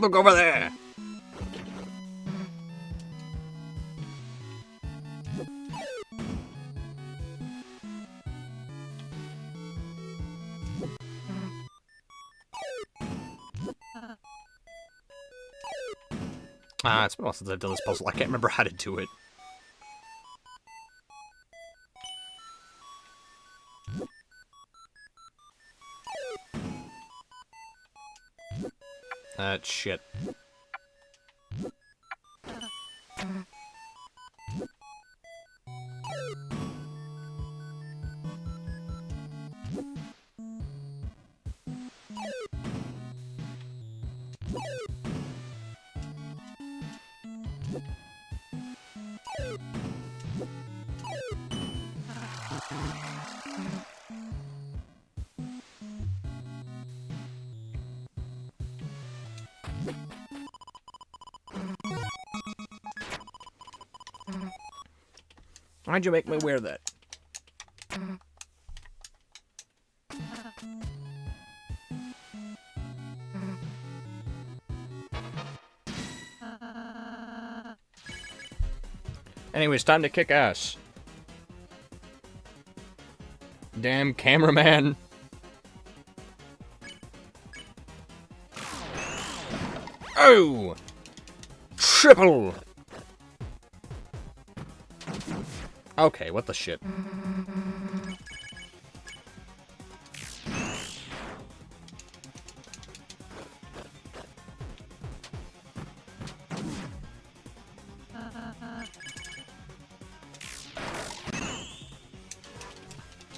Look over there! It's been a while since I've done this puzzle. I can't remember how to do it. Shit. Why'd you make me wear that? Anyways, time to kick ass. Damn cameraman. Oh! Triple! Okay, what the shit?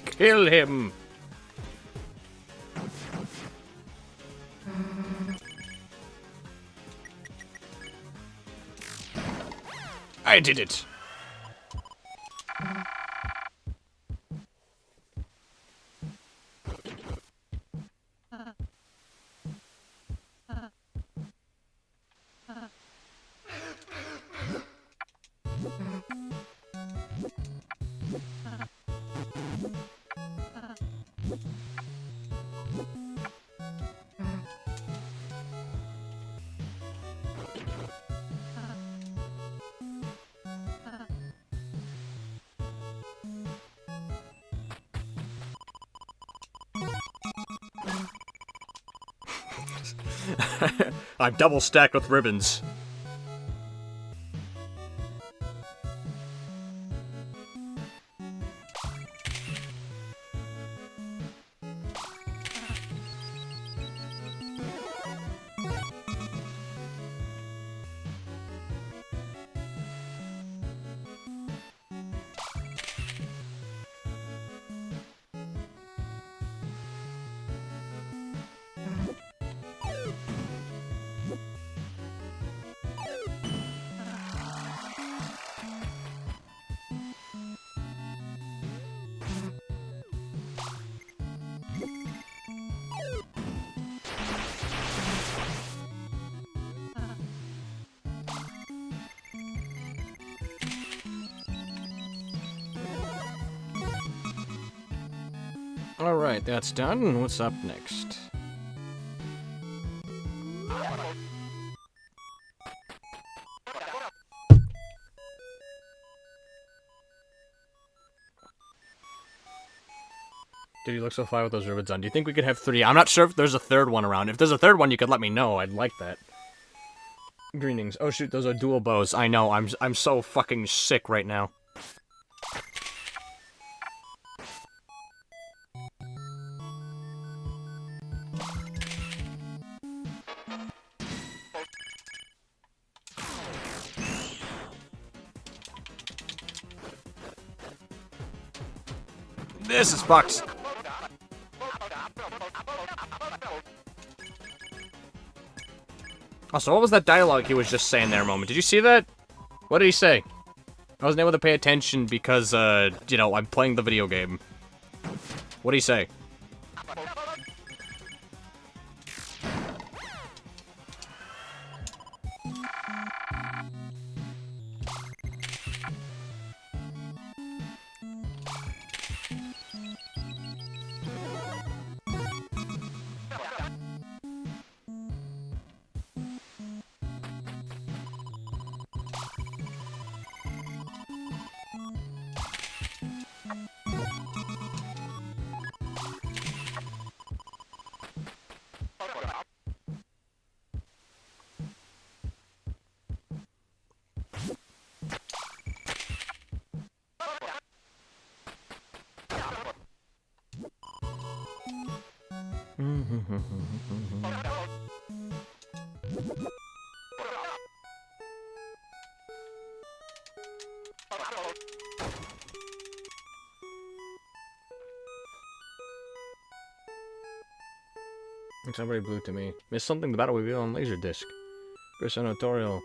Kill him! I did it! I'm double stacked with ribbons. Alright, that's done. What's up next? Did you look so fly with those ribbons on? Do you think we could have 3? I'm not sure if there's a third one around. If there's a third one, you could let me know. I'd like that. Greenings. Oh shoot, those are dual bows. I know, I'm so fucking sick right now. This is fucked. Also, what was that dialogue he was just saying there a moment? Did you see that? What did he say? I wasn't able to pay attention because, you know, I'm playing the video game. What did he say? Somebody blew to me. Missed something, the battle reveal on Laserdisc. Chris Notorial.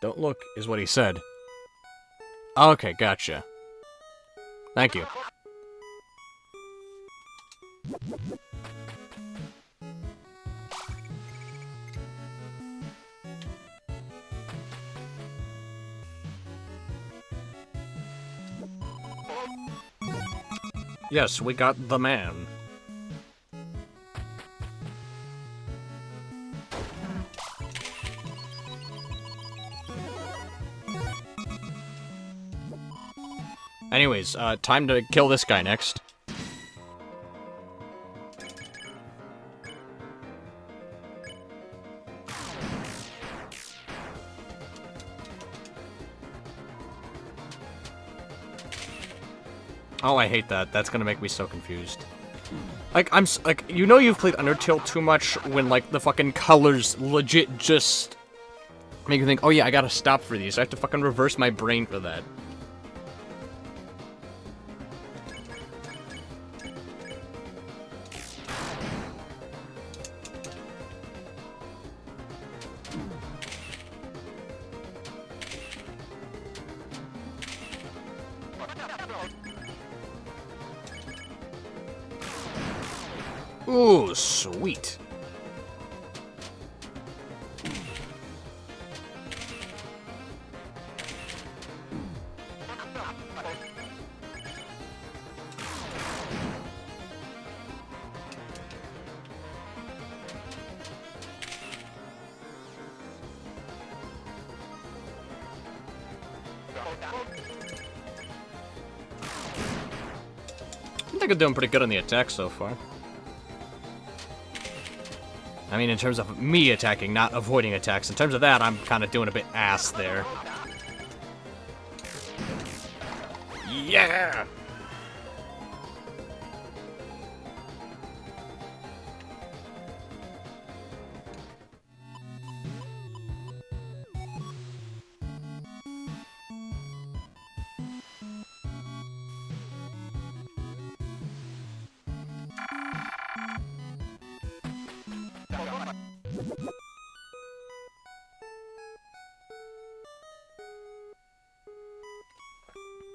Don't look, is what he said. Okay, gotcha. Thank you. Yes, we got the man. Anyways, time to kill this guy next. Oh, I hate that. That's gonna make me so confused. Like, like, you know you've played Undertale too much when, like, the fucking colors legit just make you think, oh yeah, I gotta stop for these. I have to fucking reverse my brain for that. Ooh, sweet. I think I'm doing pretty good on the attack so far. I mean, in terms of me attacking, not avoiding attacks. In terms of that, I'm kind of doing a bit ass there. Yeah!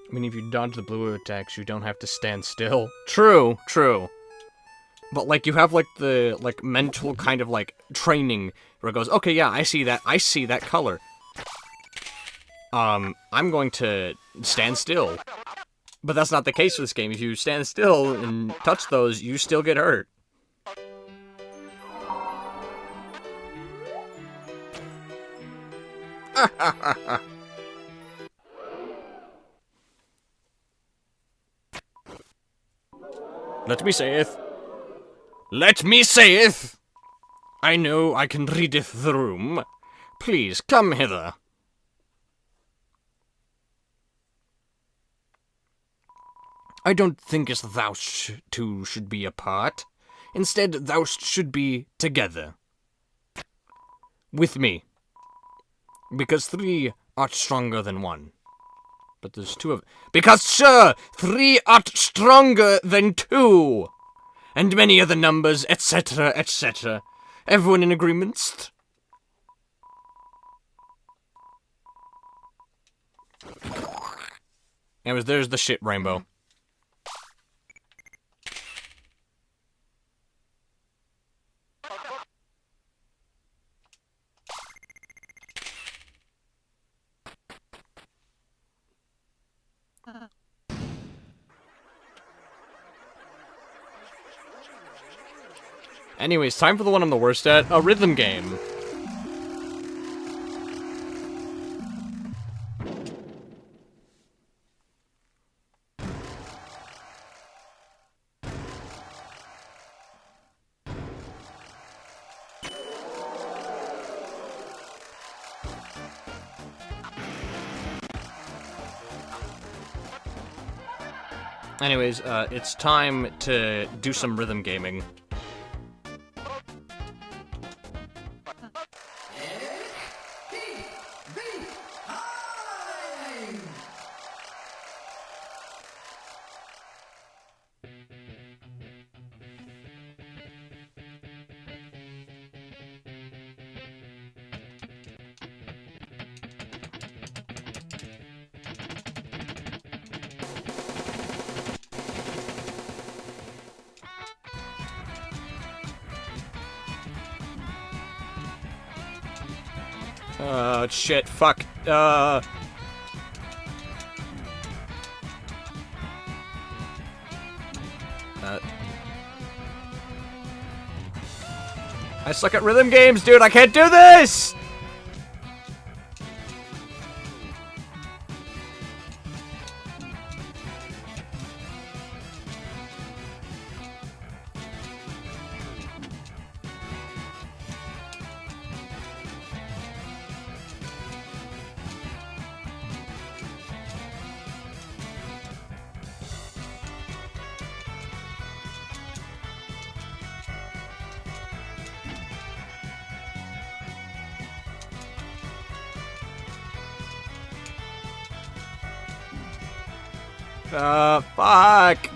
I mean, if you dodge the blue attacks, you don't have to stand still. True, true. But, like, you have, like, the, like, mental kind of, like, training where it goes, okay, yeah, I see that color. I'm going to stand still. But that's not the case for this game. If you stand still and touch those, you still get hurt. Let me saith. Let me saith. I know I can readeth the room. Please come hither. I don't thinkest thou two should be apart. Instead, thou should be together. With me. Because three art stronger than one. But there's two of... Because, sir, three art stronger than two! And many other numbers, etc., etc. Everyone in agreement? Anyways, there's the shit rainbow. Anyways, time for the one I'm the worst at, a rhythm game. Anyways, it's time to do some rhythm gaming. Shit, fuck. I suck at rhythm games, dude. I can't do this! Fuck!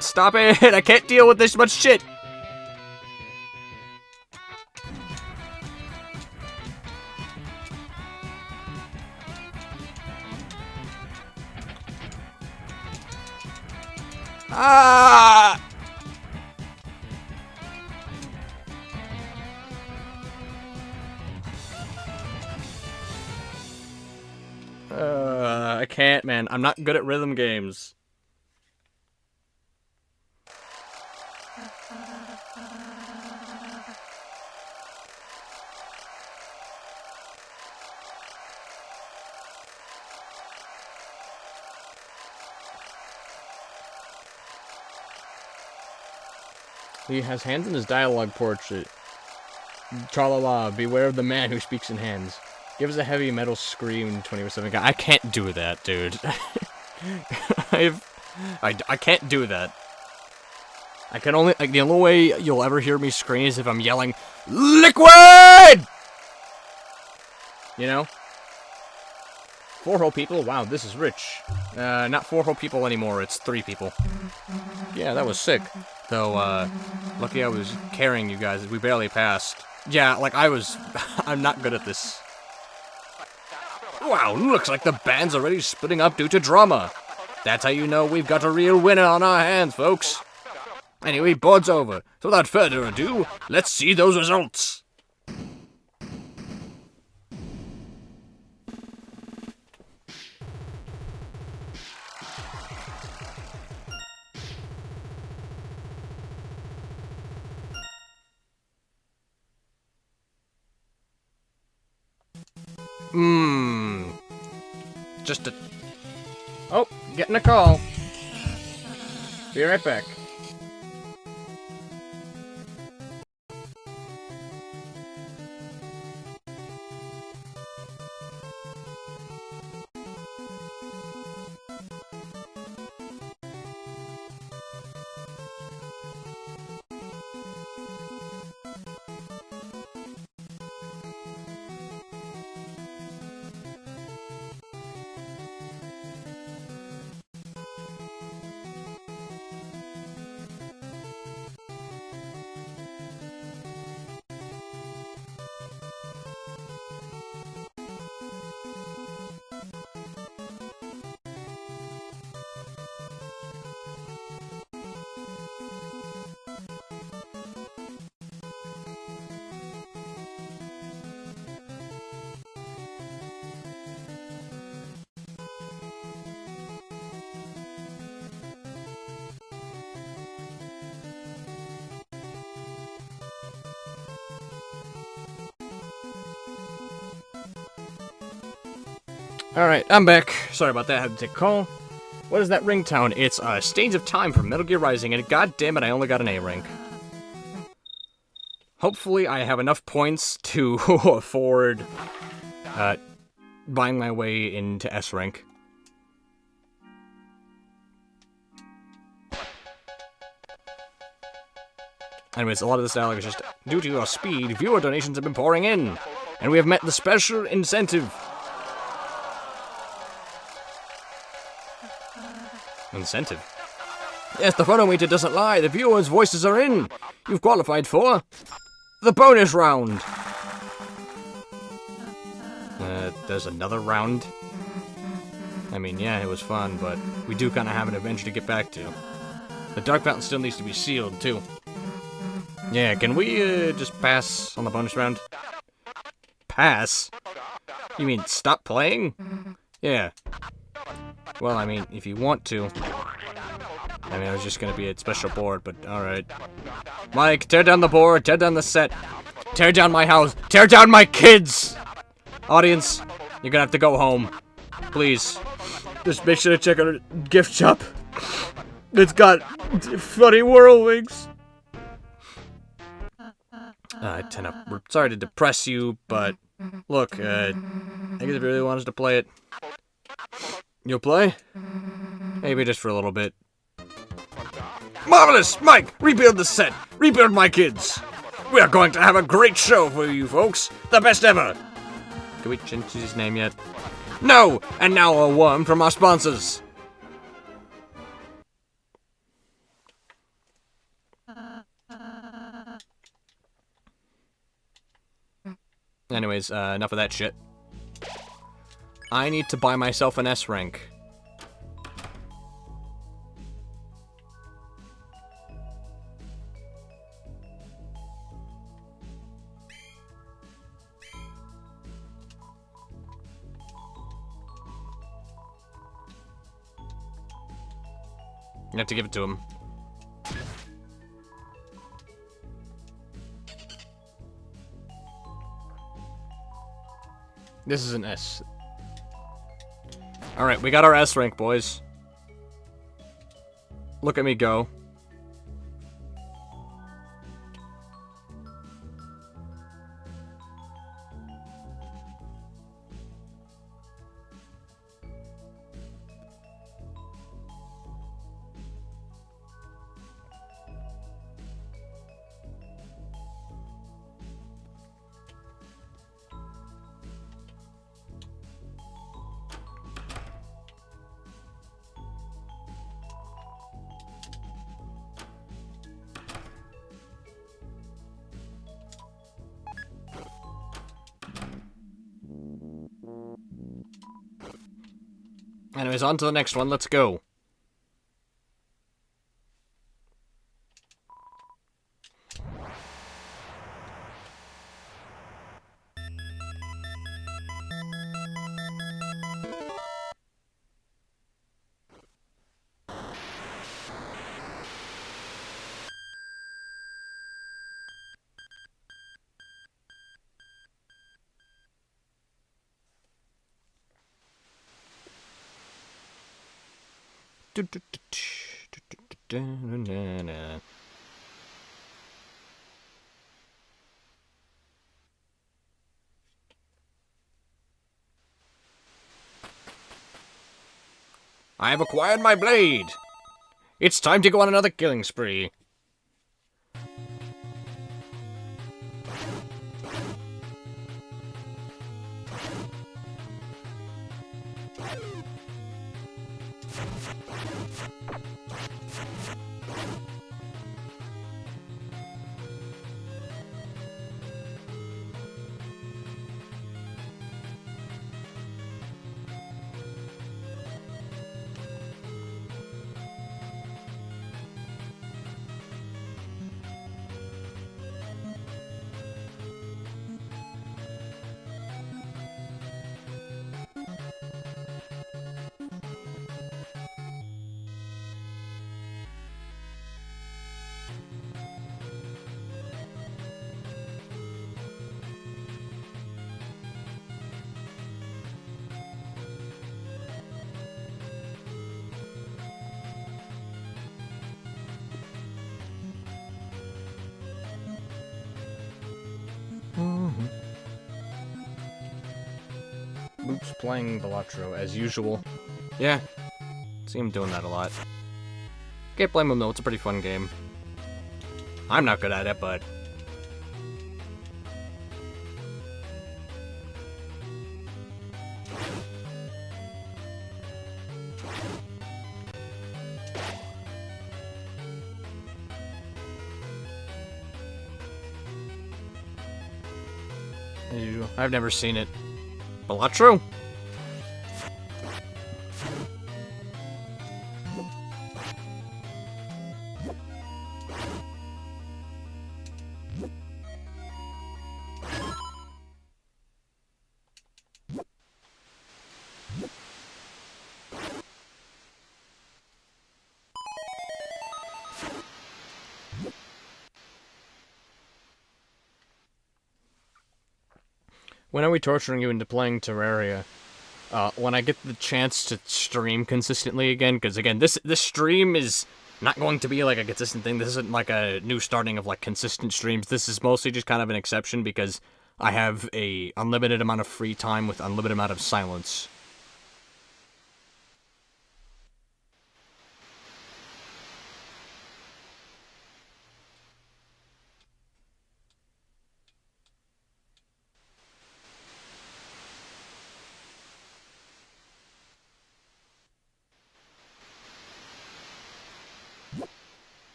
Stop it! I can't deal with this much shit! Ah! I can't, man. I'm not good at rhythm games. He has hands in his dialogue portrait. Tra-la-la, beware of the man who speaks in hands. Gives a heavy metal scream 24/7. I can't do that, dude. I can't do that. I can only, like, the only way you'll ever hear me scream is if I'm yelling, LIQUID! You know? 4 whole people? Wow, this is rich. Not 4 whole people anymore, it's 3 people. Yeah, that was sick. Though, lucky I was carrying you guys, we barely passed. Yeah, like, I'm not good at this. Wow, looks like the band's already splitting up due to drama. That's how you know we've got a real winner on our hands, folks. Anyway, board's over. So without further ado, let's see those results. Just a... Oh, getting a call. Be right back. Alright, I'm back. Sorry about that, I had to take a call. What is that ringtone? It's Stains of Time from Metal Gear Rising, and god damn it, I only got an A rank. Hopefully I have enough points to afford buying my way into S rank. Anyways, a lot of this dialogue is just, due to your speed, viewer donations have been pouring in, and we have met the special incentive. Incentive. Yes, the phonometer doesn't lie. The viewers' voices are in. You've qualified for the bonus round. There's another round. I mean, yeah, it was fun, but we do kind of have an adventure to get back to. The Dark Fountain still needs to be sealed, too. Yeah, can we, just pass on the bonus round? Pass? You mean stop playing? Yeah. Well, I mean, if you want to. I mean, I was just gonna be a special board, but alright. Mike, tear down the board, tear down the set. Tear down my house, tear down my kids! Audience, you're gonna have to go home. Please. Just make sure to check our gift shop. It's got funny whirlwinds. Sorry to depress you, but look, I guess if you really wanted to play it, you'll play? Maybe just for a little bit. Marvelous! Mike, rebuild the set! Rebuild my kids! We are going to have a great show for you folks! The best ever! Can we change his name yet? No! And now a worm from our sponsors! Anyways, enough of that shit. I need to buy myself an S rank. You have to give it to him. This is an S. Alright, we got our S rank, boys. Look at me go. Anyways, on to the next one. Let's go. I have acquired my blade. It's time to go on another killing spree. Luke's playing Bellatro as usual. Yeah, see him doing that a lot. Can't blame him though, it's a pretty fun game. I'm not good at it, but... as usual. I've never seen it. But not true. When are we torturing you into playing Terraria? When I get the chance to stream consistently again, because again, this stream is not going to be like a consistent thing. This isn't like a new starting of like consistent streams. This is mostly just kind of an exception because I have a unlimited amount of free time with unlimited amount of silence.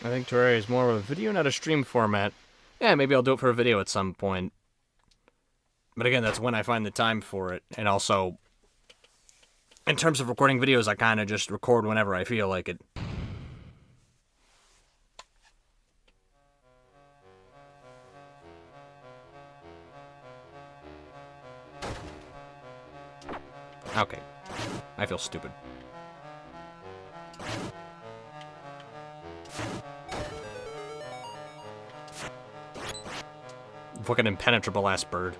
I think Terraria is more of a video, not a stream format. Yeah, maybe I'll do it for a video at some point. But again, that's when I find the time for it. And also, in terms of recording videos, I kind of just record whenever I feel like it. Okay. I feel stupid. Fucking impenetrable ass bird.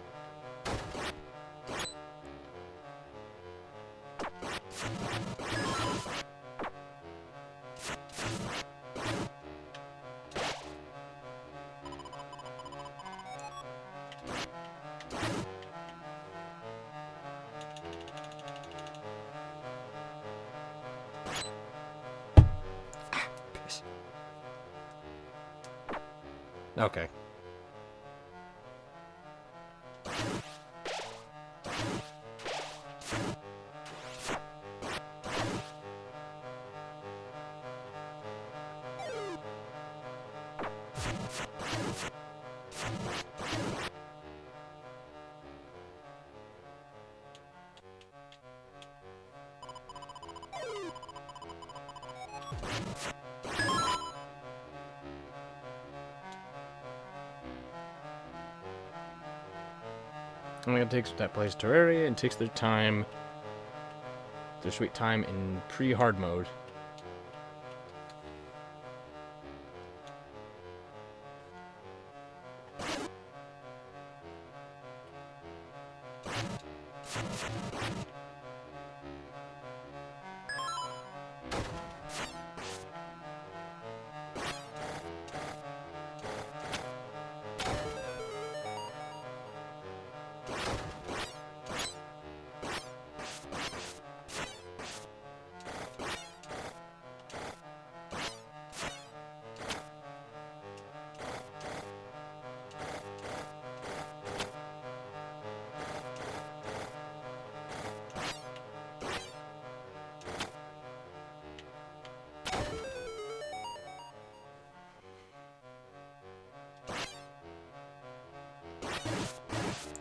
Okay. I'm gonna take that plays Terraria and takes their time, their sweet time in pre-hard mode.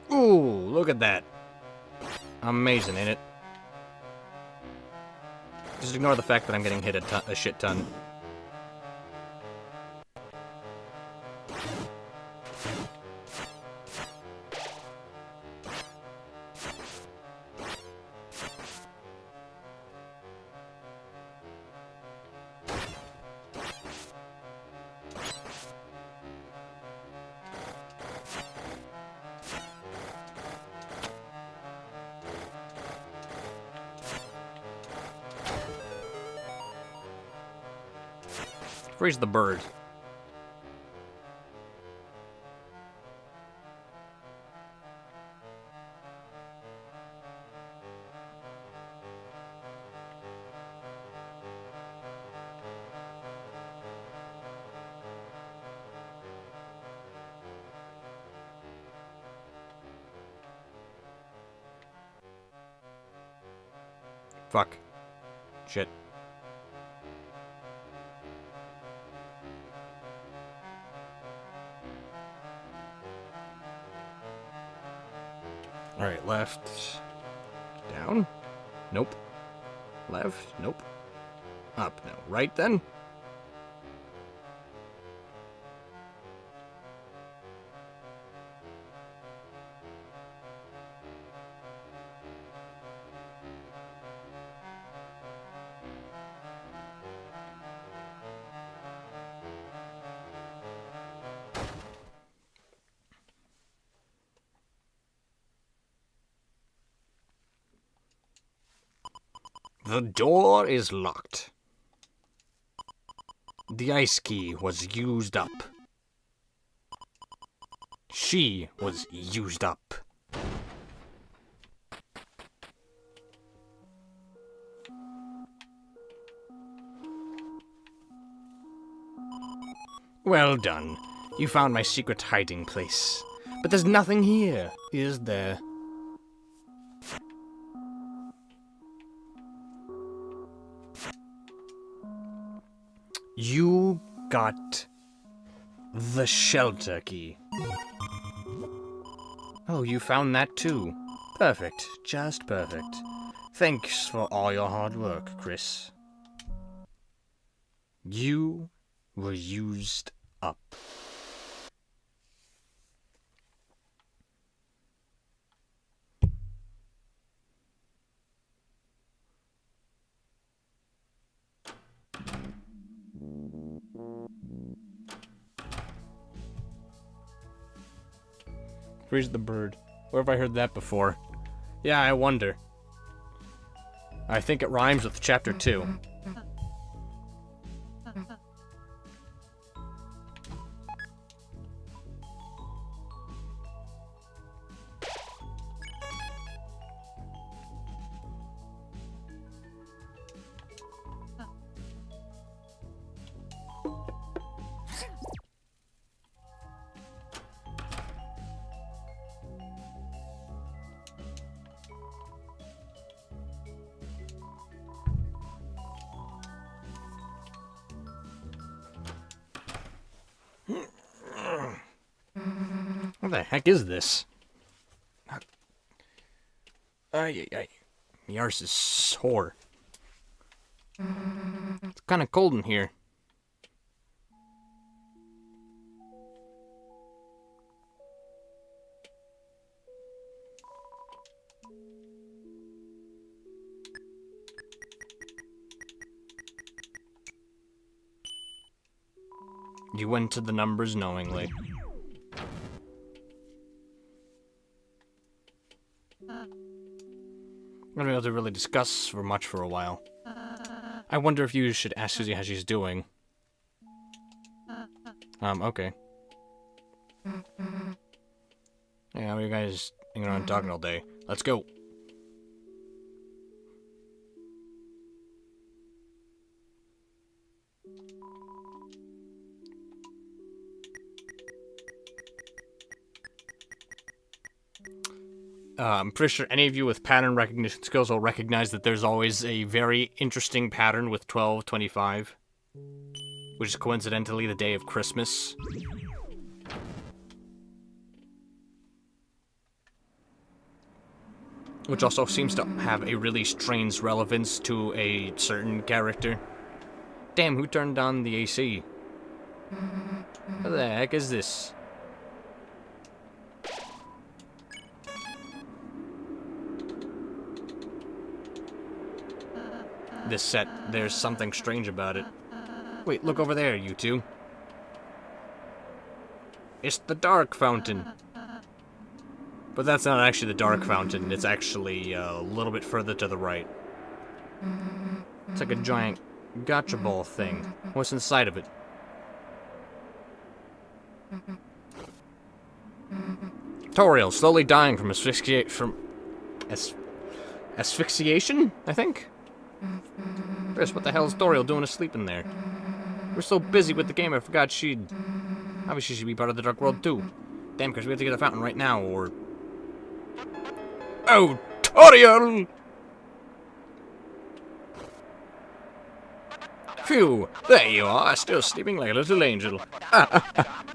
Ooh, look at that. Amazing, ain't it? Just ignore the fact that I'm getting hit a shit ton. Freeze the bird. Fuck. Shit. Alright, left. Down? Nope. Left? Nope. Up, no. Right then? The door is locked. The ice key was used up. She was used up. Well done. You found my secret hiding place. But there's nothing here, is there? You got the shelter key. Oh, you found that too. Perfect. Just perfect. Thanks for all your hard work, Chris. You were used up. Freeze the bird. Where have I heard that before? Yeah, I wonder. I think it rhymes with chapter 2. What the heck is this? Ay. My arse is sore. It's kind of cold in here. You went to the numbers knowingly. We haven't been able to really discuss for much for a while. I wonder if you should ask Susie how she's doing. Okay. Yeah, how are you guys hanging around talking all day? Let's go. I'm pretty sure any of you with pattern recognition skills will recognize that there's always a very interesting pattern with 12/25, which is coincidentally the day of Christmas. Which also seems to have a really strange relevance to a certain character. Damn, who turned on the AC? What the heck is this? This set, there's something strange about it. Wait, look over there, you two. It's the Dark Fountain. But that's not actually the Dark Fountain, it's actually a little bit further to the right. It's like a giant gotcha ball thing. What's inside of it? Toriel, slowly dying from asphyxiation, I think? Chris, what the hell is Toriel doing asleep in there? We're so busy with the game, I forgot she'd... Obviously she'd be part of the Dark World too. Damn, Chris, we have to get the fountain right now, or... Oh, Toriel! Phew, there you are, still sleeping like a little angel.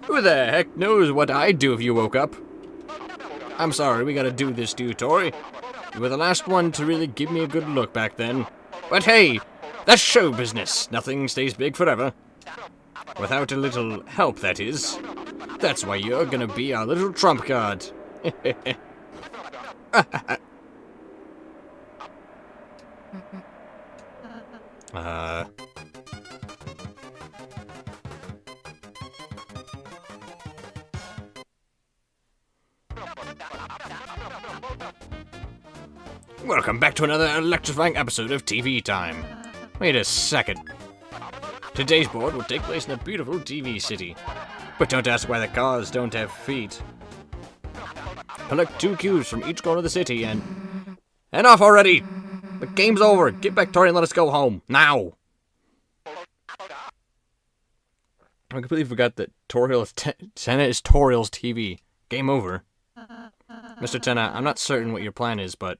Who the heck knows what I'd do if you woke up? I'm sorry, we gotta do this to you, Tori. You were the last one to really give me a good look back then. But hey, that's show business. Nothing stays big forever. Without a little help, that is. That's why you're gonna be our little trump card. Welcome back to another electrifying episode of TV Time. Wait a second. Today's board will take place in a beautiful TV city. But don't ask why the cars don't have feet. Collect 2 cubes from each corner of the city and off already! The game's over! Get back, Tori, and let us go home. Now! I completely forgot that Tenna is Toriel's TV. Game over. Mr. Tenna, I'm not certain what your plan is, but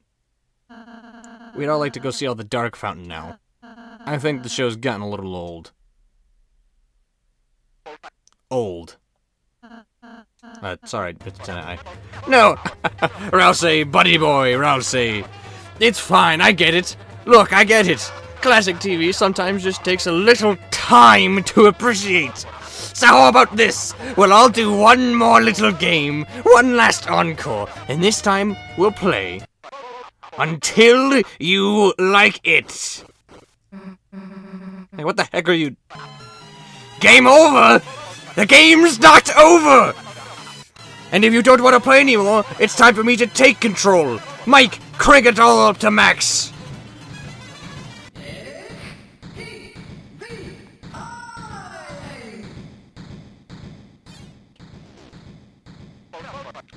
we'd all like to go see all the Dark Fountain now. I think the show's gotten a little old. Old. Sorry, Mr. Tenna, No! Rousey, buddy boy, Rousey. It's fine, I get it. Look, I get it. Classic TV sometimes just takes a little time to appreciate. So how about this? We'll all do one more little game, one last encore, and this time we'll play until you like it. Hey, what the heck are you... Game over! The game's not over! And if you don't want to play anymore, it's time for me to take control. Mike, crank it all up to max.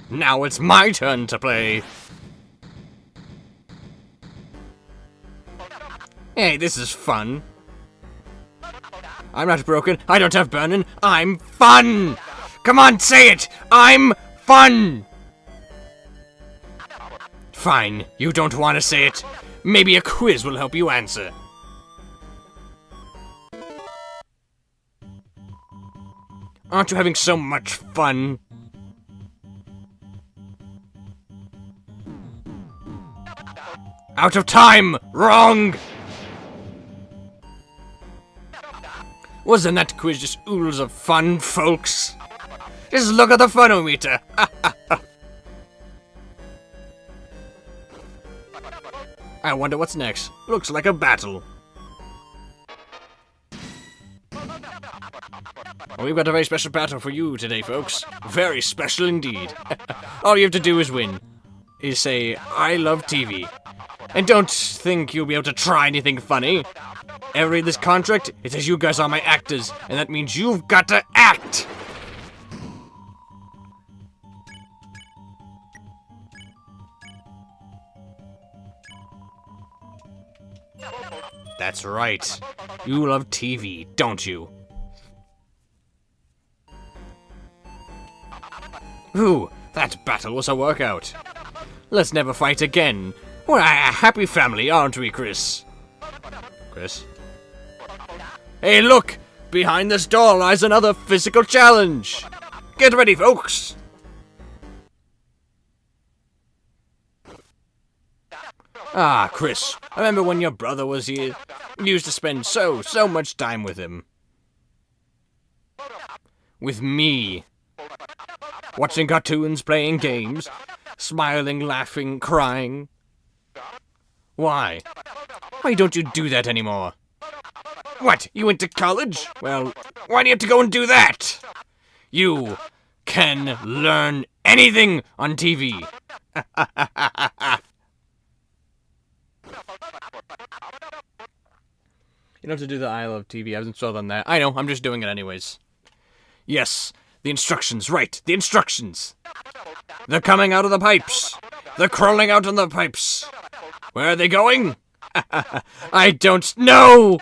Now it's my turn to play. Hey, this is fun. I'm not broken, I don't have burning, I'm fun! Come on, say it! I'm fun! Fine, you don't want to say it. Maybe a quiz will help you answer. Aren't you having so much fun? Out of time! Wrong! Wasn't that quiz just oodles of fun, folks? Just look at the funometer! I wonder what's next. Looks like a battle. Well, we've got a very special battle for you today, folks. Very special indeed. All you have to do is win. Is say, I love TV. And don't think you'll be able to try anything funny. Ever read this contract? It says you guys are my actors, and that means you've got to act! That's right. You love TV, don't you? Ooh, that battle was a workout. Let's never fight again. We're a happy family, aren't we, Chris? Chris? Hey, look! Behind this door lies another physical challenge! Get ready, folks! Ah, Chris, I remember when your brother was here. You used to spend so much time with him. With me. Watching cartoons, playing games, smiling, laughing, crying. Why? Why don't you do that anymore? What, you went to college? Well, why do you have to go and do that? You can learn anything on TV. You don't have to do the I love TV. I haven't sold on that. I know, I'm just doing it anyways. Yes, the instructions, right, the instructions. They're coming out of the pipes. They're crawling out on the pipes. Where are they going? I don't know!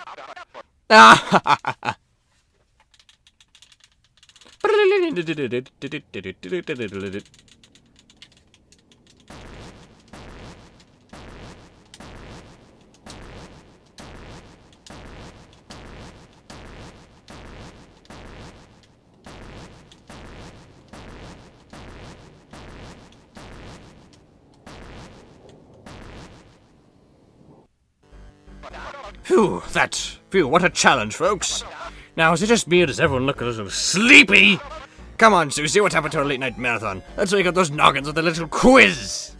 Phew, what a challenge, folks. Now, is it just me or does everyone look a little sleepy? Come on, Susie, what happened to our late night marathon? Let's wake up those noggins with a little quiz!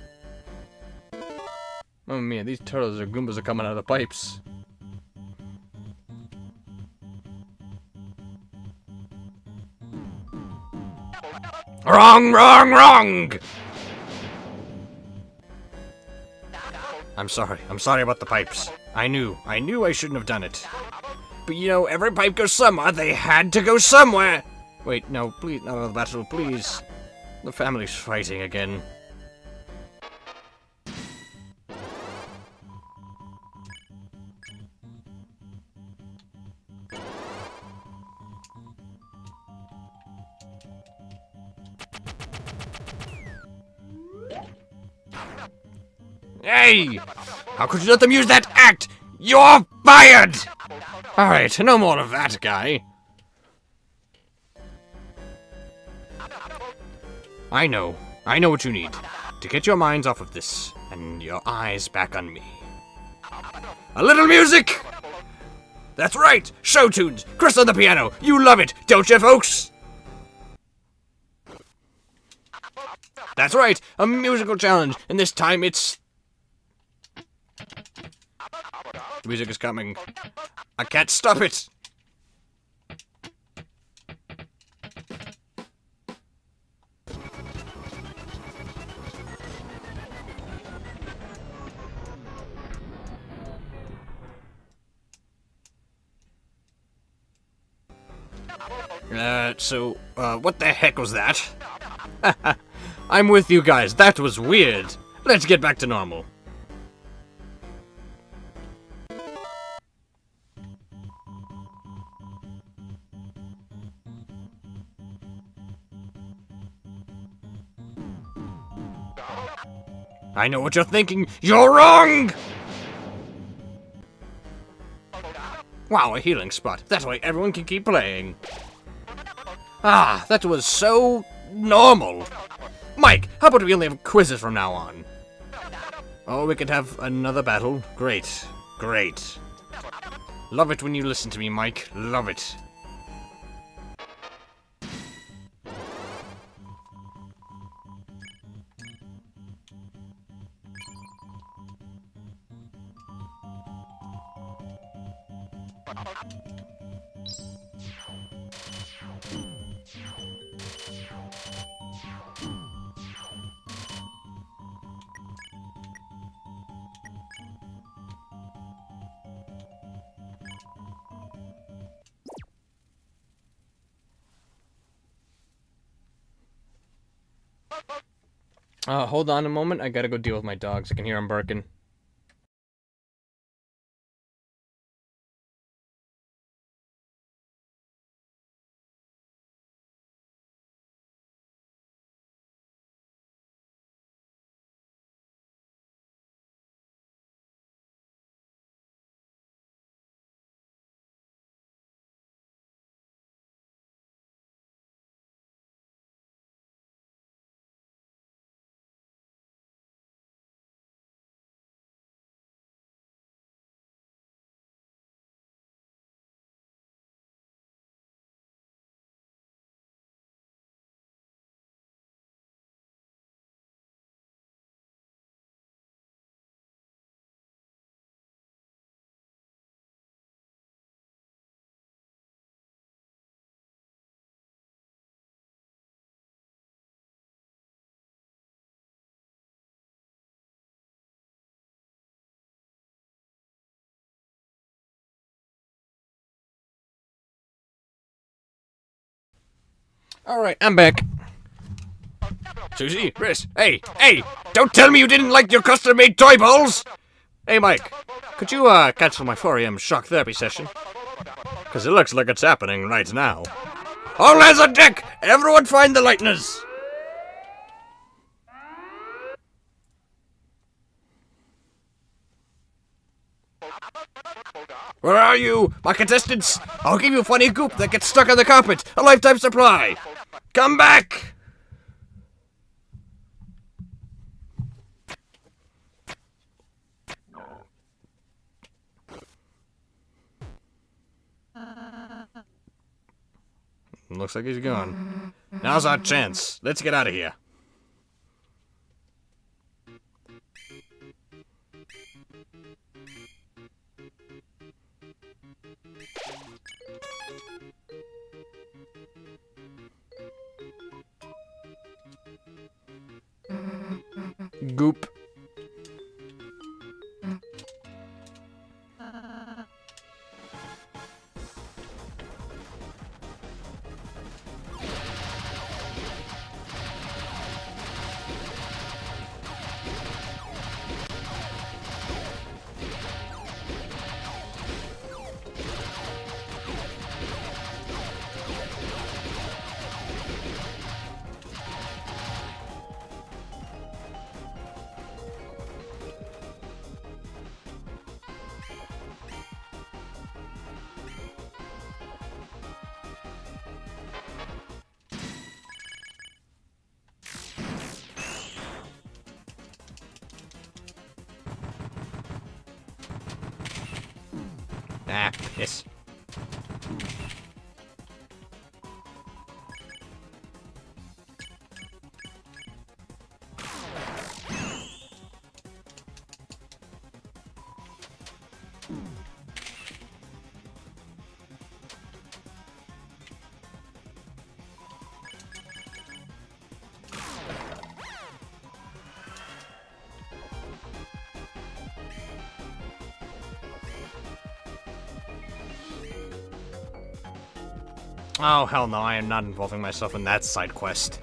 Oh man, these turtles or Goombas are coming out of the pipes. Wrong! I'm sorry about the pipes. I knew I shouldn't have done it. But you know, every pipe goes somewhere, they had to go somewhere! Wait, no, please, not on the battle, please. The family's fighting again. Hey! How could you let them use that act? You're fired! Alright, no more of that, guy. I know what you need. To get your minds off of this, and your eyes back on me. A little music! That's right! Show tunes! Chris on the piano! You love it, don't you, folks? That's right! A musical challenge, and this time it's... The music is coming. I can't stop it! What the heck was that? I'm with you guys, that was weird. Let's get back to normal. I know what you're thinking. You're wrong! Wow, a healing spot. That way everyone can keep playing. Ah, that was so normal. Mike, how about we only have quizzes from now on? Oh, we could have another battle. Great. Love it when you listen to me, Mike. Love it. Hold on a moment. I gotta go deal with my dogs. I can hear them barking. Alright, I'm back. Susie, Chris, hey! Don't tell me you didn't like your custom-made toy balls! Hey, Mike, could you, cancel my 4 AM shock therapy session? Because it looks like it's happening right now. All hands on deck! Everyone find the lighteners! Where are you, my contestants? I'll give you a funny goop that gets stuck on the carpet. A lifetime supply. Come back! Looks like he's gone. Now's our chance. Let's get out of here. Goop. Ah, piss. Oh, hell no, I am not involving myself in that side quest.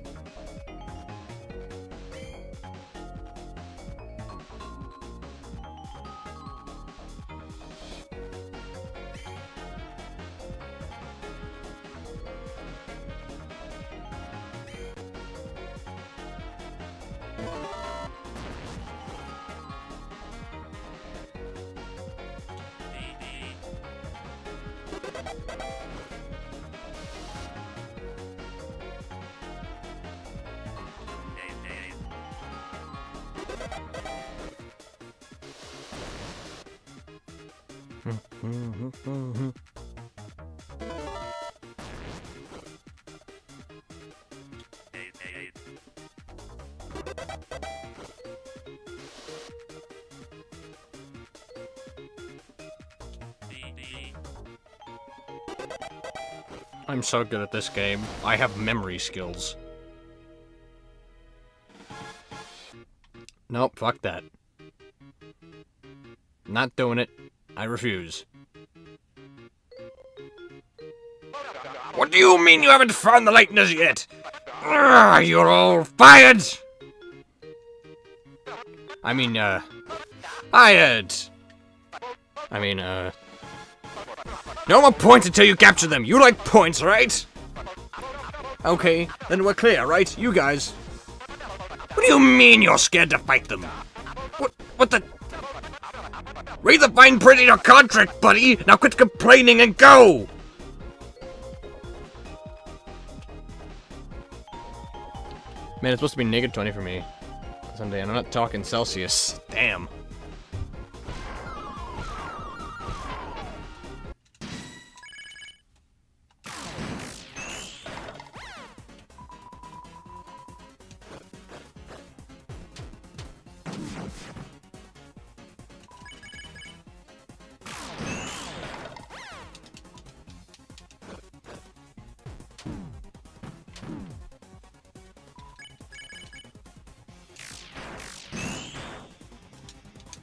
I'm so good at this game. I have memory skills. Nope, fuck that. Not doing it. I refuse. What do you mean you haven't found the lightness yet? Urgh, you're all fired! I mean, hired! No more points until you capture them. You like points, right? Okay, then we're clear, right? You guys. What do you mean you're scared to fight them? What the? Read the fine print in your contract, buddy! Now quit complaining and go! Man, it's supposed to be -20 for me someday, and I'm not talking Celsius. Damn.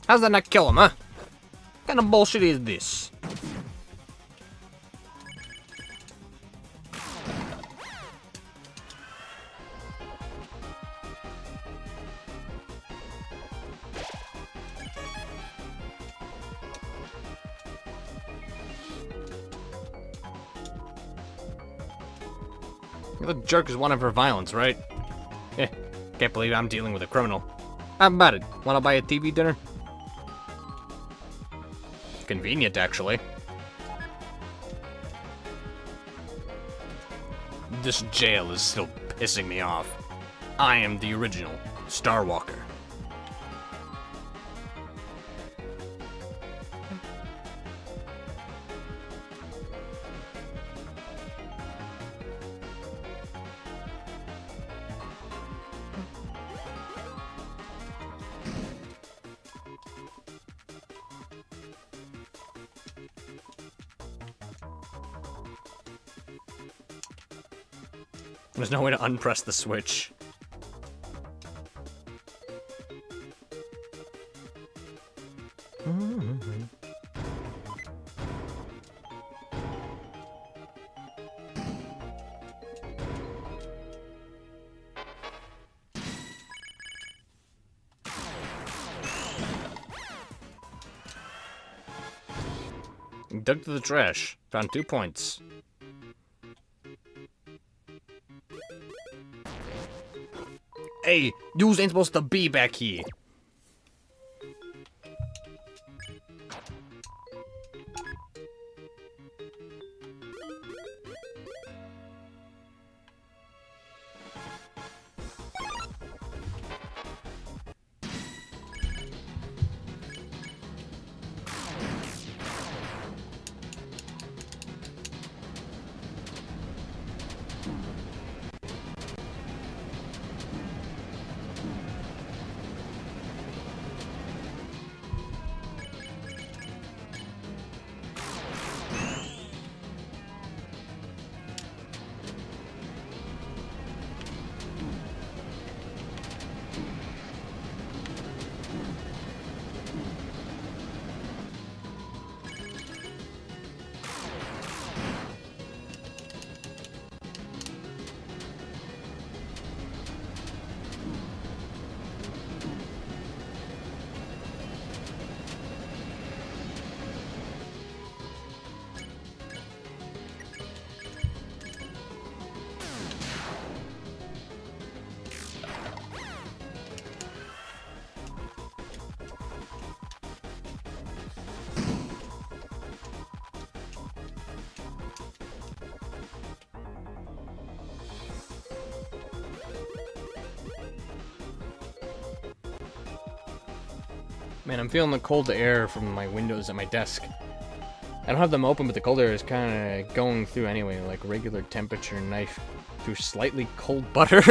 How's that not kill him, huh? What kind of bullshit is this? The jerk is wanted for violence, right? Can't believe I'm dealing with a criminal. How about it? Wanna buy a TV dinner? Convenient, actually. This jail is still pissing me off. I am the original Starwalker. There's no way to unpress the switch. Dug through the trash. Found 2 points. Hey, dudes ain't supposed to be back here. Man, I'm feeling the cold air from my windows at my desk. I don't have them open, but the cold air is kind of going through anyway, like regular temperature knife through slightly cold butter.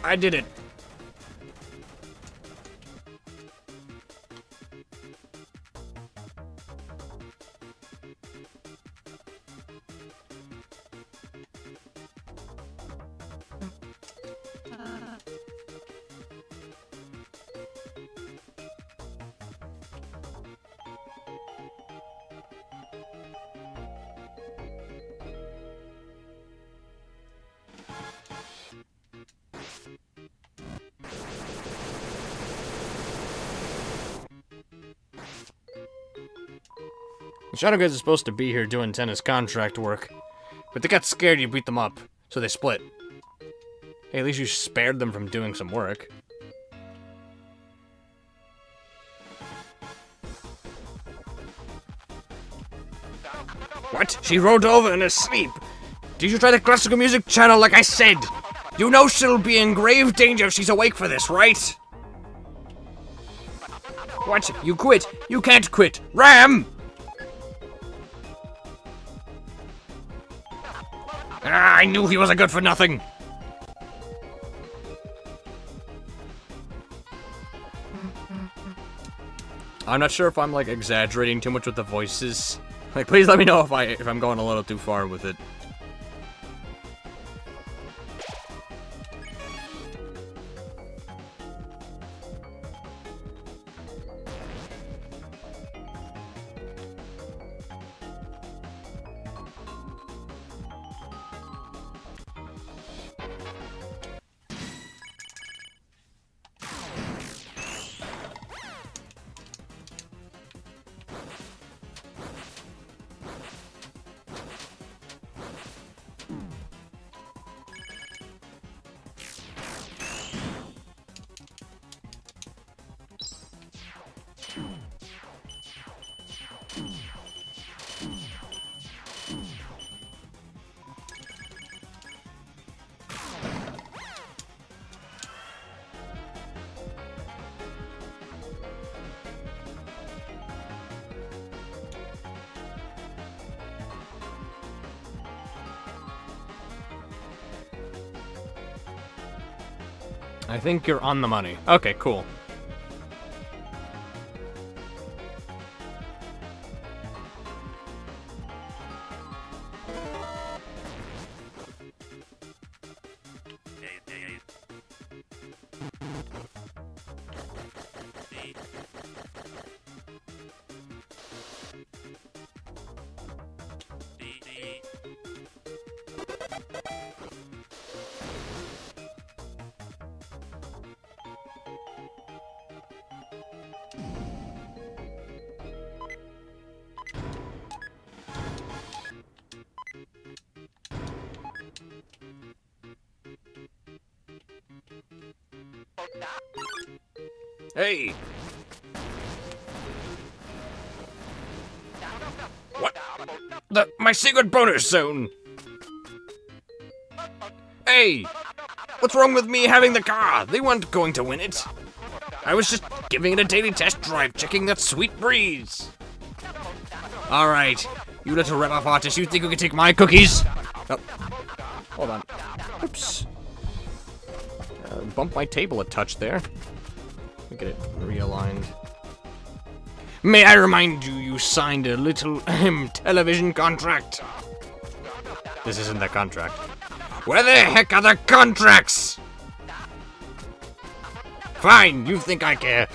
I did it. The Shadow guys are supposed to be here doing tennis contract work, but they got scared you beat them up, so they split. Hey, at least you spared them from doing some work. What? She rolled over in her sleep. Did you try the classical music channel like I said? You know she'll be in grave danger if she's awake for this, right? What? You quit? You can't quit. Ram! Ah, I knew he wasn't good for nothing. I'm not sure if I'm like exaggerating too much with the voices. Like, please let me know if I'm going a little too far with it. I think you're on the money. Okay, cool. Hey! What? My secret bonus zone! Hey! What's wrong with me having the car? They weren't going to win it. I was just giving it a daily test drive, checking that sweet breeze. Alright, you little rip-off artist, you think you can take my cookies? Oh, hold on. Oops. Bumped my table a touch there. Let me get it realigned. May I remind you, you signed a little television contract. This isn't the contract. Where the heck are the contracts? Fine, you think I care.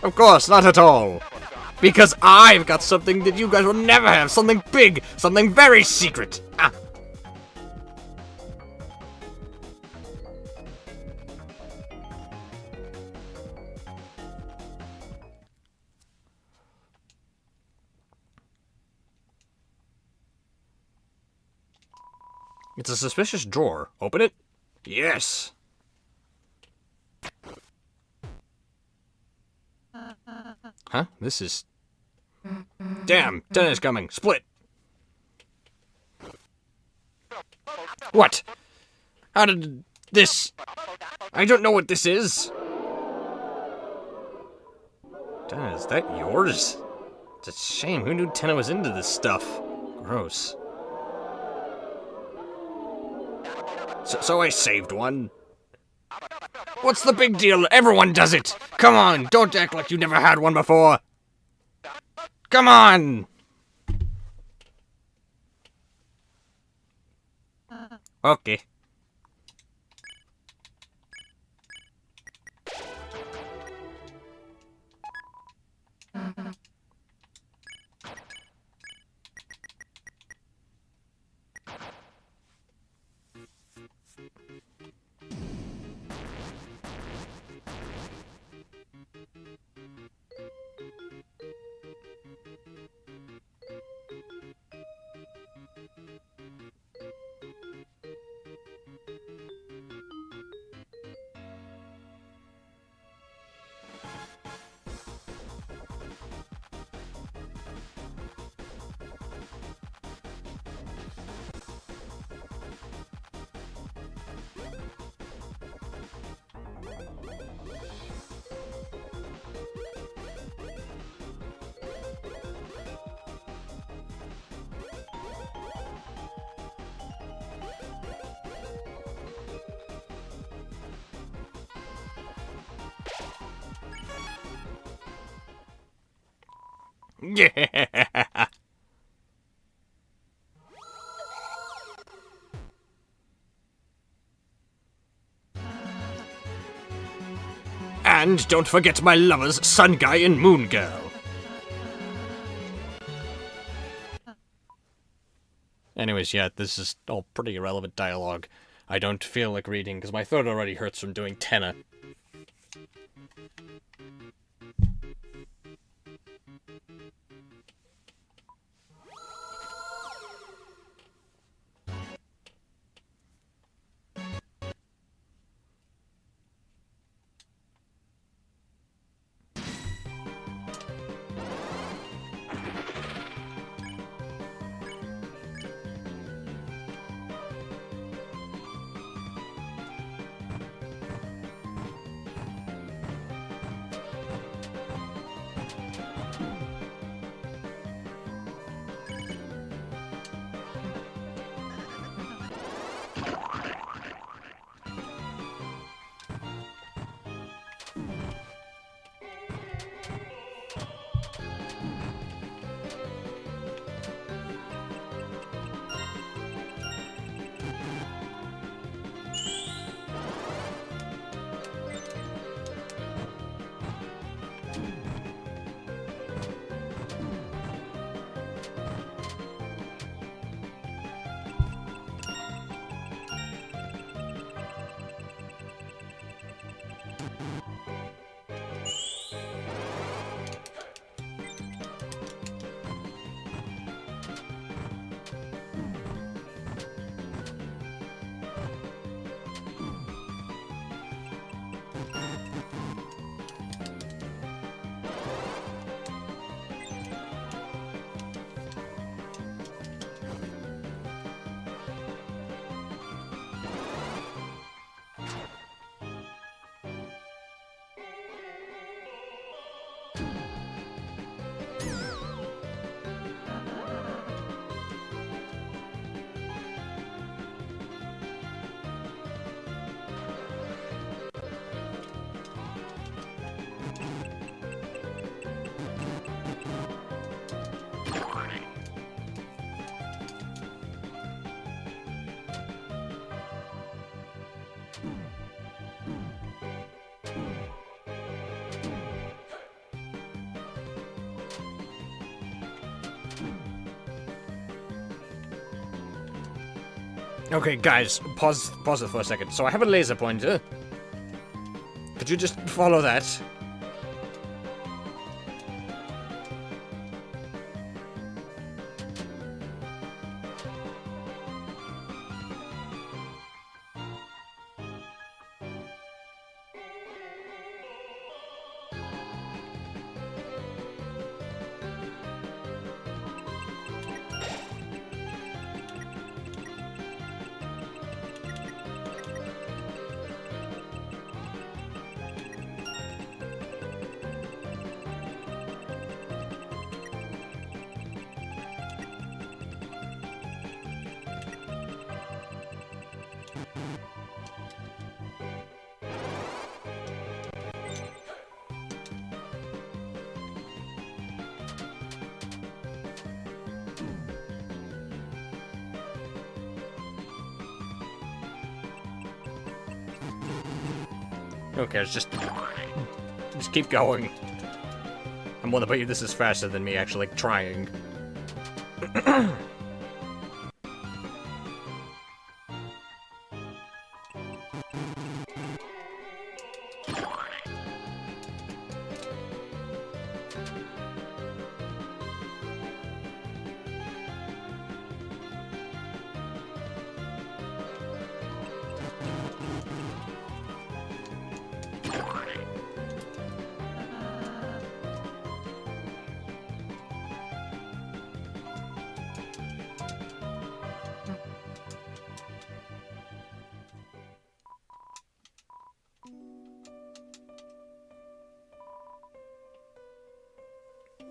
Of course, not at all. Because I've got something that you guys will never have. Something big, something very secret. Ah. It's a suspicious drawer. Open it? Yes. Huh? This is... Damn! Dinner's coming! Split! What? How did this... I don't know what this is! Dana, is that yours? It's a shame. Who knew Tenna was into this stuff? Gross. So I saved one. What's the big deal? Everyone does it! Come on, don't act like you never had one before! Come on! Okay. Yeah. And don't forget my lovers, Sun Guy and Moon Girl. Anyways, yeah, this is all pretty irrelevant dialogue. I don't feel like reading because my throat already hurts from doing Tenna. Okay, guys, pause it for a second. So I have a laser pointer. Could you just follow that? Okay, just keep going. I'm willing to bet you this is faster than me actually trying.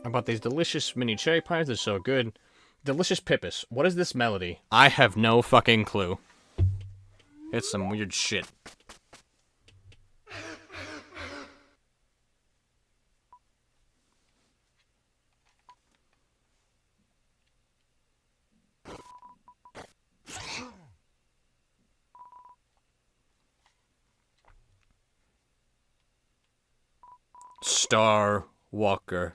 About these delicious mini cherry pies, they're so good. Delicious Pippus. What is this melody? I have no fucking clue. It's some weird shit. Star Walker.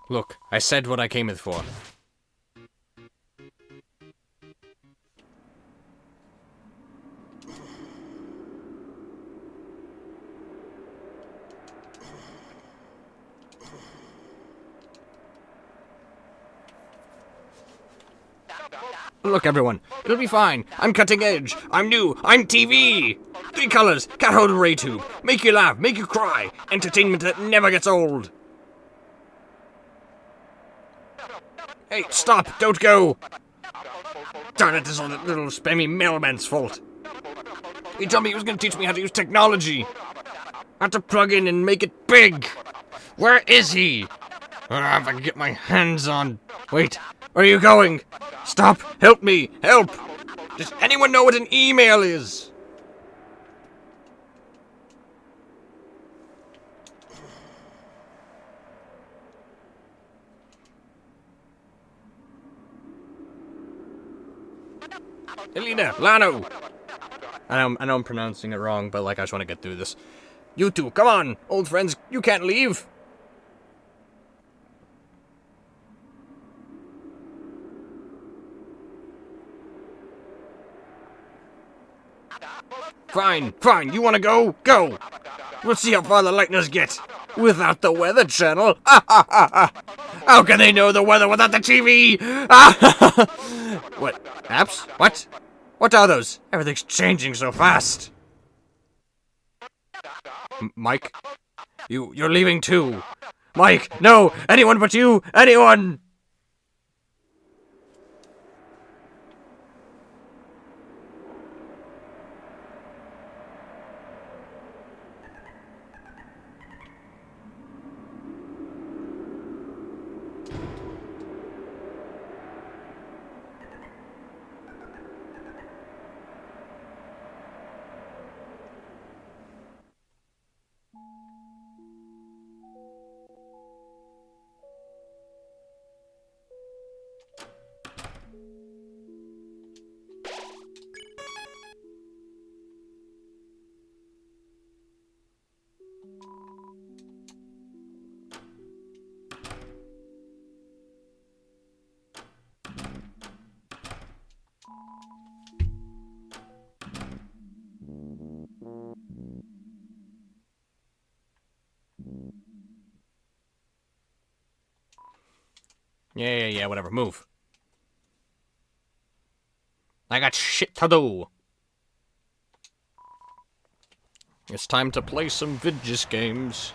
Look, I said what I came here for. Look, everyone, it'll be fine. I'm cutting edge. I'm new. I'm TV. 3 colors. Can't hold a ray tube. Make you laugh. Make you cry. Entertainment that never gets old. Hey, stop. Don't go. Darn it, this is all that little spammy mailman's fault. He told me he was going to teach me how to use technology. How to plug in and make it big. Where is he? Ah, if I can get my hands on... Wait, where are you going? Stop! Help me! Help! Does anyone know what an email is? Elena, Lano! I know I'm pronouncing it wrong, but like I just want to get through this. You two, come on! Old friends, you can't leave! Fine, fine, you wanna go? Go! We'll see how far the Lightners get. Without the Weather Channel? How can they know the weather without the TV? What? Apps? What? What are those? Everything's changing so fast. Mike? You're leaving too. Mike, no! Anyone but you! Anyone! Yeah, whatever. Move. I got shit to do. It's time to play some Vidgis games.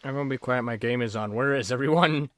Everyone be quiet, my game is on. Where is everyone?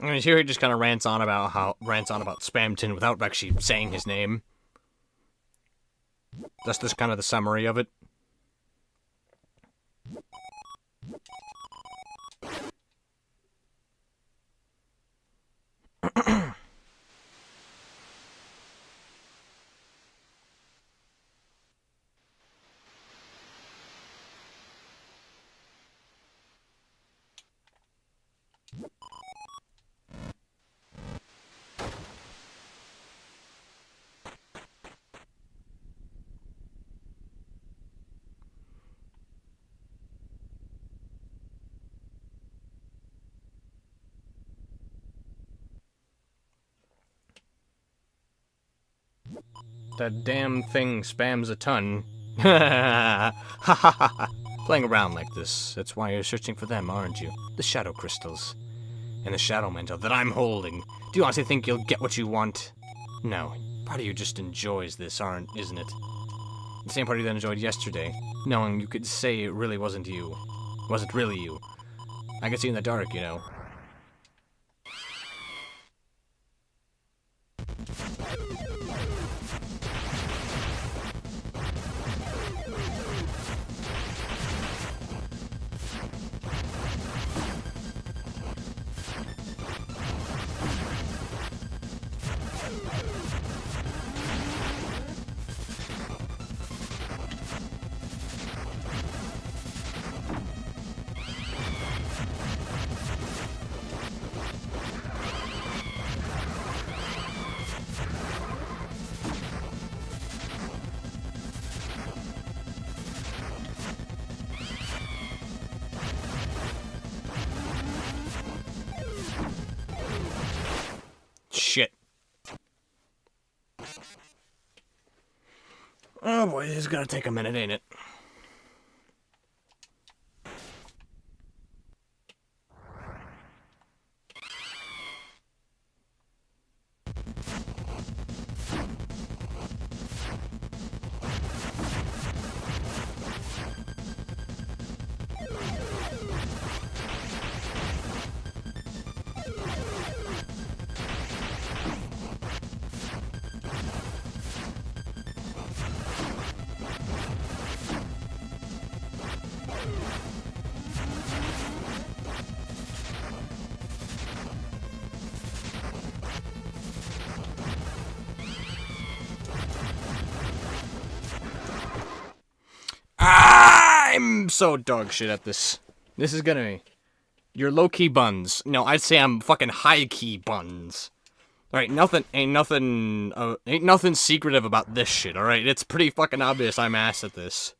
I mean, here he just kind of rants on about Spamton without actually saying his name. That's just kind of the summary of it. That damn thing spams a ton. Playing around like this, that's why you're searching for them, aren't you? The shadow crystals. And the shadow mantle that I'm holding. Do you honestly think you'll get what you want? No. Part of you just enjoys this, isn't it? The same part of you that enjoyed yesterday, knowing you could say it really wasn't you. Wasn't really you. I could see in the dark, you know. Shit. Oh boy, this is gonna take a minute, ain't it? I'm so dog shit at this. This is gonna be... You're low-key buns. No, I'd say I'm fucking high-key buns. Alright, ain't nothing secretive about this shit, alright? It's pretty fucking obvious I'm ass at this.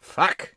Fuck.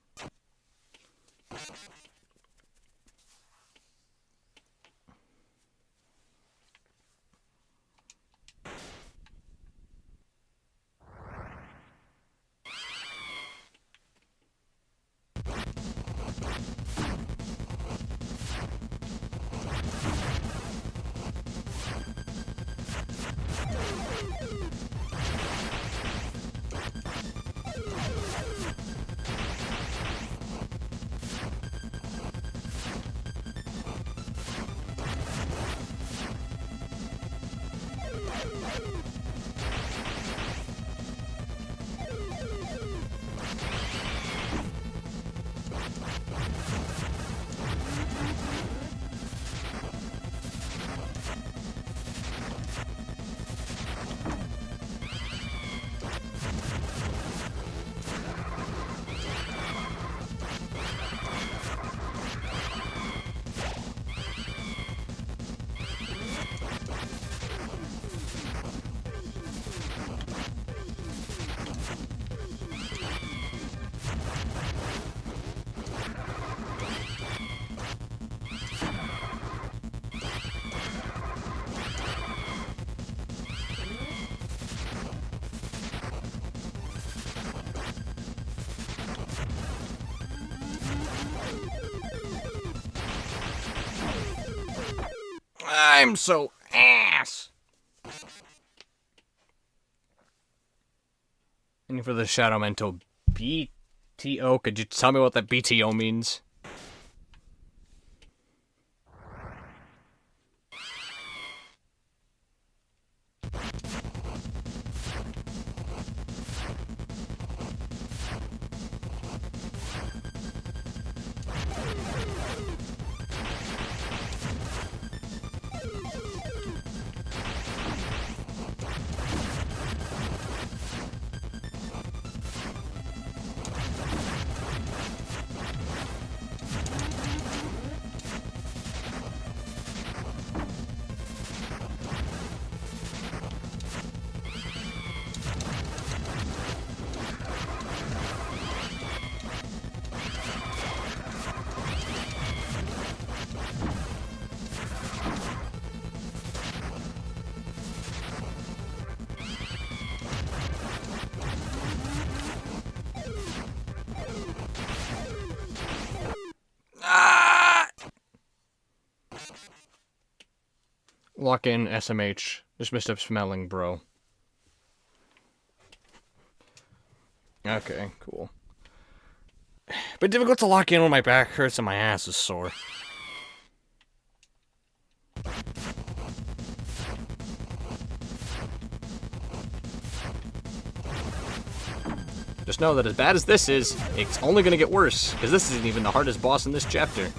I'm so ass. And for the Shadow Mental BTO, could you tell me what that BTO means? Lock in SMH. Just missed up smelling, bro. Okay, cool. But difficult to lock in when my back hurts and my ass is sore. Just know that as bad as this is, it's only gonna get worse, because this isn't even the hardest boss in this chapter.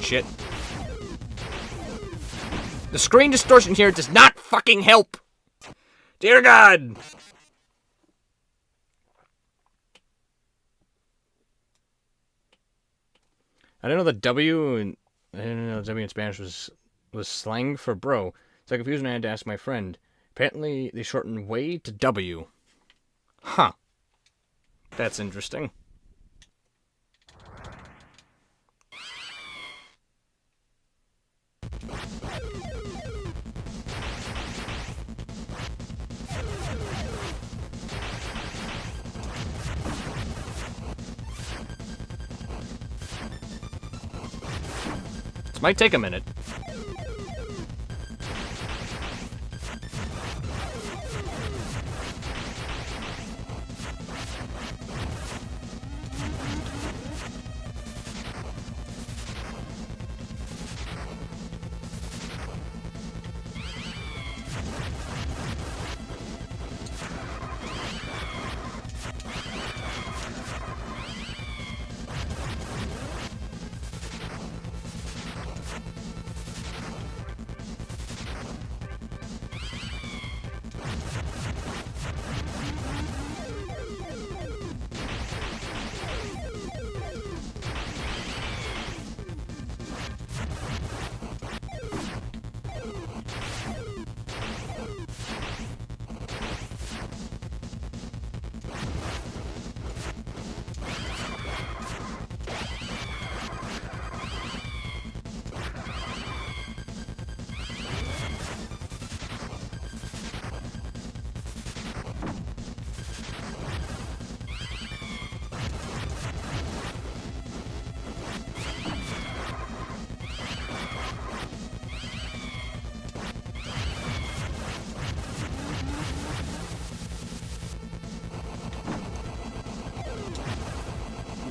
Shit. The screen distortion here does not fucking help! Dear God! I didn't know the W in Spanish was slang for bro. So I confused and I had to ask my friend. Apparently they shorten way to W. Huh. That's interesting. This might take a minute.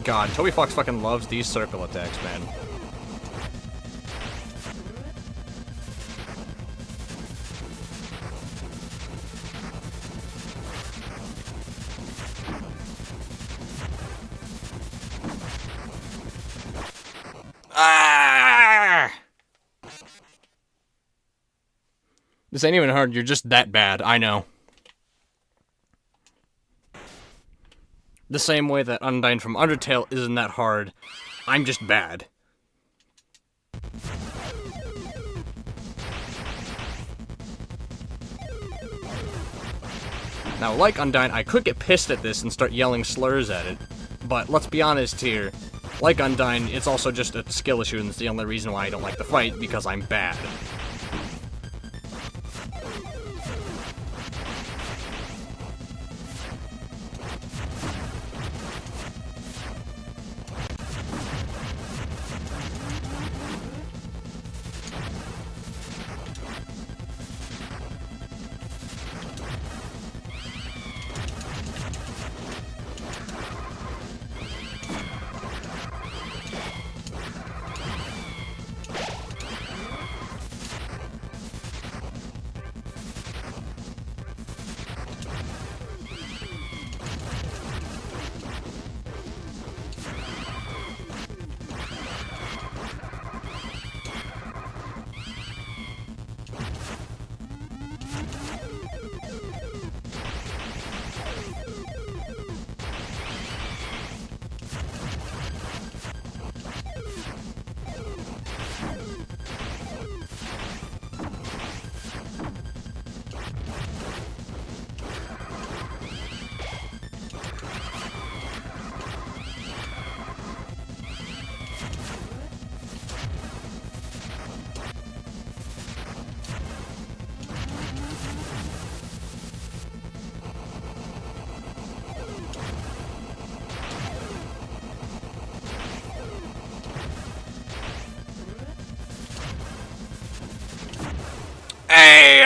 God, Toby Fox fucking loves these circle attacks, man. Ah! This ain't even hard, you're just that bad, I know. The same way that Undyne from Undertale isn't that hard, I'm just bad. Now, like Undyne, I could get pissed at this and start yelling slurs at it, but let's be honest here, like Undyne, it's also just a skill issue, and it's the only reason why I don't like the fight, because I'm bad.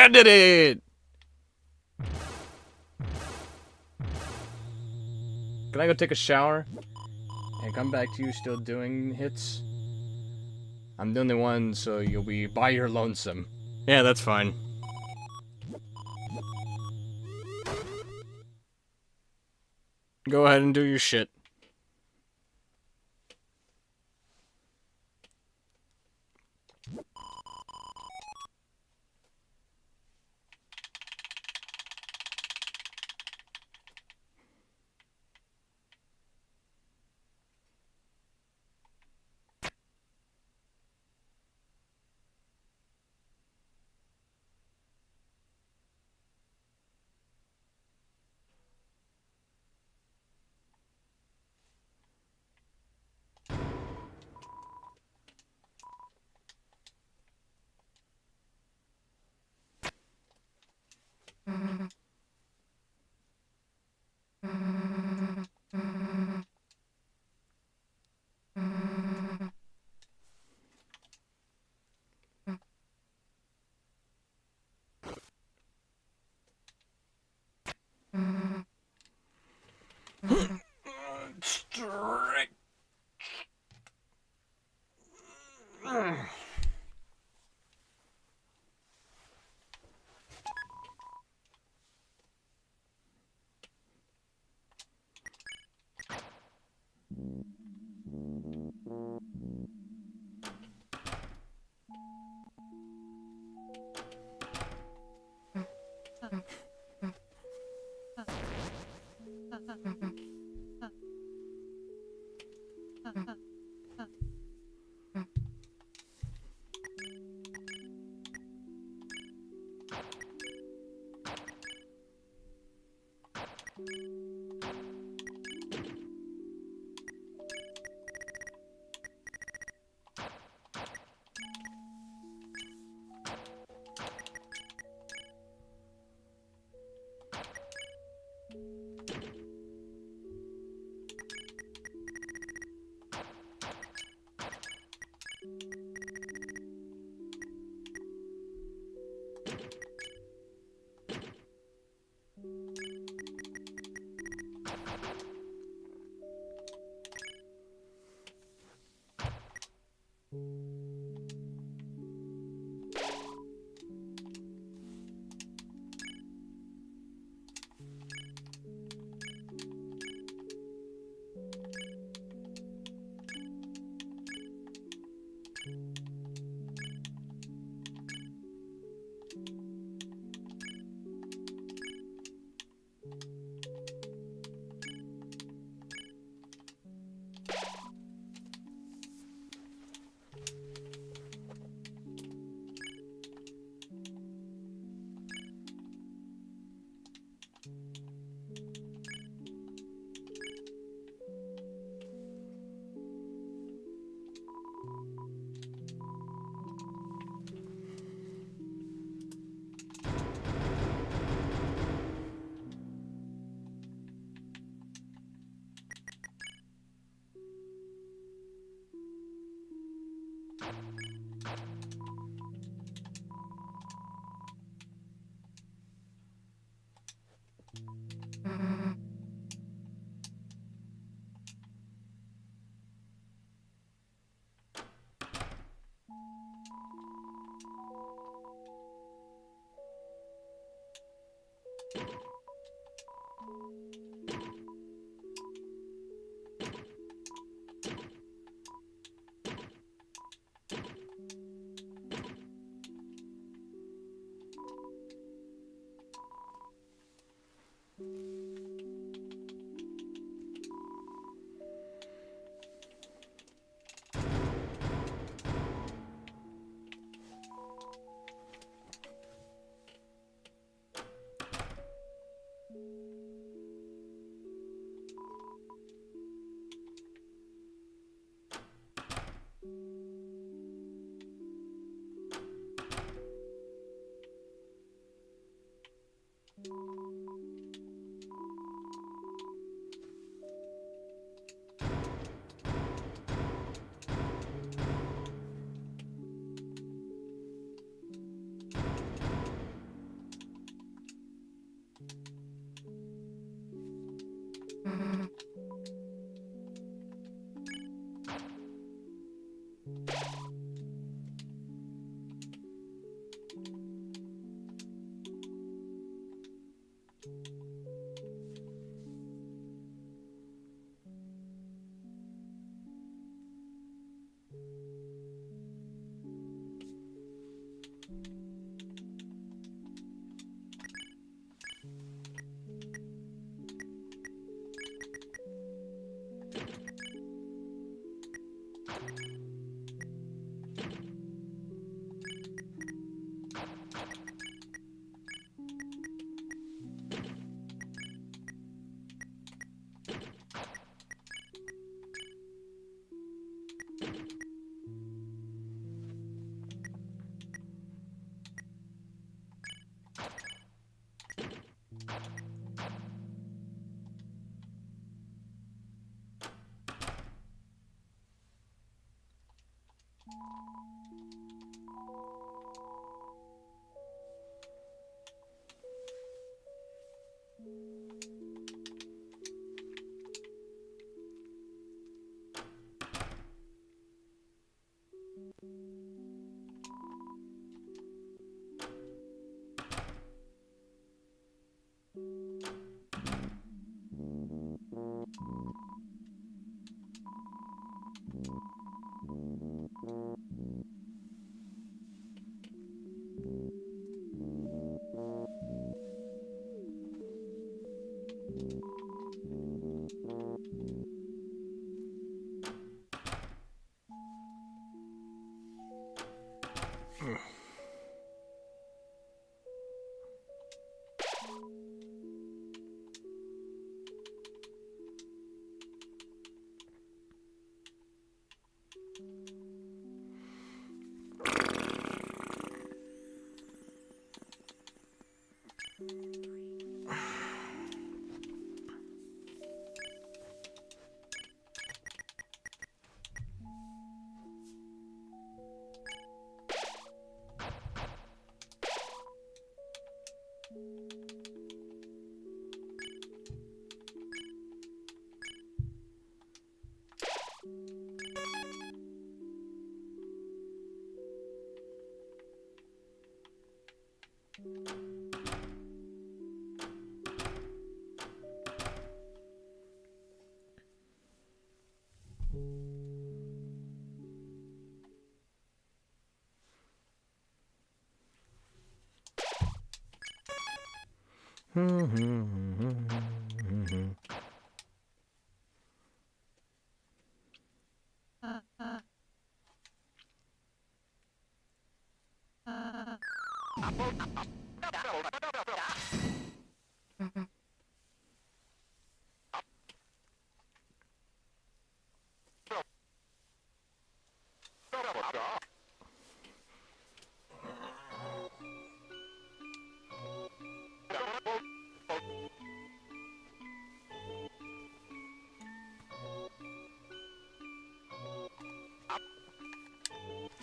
I did it! Can I go take a shower? And come back to you still doing hits? I'm the only one, so you'll be by your lonesome. Yeah, that's fine. Go ahead and do your shit.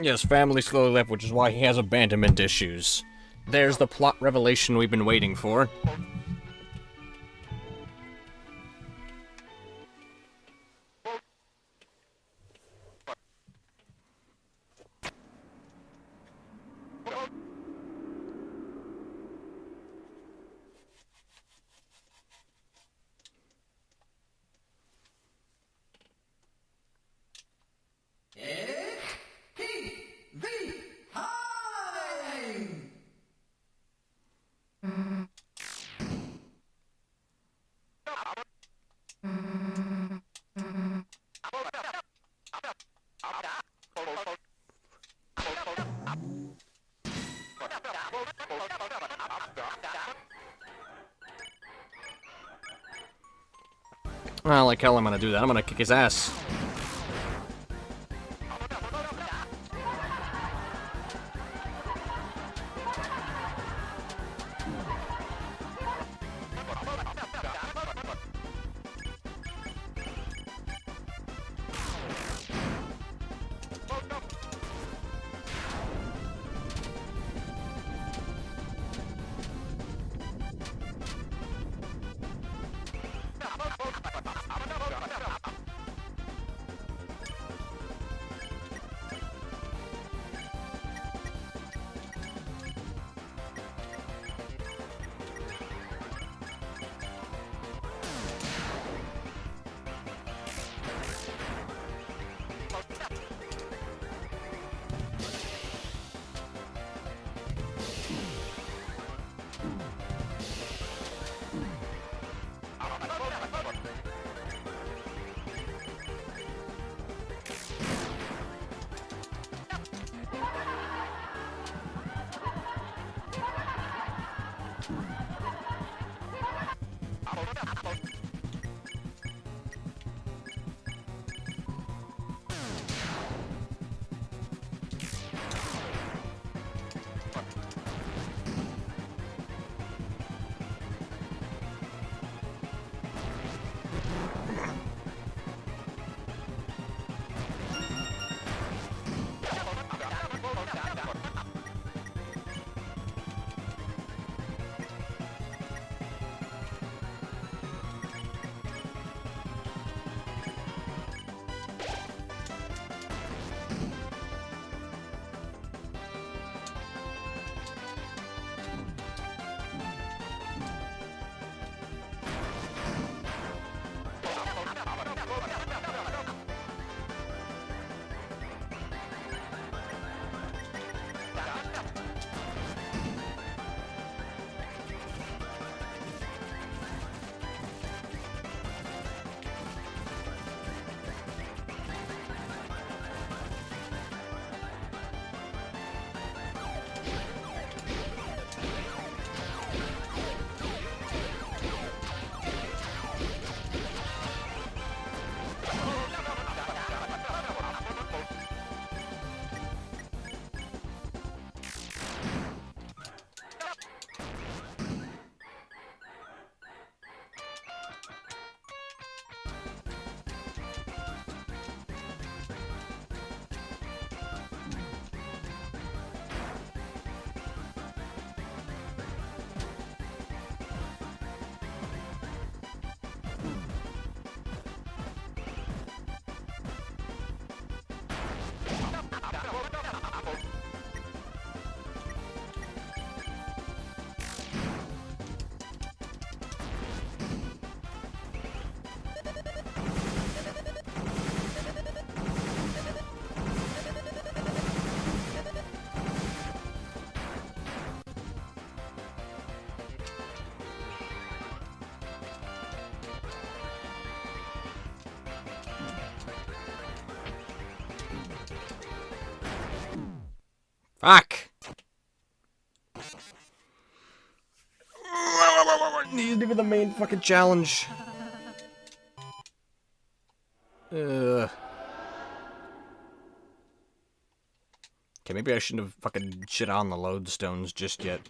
Yes, family slowly left, which is why he has abandonment issues. There's the plot revelation we've been waiting for. Well, like hell I'm gonna do that. I'm gonna kick his ass. Fuck! This isn't even the main fucking challenge. Okay, maybe I shouldn't have fucking shit on the lodestones just yet.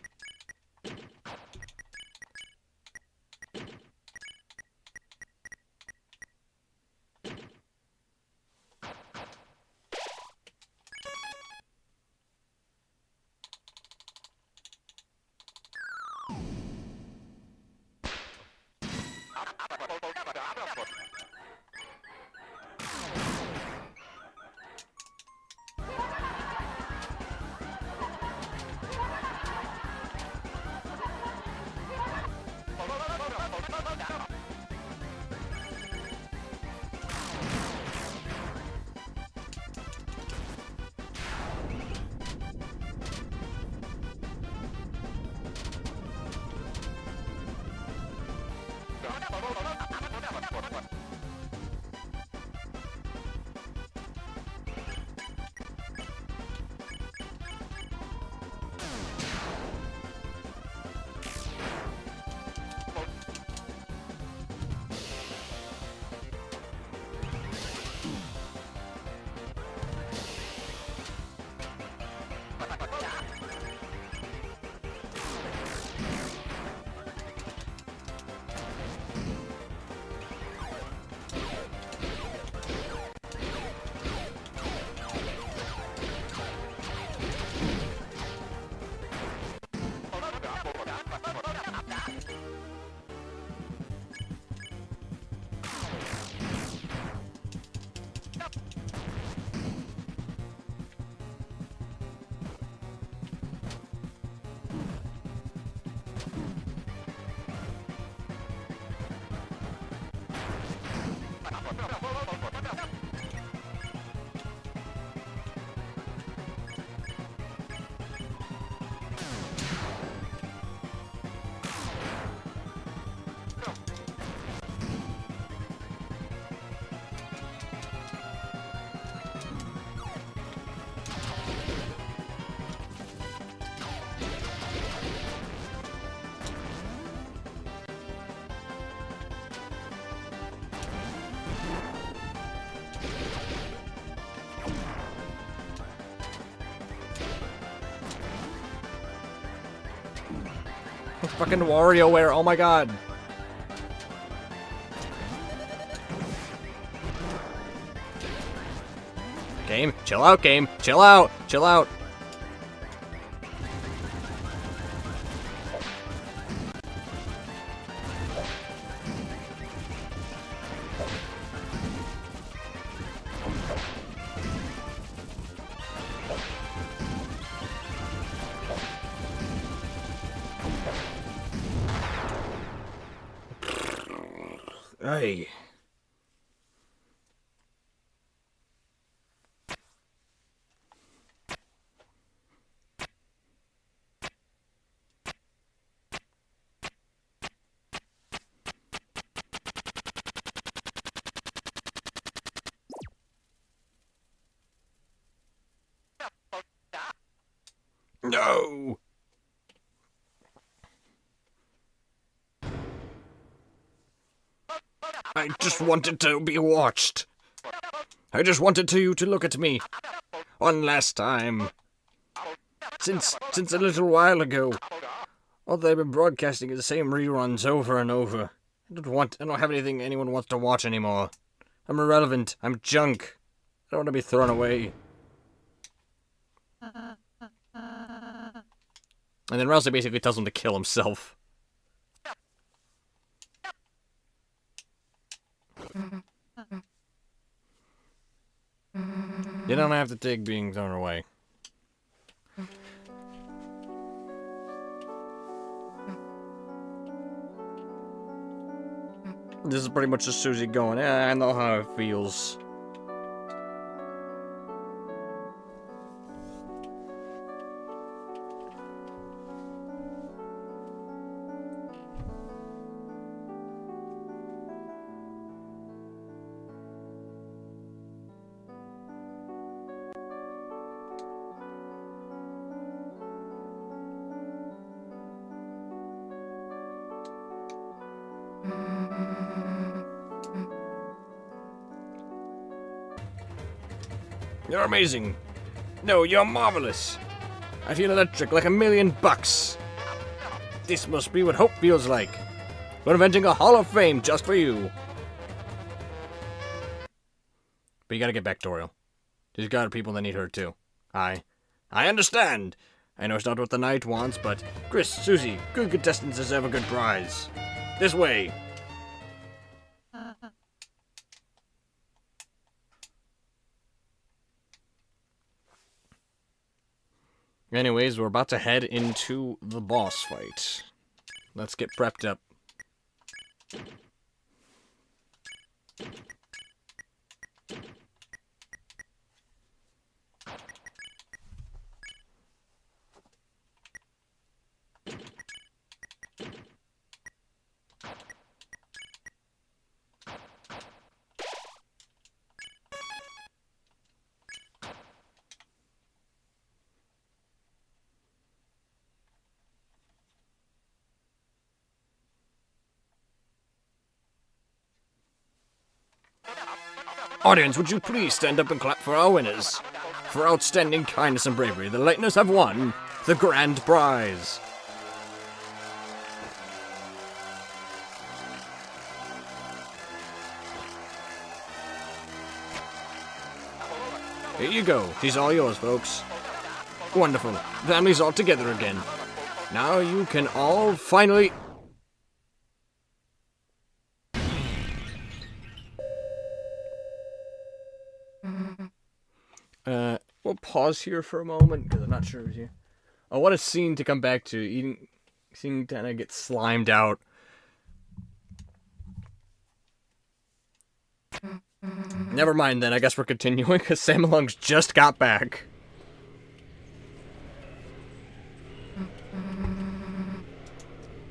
Fucking WarioWare, oh my god. Game, chill out, game. Chill out, chill out. Hey. No. I just wanted to be watched. I just wanted you to look at me. One last time. Since a little while ago. All they've been broadcasting is the same reruns over and over. I don't have anything anyone wants to watch anymore. I'm irrelevant. I'm junk. I don't want to be thrown away. And then Rousey basically tells him to kill himself. You don't have to take being thrown away. This is pretty much just Susie going, I know how it feels. You're amazing. No, you're marvelous. I feel electric like $1,000,000. This must be what hope feels like. We're inventing a Hall of Fame just for you. But you gotta get back to Toriel. She's got people that need her too. I understand. I know it's not what the knight wants, but Chris, Susie, good contestants deserve a good prize. This way. Anyways, we're about to head into the boss fight. Let's get prepped up. Audience, would you please stand up and clap for our winners? For outstanding kindness and bravery, the Lightners have won the grand prize. Here you go. She's all yours, folks. Wonderful. Family's all together again. Now you can all finally... We'll pause here for a moment, because I'm not sure if you... I want a scene to come back to. Seeing Tana get slimed out. Never mind then, I guess we're continuing, because Sam Malung's just got back.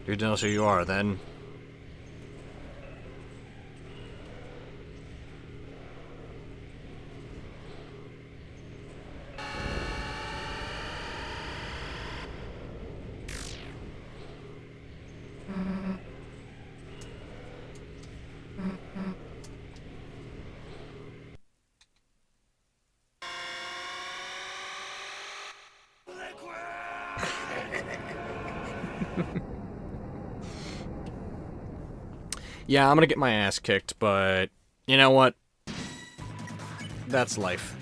You know who you are, then. Yeah, I'm gonna get my ass kicked, but you know what? That's life.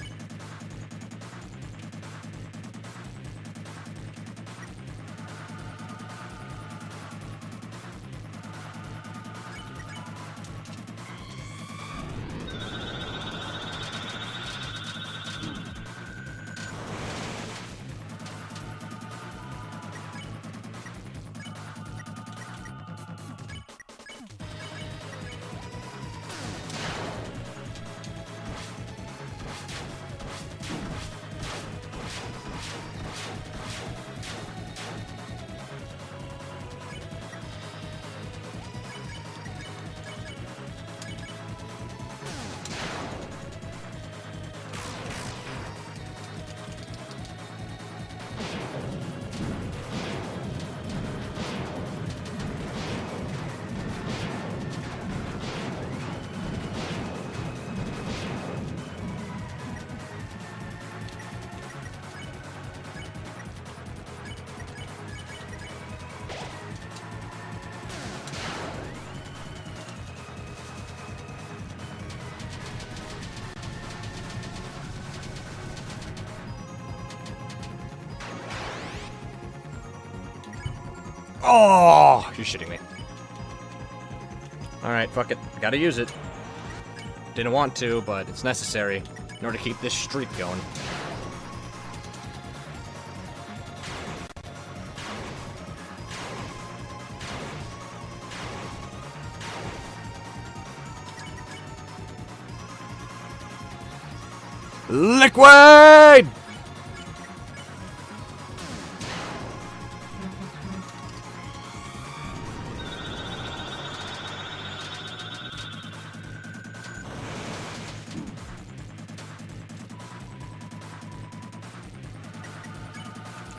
Oh, you're shitting me. Alright, fuck it. I gotta use it. Didn't want to, but it's necessary in order to keep this streak going. Liquid!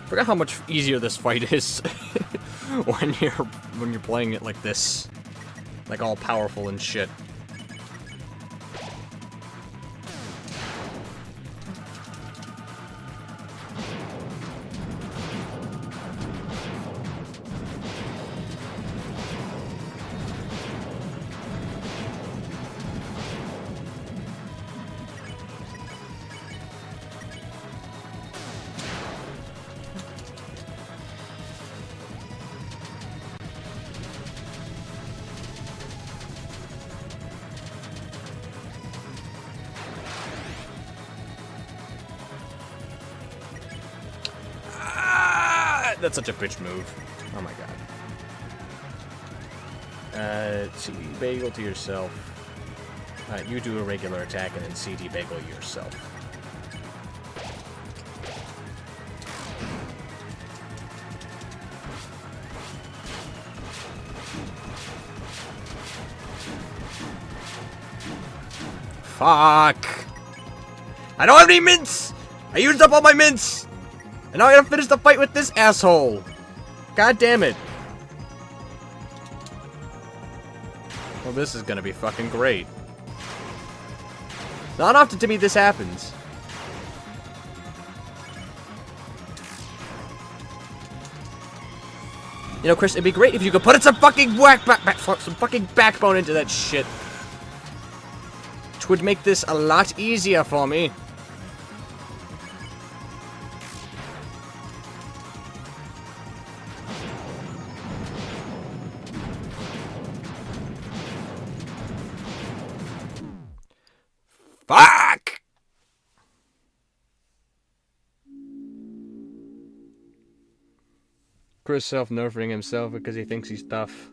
Forgot how much easier this fight is when you're playing it like this, like all powerful and shit. That's such a bitch move. Oh my god. CD bagel to yourself. You do a regular attack and then CD bagel yourself. Fuck! I don't have any mints! I used up all my mints! And now I gotta finish the fight with this asshole! God damn it. Well, this is gonna be fucking great. Not often to me this happens. You know, Chris, it'd be great if you could put some fucking some fucking backbone into that shit. Which would make this a lot easier for me. Fuck! Chris self-nerfing himself because he thinks he's tough.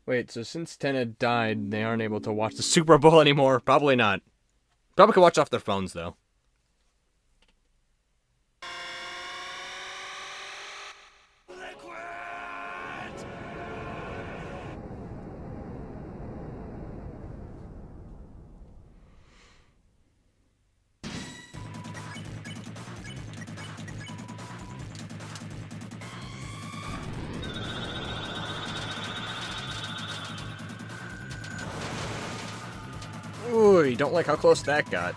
Wait, so since Tenna died, they aren't able to watch the Super Bowl anymore? Probably not. Probably can watch off their phones, though. Ooh, you don't like how close that got.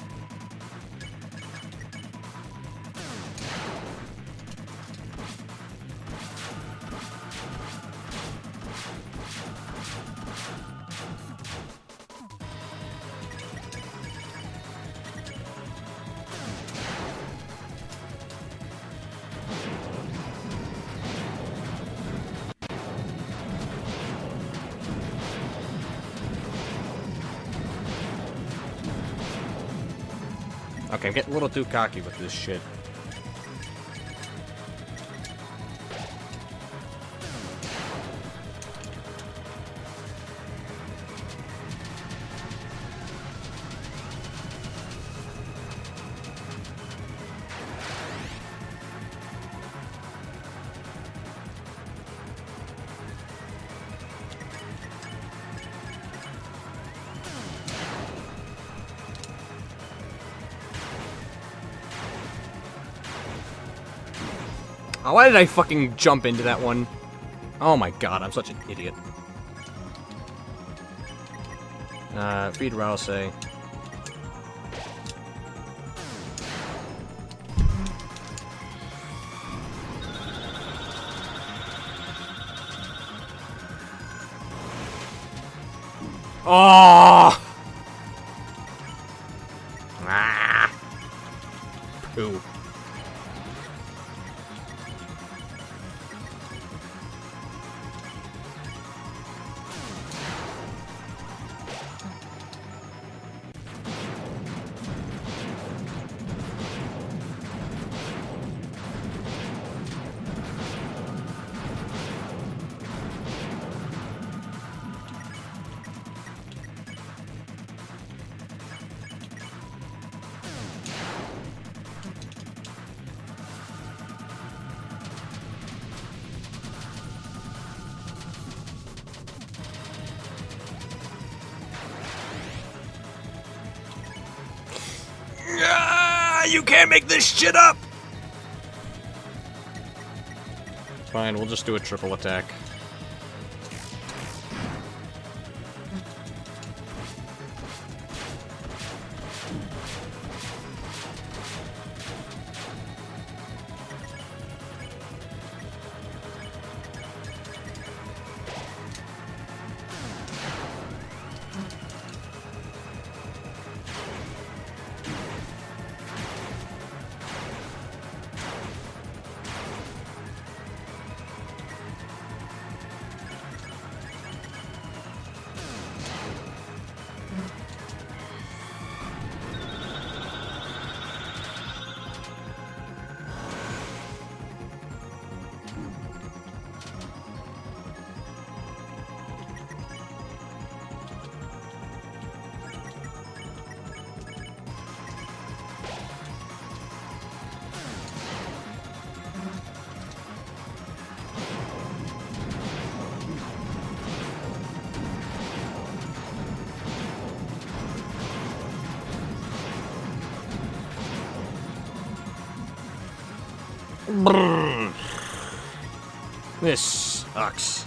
Okay, I'm getting a little too cocky with this shit. Oh, why did I fucking jump into that one? Oh my god, I'm such an idiot. Feed Rouse. Oh! Ah! Poo. You can't make this shit up! Fine, we'll just do a triple attack. Brrr. This sucks.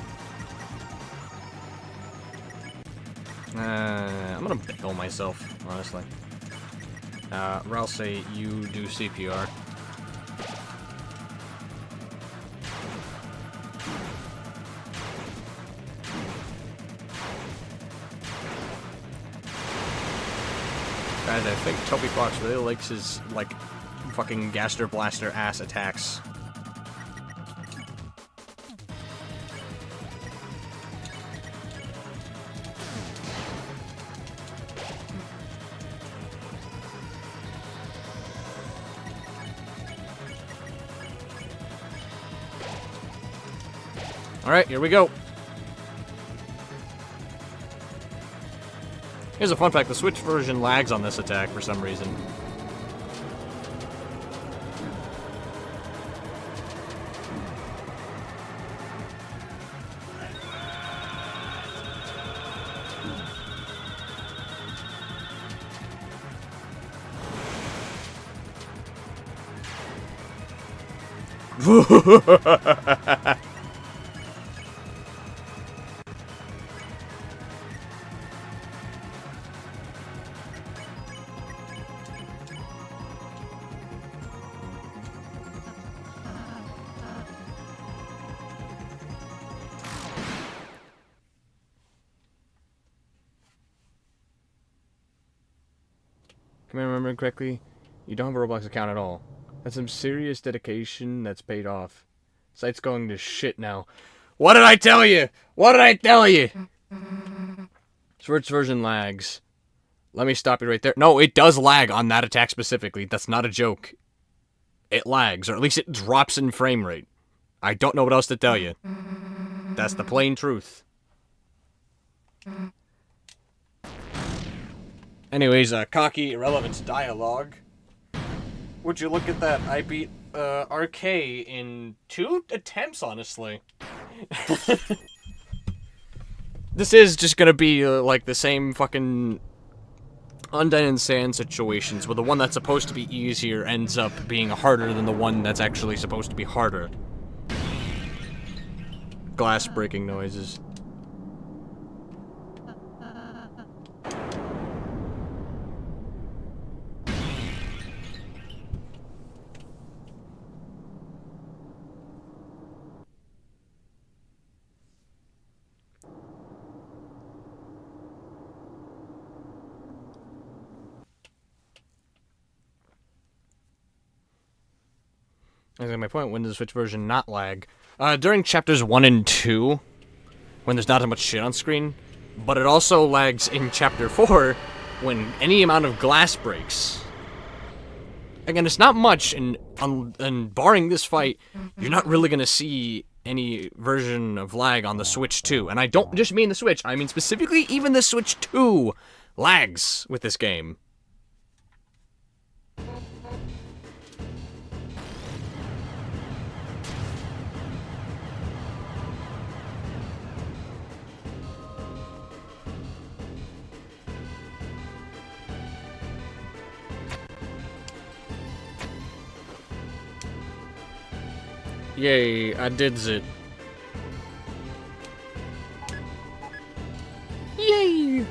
I'm gonna bail myself, honestly. Rouse, you do CPR. Guys, I think Toby Fox really likes his, like, fucking Gaster Blaster ass attacks. Alright, here we go. Here's a fun fact, the Switch version lags on this attack for some reason. Can I remember correctly? You don't have a Roblox account at all. That's some serious dedication that's paid off. Site's going to shit now. What did I tell you? What did I tell you? Switch version lags. Let me stop you right there. No, it does lag on that attack specifically. That's not a joke. It lags, or at least it drops in frame rate. I don't know what else to tell you. That's the plain truth. Anyways, cocky, irrelevant dialogue. Would you look at that? I beat RK in 2 attempts, honestly. This is just gonna be like the same fucking Undyne and Sand situations, where the one that's supposed to be easier ends up being harder than the one that's actually supposed to be harder. Glass breaking noises. I think my point, when does the Switch version not lag? During chapters 1 and 2, when there's not as much shit on screen, but it also lags in chapter 4 when any amount of glass breaks. Again, it's not much, and barring this fight, you're not really gonna see any version of lag on the Switch 2. And I don't just mean the Switch, I mean specifically even the Switch 2 lags with this game. Yay, I did it. Yay!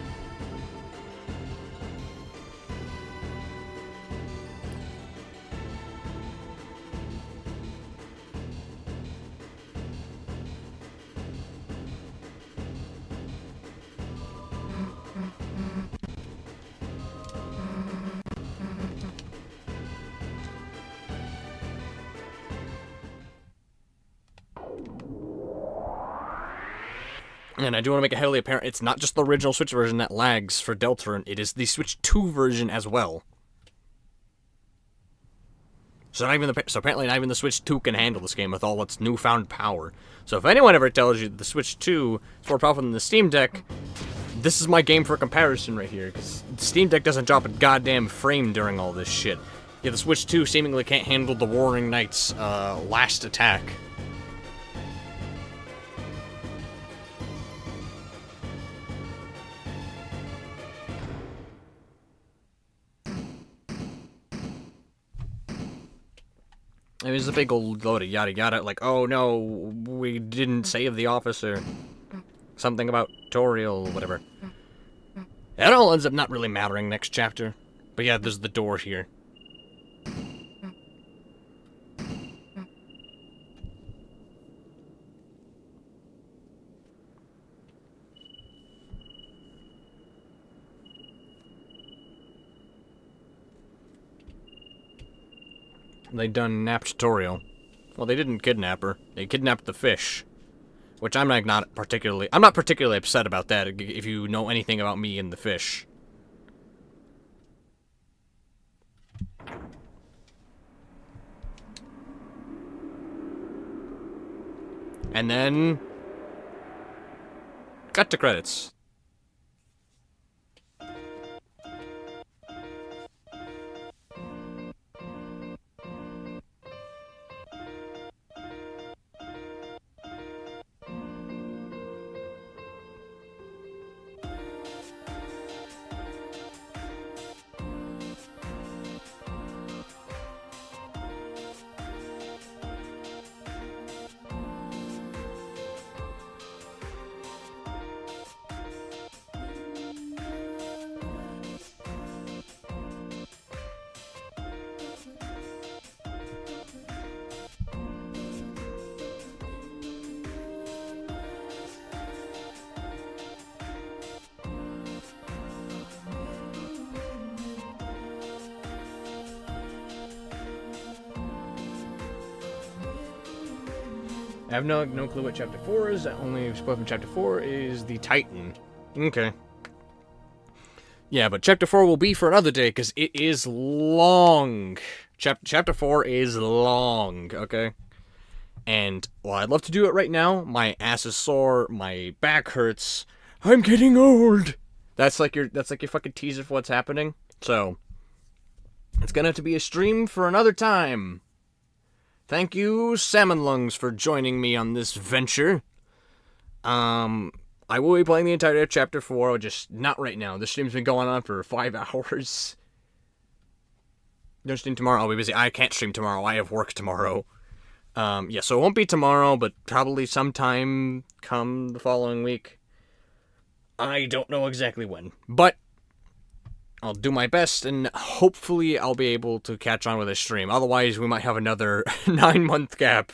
And I do want to make it heavily apparent, it's not just the original Switch version that lags for Deltarune, it is the Switch 2 version as well. So apparently not even the Switch 2 can handle this game with all its newfound power. So if anyone ever tells you that the Switch 2 is more powerful than the Steam Deck, this is my game for comparison right here, because the Steam Deck doesn't drop a goddamn frame during all this shit. Yeah, the Switch 2 seemingly can't handle the Warring Knight's last attack. It was a big old load of yada yada, like, oh no, we didn't save the officer. Something about Toriel, whatever. It all ends up not really mattering next chapter. But yeah, there's the door here. They done napped Toriel. Well, they didn't kidnap her. They kidnapped the fish. Which I'm not particularly upset about that, if you know anything about me and the fish. And then... cut to credits. I have no clue what Chapter 4 is. Only spoiled from Chapter 4 is the Titan. Okay. Yeah, but Chapter 4 will be for another day, because it is long. Chapter 4 is long, okay? And, well, I'd love to do it right now. My ass is sore, my back hurts. I'm getting old! That's like your fucking teaser for what's happening. So, it's gonna have to be a stream for another time. Thank you, Salmon Lungs, for joining me on this venture. I will be playing the entirety of Chapter 4, just not right now. This stream's been going on for 5 hours. Don't stream tomorrow, I'll be busy. I can't stream tomorrow, I have work tomorrow. Yeah, so it won't be tomorrow, but probably sometime come the following week. I don't know exactly when, but I'll do my best, and hopefully I'll be able to catch on with a stream. Otherwise, we might have another 9-month gap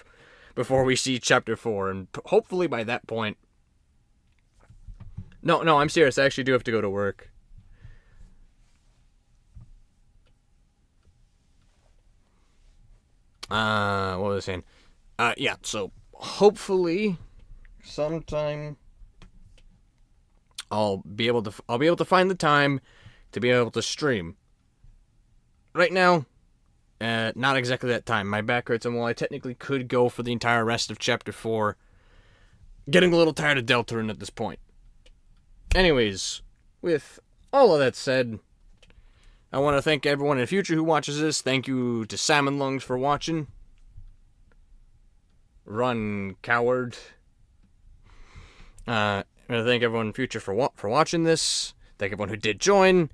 before we see Chapter 4, and hopefully by that point... No, I'm serious. I actually do have to go to work. What was I saying? Yeah, so hopefully sometime I'll be able to find the time to be able to stream. Right now, not exactly that time. My back hurts, and while I technically could go for the entire rest of Chapter 4, getting a little tired of Deltaruning at this point. Anyways, with all of that said, I want to thank everyone in the future who watches this. Thank you to Salmon Lungs for watching. Run, coward. I want to thank everyone in the future for watching this. Thank everyone who did join.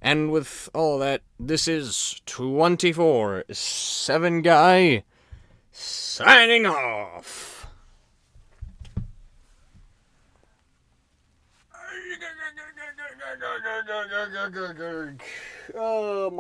And with all that, this is 24 7 Guy signing off. Oh my